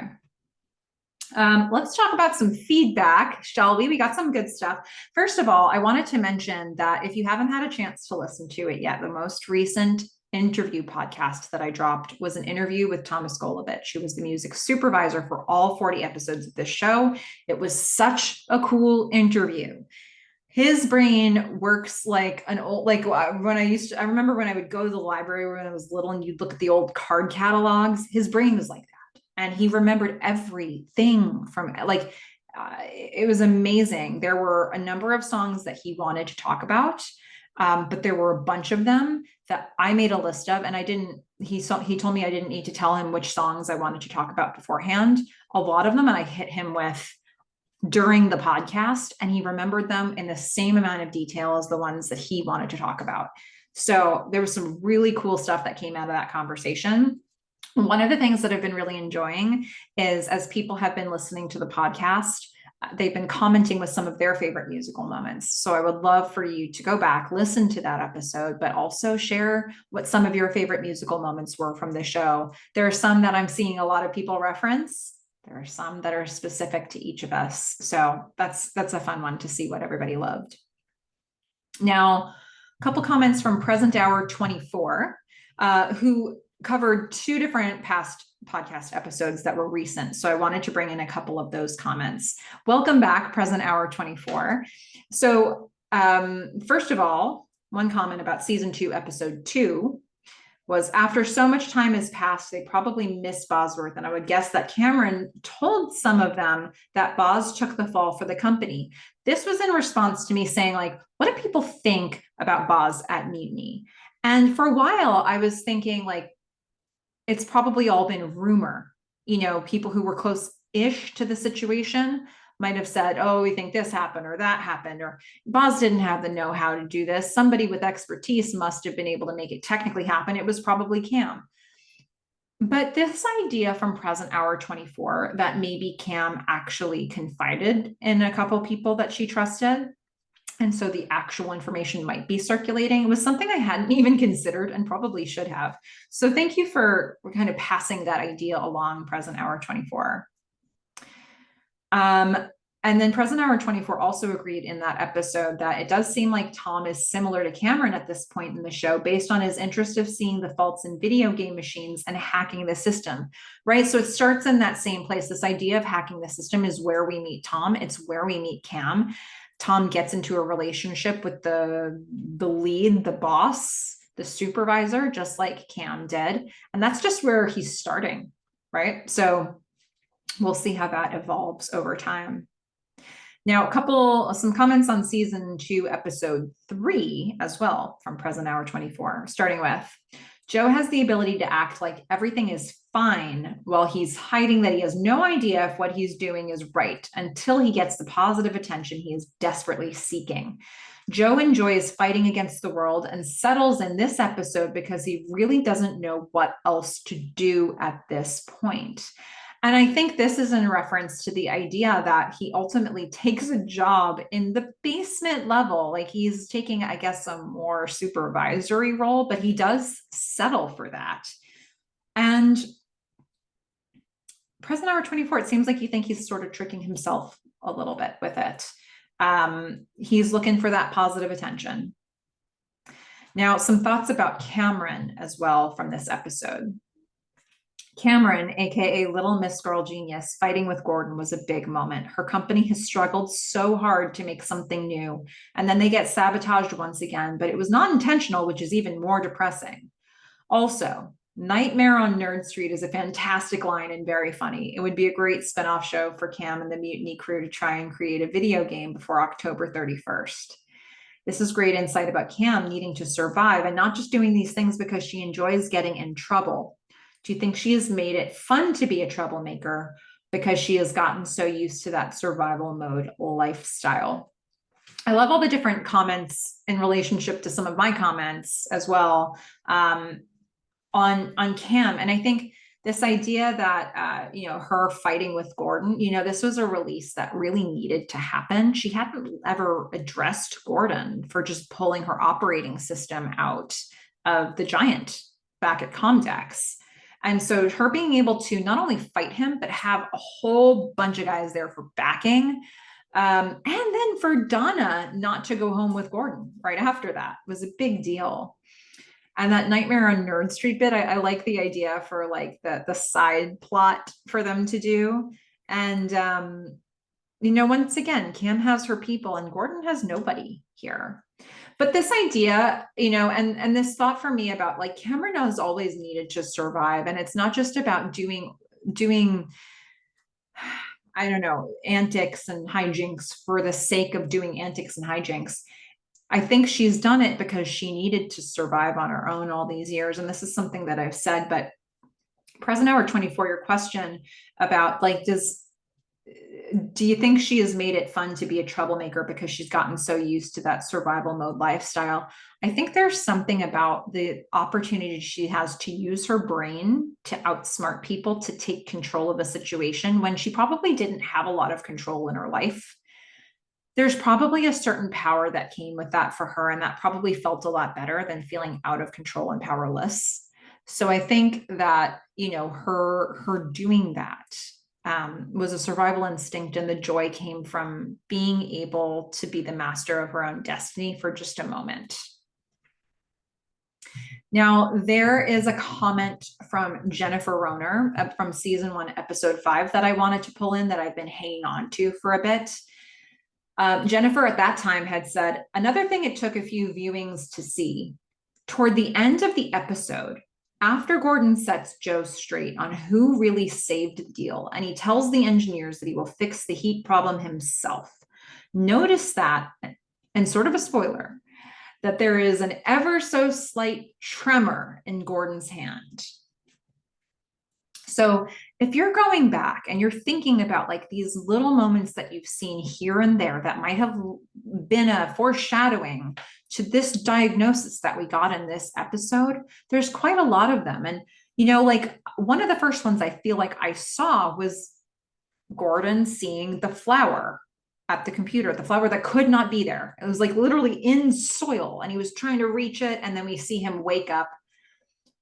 Let's talk about some feedback, shall we? We got some good stuff. First of all, I wanted to mention that if you haven't had a chance to listen to it yet, the most recent interview podcast that I dropped was an interview with Thomas Golovich, who was the music supervisor for all 40 episodes of this show. It was such a cool interview. His brain works like an old, like when I remember when I would go to the library when I was little and you'd look at the old card catalogs, his brain was like that. And he remembered everything from it was amazing. There were a number of songs that he wanted to talk about. But there were a bunch of them that I made a list of, and he told me I didn't need to tell him which songs I wanted to talk about beforehand. A lot of them, and I hit him with during the podcast, and he remembered them in the same amount of detail as the ones that he wanted to talk about. So there was some really cool stuff that came out of that conversation. One of the things that I've been really enjoying is, as people have been listening to the podcast, they've been commenting with some of their favorite musical moments. So I would love for you to go back, listen to that episode, but also share what some of your favorite musical moments were from the show. There are some that I'm seeing a lot of people reference. There are some that are specific to each of us. So that's a fun one to see what everybody loved. Now, a couple comments from Present Hour 24, who covered 2 different past podcast episodes that were recent. So I wanted to bring in a couple of those comments. Welcome back, Present Hour 24. So first of all, one comment about season 2, episode 2 was, after so much time has passed, they probably miss Bosworth. And I would guess that Cameron told some of them that Boz took the fall for the company. This was in response to me saying, like, what do people think about Boz at Mutiny? And for a while I was thinking, it's probably all been rumor. People who were close-ish to the situation might have said, oh, we think this happened or that happened, or Boz didn't have the know-how to do this. Somebody with expertise must have been able to make it technically happen. It was probably Cam. But this idea from Present Hour 24 that maybe Cam actually confided in a couple people that she trusted, and so the actual information might be circulating, was something I hadn't even considered and probably should have. So thank you for kind of passing that idea along, Present Hour 24. And then Present Hour 24 also agreed in that episode that it does seem like Tom is similar to Cameron at this point in the show, based on his interest of seeing the faults in video game machines and hacking the system, right? So it starts in that same place. This idea of hacking the system is where we meet Tom. It's where we meet Cam. Tom gets into a relationship with the lead, the boss, the supervisor, just like Cam did. And that's just where he's starting, right? So we'll see how that evolves over time. Now, some comments on season 2, episode 3 as well from Present Hour 24, starting with, Joe has the ability to act like everything is fine while he's hiding that he has no idea if what he's doing is right until he gets the positive attention he is desperately seeking. Joe enjoys fighting against the world and settles in this episode because he really doesn't know what else to do at this point. And I think this is in reference to the idea that he ultimately takes a job in the basement level. Like he's taking, I guess, a more supervisory role, but he does settle for that. And present hour 24, it seems like you think he's sort of tricking himself a little bit with it. He's looking for that positive attention. Now, some thoughts about Cameron as well from this episode. Cameron, aka Little Miss Girl Genius, fighting with Gordon was a big moment. Her company has struggled so hard to make something new, and then they get sabotaged once again, but it was not intentional, which is even more depressing. Also, Nightmare on Nerd Street is a fantastic line and very funny. It would be a great spinoff show for Cam and the Mutiny crew to try and create a video game before October 31st. This is great insight about Cam needing to survive and not just doing these things because she enjoys getting in trouble. Do you think she has made it fun to be a troublemaker because she has gotten so used to that survival mode lifestyle? I love all the different comments in relationship to some of my comments as well on Cam. And I think this idea that, her fighting with Gordon, this was a release that really needed to happen. She hadn't ever addressed Gordon for just pulling her operating system out of the Giant back at Comdex. And so her being able to not only fight him, but have a whole bunch of guys there for backing. And then for Donna not to go home with Gordon right after that was a big deal. And that Nightmare on Nerd Street bit, I like the idea for like the side plot for them to do. And, once again, Cam has her people and Gordon has nobody here. But this idea, and this thought for me about like Cameron has always needed to survive. And it's not just about doing, I don't know, antics and hijinks for the sake of doing antics and hijinks. I think she's done it because she needed to survive on her own all these years. And this is something that I've said, but present hour 24, your question about like, do you think she has made it fun to be a troublemaker because she's gotten so used to that survival mode lifestyle? I think there's something about the opportunity she has to use her brain to outsmart people, to take control of a situation when she probably didn't have a lot of control in her life. There's probably a certain power that came with that for her, and that probably felt a lot better than feeling out of control and powerless. So I think that, her doing that was a survival instinct, and the joy came from being able to be the master of her own destiny for just a moment. Now, there is a comment from Jennifer Roner from season 1, episode 5 that I wanted to pull in that I've been hanging on to for a bit. Jennifer at that time had said, another thing it took a few viewings to see. Toward the end of the episode, after Gordon sets Joe straight on who really saved the deal, and he tells the engineers that he will fix the heat problem himself, notice that, and sort of a spoiler, that there is an ever so slight tremor in Gordon's hand. So if you're going back and you're thinking about like these little moments that you've seen here and there that might have been a foreshadowing to this diagnosis that we got in this episode, there's quite a lot of them. And, like one of the first ones I feel like I saw was Gordon seeing the flower at the computer, the flower that could not be there. It was like literally in soil and he was trying to reach it. And then we see him wake up.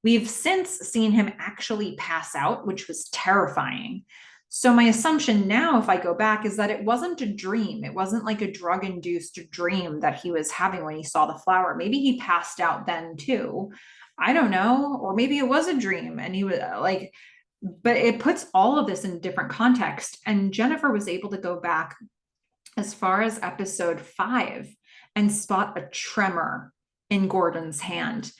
We've since seen him actually pass out, which was terrifying. So my assumption now, if I go back, is that it wasn't a dream. It wasn't like a drug-induced dream that he was having when he saw the flower. Maybe he passed out then too. I don't know. Or maybe it was a dream and he was like, but it puts all of this in different context. And Jennifer was able to go back as far as episode 5 and spot a tremor in Gordon's hand.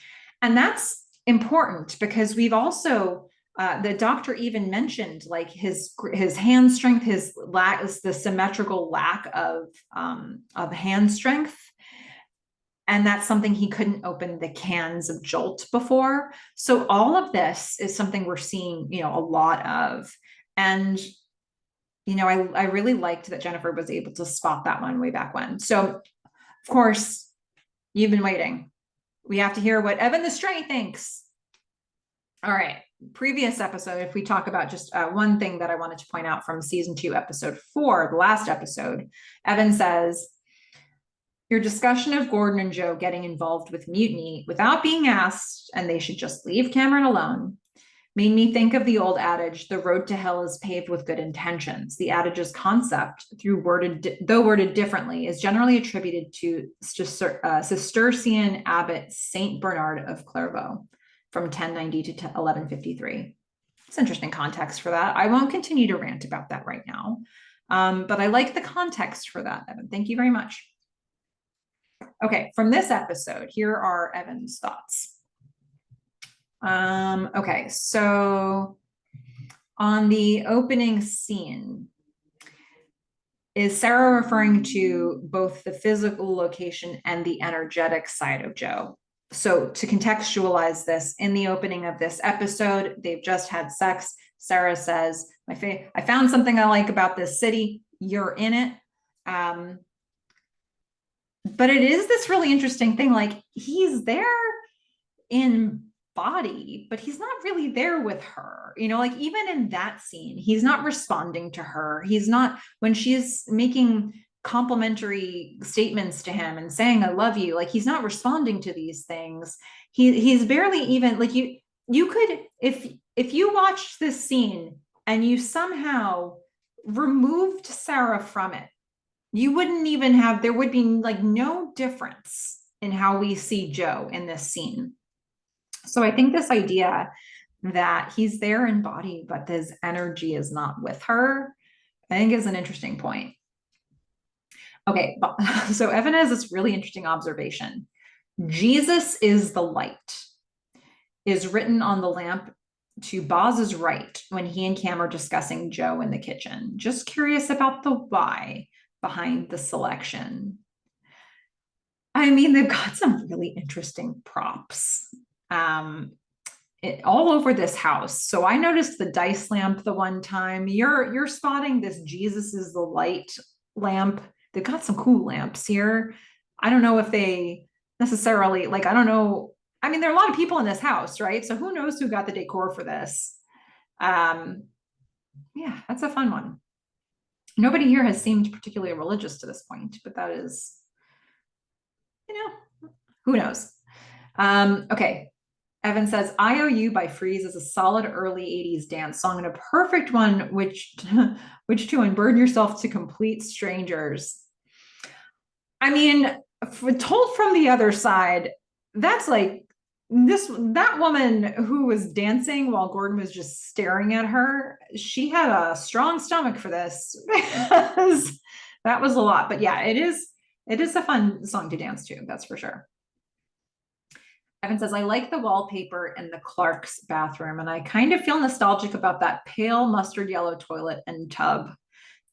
And that's important because we've also, the doctor even mentioned like his hand strength, the symmetrical lack of hand strength. And that's something he couldn't open the cans of Jolt before. So all of this is something we're seeing, a lot of. And, I really liked that Jennifer was able to spot that one way back when. So, of course, you've been waiting. We have to hear what Evan the Stray thinks. All right. Previous episode, if we talk about just one thing that I wanted to point out from season 2, episode 4, the last episode, Evan says, your discussion of Gordon and Joe getting involved with mutiny without being asked, and they should just leave Cameron alone, made me think of the old adage, the road to hell is paved with good intentions. The adage's concept, though worded differently, is generally attributed to Cistercian abbot Saint Bernard of Clairvaux from 1090 to 1153. It's interesting context for that. I won't continue to rant about that right now, but I like the context for that, Evan. Thank you very much. Okay, from this episode, here are Evan's thoughts. Okay, so on the opening scene, is Sarah referring to both the physical location and the energetic side of Joe? So to contextualize this, in the opening of this episode, they've just had sex. Sarah says, I found something I like about this city. You're in it. But it is this really interesting thing. Like, he's there in body, but he's not really there with her. Like, even in that scene, he's not responding to her. He's not, when she's making complimentary statements to him and saying, I love you, like, he's not responding to these things. He's barely even, like, you could, if you watched this scene and you somehow removed Sarah from it, you wouldn't even have, there would be like no difference in how we see Joe in this scene. So I think this idea that he's there in body, but his energy is not with her, I think is an interesting point. Okay, so Evan has this really interesting observation. Jesus is the light is written on the lamp to Boz's right when he and Cam are discussing Joe in the kitchen. Just curious about the why behind the selection. I mean, they've got some really interesting props all over this house. So I noticed the dice lamp the one time. You're spotting this Jesus is the light lamp. They've got some cool lamps here. I don't know if they necessarily, like, I don't know. I mean, there are a lot of people in this house, right? So who knows who got the decor for this? Yeah, that's a fun one. Nobody here has seemed particularly religious to this point, but that is, who knows? Okay. Evan says, IOU by Freeze is a solid early 80s dance song and a perfect one which to unburden yourself to complete strangers. I mean, told from the other side, that's like that woman who was dancing while Gordon was just staring at her, she had a strong stomach for this. That was a lot. But yeah, it is a fun song to dance to, that's for sure. Evan says, I like the wallpaper in the Clark's bathroom, and I kind of feel nostalgic about that pale mustard yellow toilet and tub.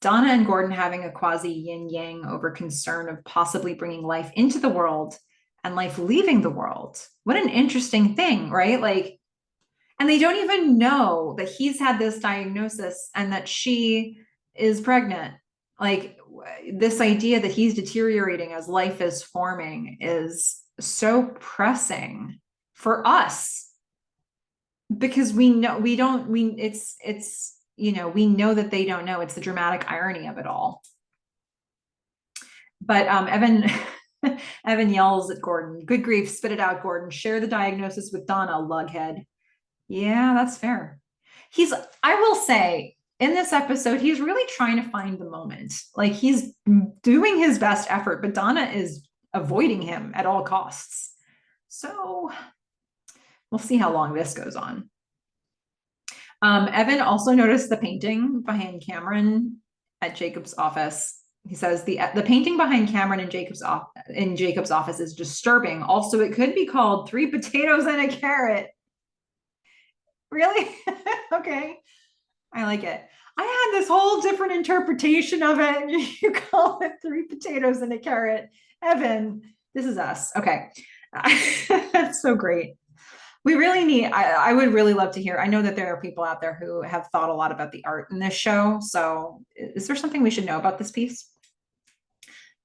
Donna and Gordon having a quasi yin-yang over concern of possibly bringing life into the world and life leaving the world. What an interesting thing, right? Like, and they don't even know that he's had this diagnosis and that she is pregnant. Like, this idea that he's deteriorating as life is forming is so pressing for us, because we know we know that they don't know. It's the dramatic irony of it all. But Evan yells at Gordon, good grief, spit it out, Gordon, share the diagnosis with Donna, lughead. Yeah, that's fair. I will say, in this episode, he's really trying to find the moment. Like, he's doing his best effort, but Donna is avoiding him at all costs. So we'll see how long this goes on. Evan also noticed the painting behind Cameron at Jacob's office. He says the painting behind Cameron in Jacob's office is disturbing. Also, it could be called 3 potatoes and a carrot. Really? Okay. I like it. I had this whole different interpretation of it. You call it 3 potatoes and a carrot. Evan, This is us. Okay. That's so great. We really need, I would really love to hear. I know that there are people out there who have thought a lot about the art in this show. So is there something we should know about this piece?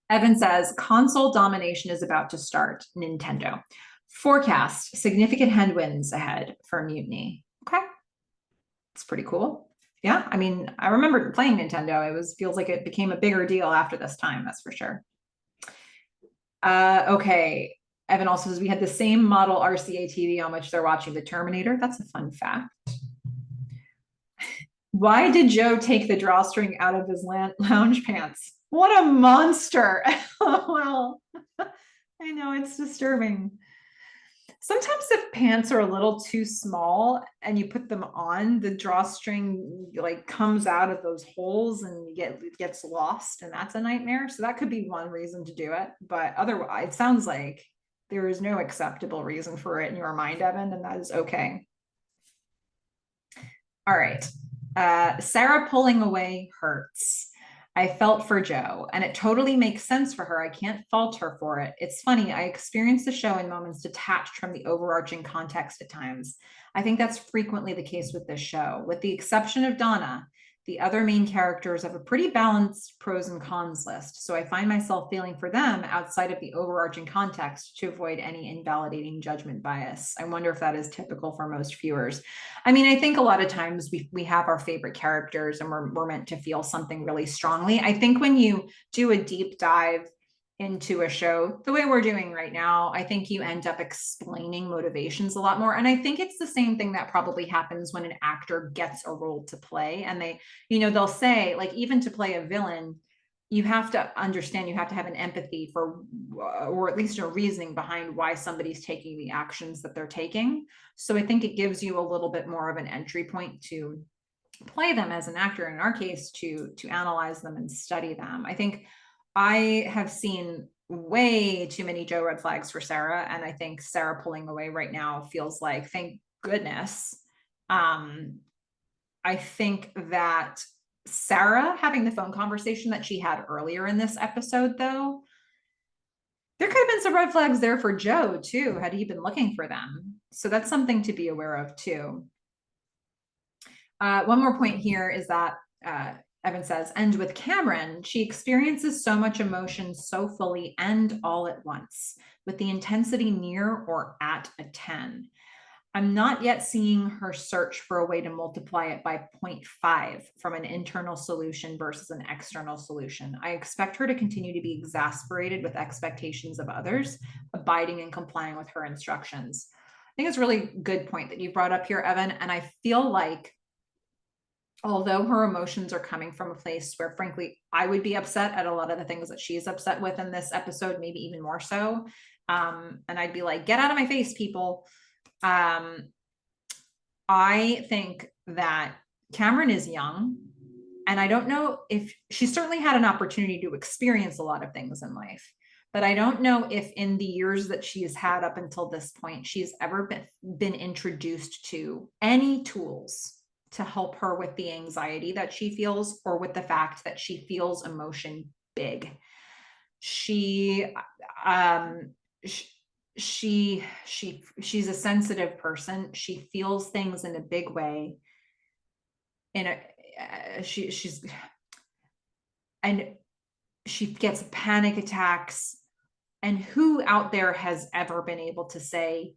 Evan says console domination is about to start. Nintendo. Forecast significant headwinds ahead for Mutiny. Okay. It's pretty cool. Yeah. I mean, I remember playing Nintendo. It was feels like it became a bigger deal after this time. That's for sure. Okay. Evan also says we had the same model RCA TV on which they're watching The Terminator. That's a fun fact. Why did Joe take the drawstring out of his lounge pants? What a monster. Well, I know it's disturbing. Sometimes if pants are a little too small and you put them on, the drawstring like comes out of those holes and it gets lost, and that's a nightmare. So that could be one reason to do it. But otherwise, it sounds like there is no acceptable reason for it in your mind, Evan, and that is okay. All right. Sarah pulling away hurts. I felt for Joe, and it totally makes sense for her. I can't fault her for it. It's funny, I experience the show in moments detached from the overarching context at times. I think that's frequently the case with this show. With the exception of Donna, the other main characters have a pretty balanced pros and cons list, so I find myself feeling for them outside of the overarching context to avoid any invalidating judgment bias. I wonder if that is typical for most viewers. I mean, I think a lot of times we have our favorite characters and we're meant to feel something really strongly. I think when you do a deep dive into a show the way we're doing right now, I think you end up explaining motivations a lot more. And I think it's the same thing that probably happens when an actor gets a role to play, and they'll say, like, even to play a villain, you have to understand, you have to have an empathy for, or at least a reasoning behind why somebody's taking the actions that they're taking. So I think it gives you a little bit more of an entry point to play them as an actor, in our case, to analyze them and study them. I think I have seen way too many Joe red flags for Sarah, and I think Sarah pulling away right now feels like, thank goodness. I think that Sarah having the phone conversation that she had earlier in this episode, though, there could have been some red flags there for Joe too, had he been looking for them. So that's something to be aware of too. One more point here is that Evan says, and with Cameron, she experiences so much emotion so fully and all at once, with the intensity near or at a 10. I'm not yet seeing her search for a way to multiply it by 0.5 from an internal solution versus an external solution. I expect her to continue to be exasperated with expectations of others, abiding and complying with her instructions. I think it's a really good point that you brought up here, Evan. And I feel like, although her emotions are coming from a place where, frankly, I would be upset at a lot of the things that she's upset with in this episode, maybe even more so. And I'd be like, get out of my face, people. I think that Cameron is young, and I don't know if she certainly had an opportunity to experience a lot of things in life, but I don't know if in the years that she has had up until this point, she's ever been introduced to any tools to help her with the anxiety that she feels, or with the fact that she feels emotion big. She's a sensitive person. She feels things in a big way. She's and she gets panic attacks. And who out there has ever been able to say,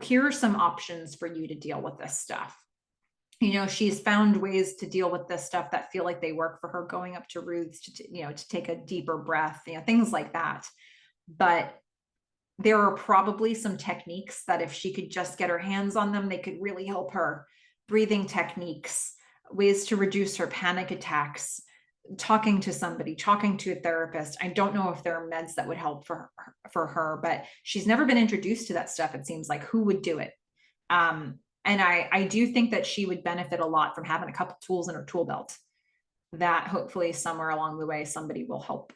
here are some options for you to deal with this stuff? She's found ways to deal with this stuff that feel like they work for her, going up to Ruth's to take a deeper breath, things like that. But there are probably some techniques that if she could just get her hands on them, they could really help her. Breathing techniques, ways to reduce her panic attacks, talking to somebody, talking to a therapist. I don't know if there are meds that would help for her, but she's never been introduced to that stuff. It seems like, who would do it? And I do think that she would benefit a lot from having a couple tools in her tool belt, that hopefully somewhere along the way, somebody will help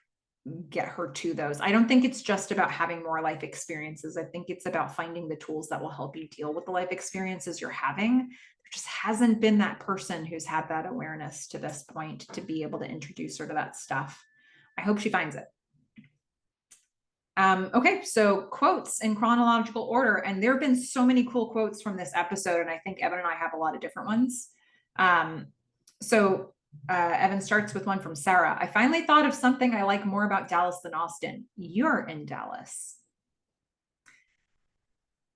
get her to those. I don't think it's just about having more life experiences. I think it's about finding the tools that will help you deal with the life experiences you're having. There just hasn't been that person who's had that awareness to this point to be able to introduce her to that stuff. I hope she finds it. Okay, so quotes in chronological order, and there have been so many cool quotes from this episode, and I think Evan and I have a lot of different ones. So Evan starts with one from Sarah. I finally thought of something I like more about Dallas than Austin. You're in Dallas.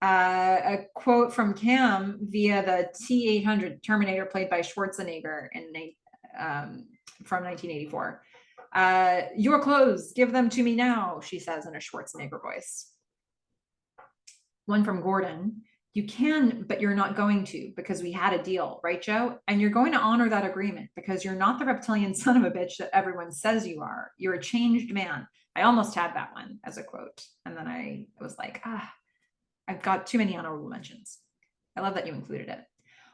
A quote from Cam via the T-800 Terminator played by Schwarzenegger from 1984. Your clothes, give them to me now, she says in a Schwarzenegger voice. One from Gordon. You can, but you're not going to, because we had a deal, right, Joe? And you're going to honor that agreement because you're not the reptilian son of a bitch that everyone says you are. You're a changed man. I almost had that one as a quote. And then I was like, I've got too many honorable mentions. I love that you included it.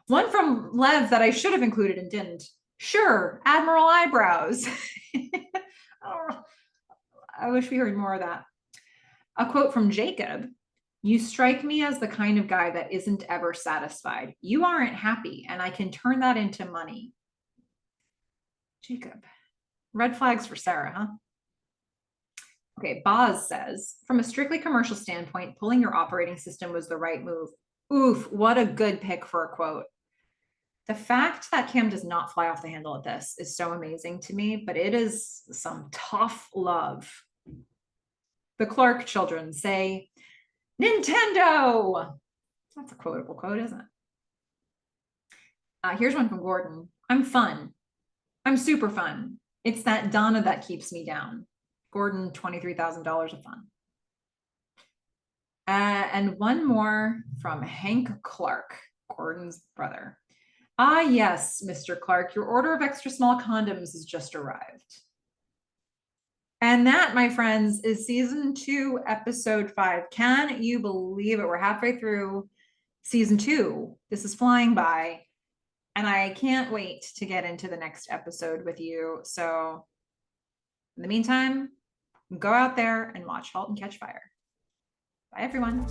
One from Lev that I should have included and didn't. Sure, Admiral Eyebrows. I wish we heard more of that. A quote from Jacob. You strike me as the kind of guy that isn't ever satisfied. You aren't happy, and I can turn that into money. Jacob. Red flags for Sarah, huh? Okay, Boz says, from a strictly commercial standpoint, pulling your operating system was the right move. Oof, what a good pick for a quote. The fact that Cam does not fly off the handle at this is so amazing to me, but it is some tough love. The Clark children say, Nintendo! That's a quotable quote, isn't it? Here's one from Gordon. I'm fun. I'm super fun. It's that Donna that keeps me down. Gordon, $23,000 of fun. And one more from Hank Clark, Gordon's brother. Ah, yes, Mr. Clark, your order of extra small condoms has just arrived. And that, my friends, is season 2, episode 5. Can you believe it? We're halfway through season 2. This is flying by. And I can't wait to get into the next episode with you. So in the meantime, go out there and watch Halt and Catch Fire. Bye, everyone.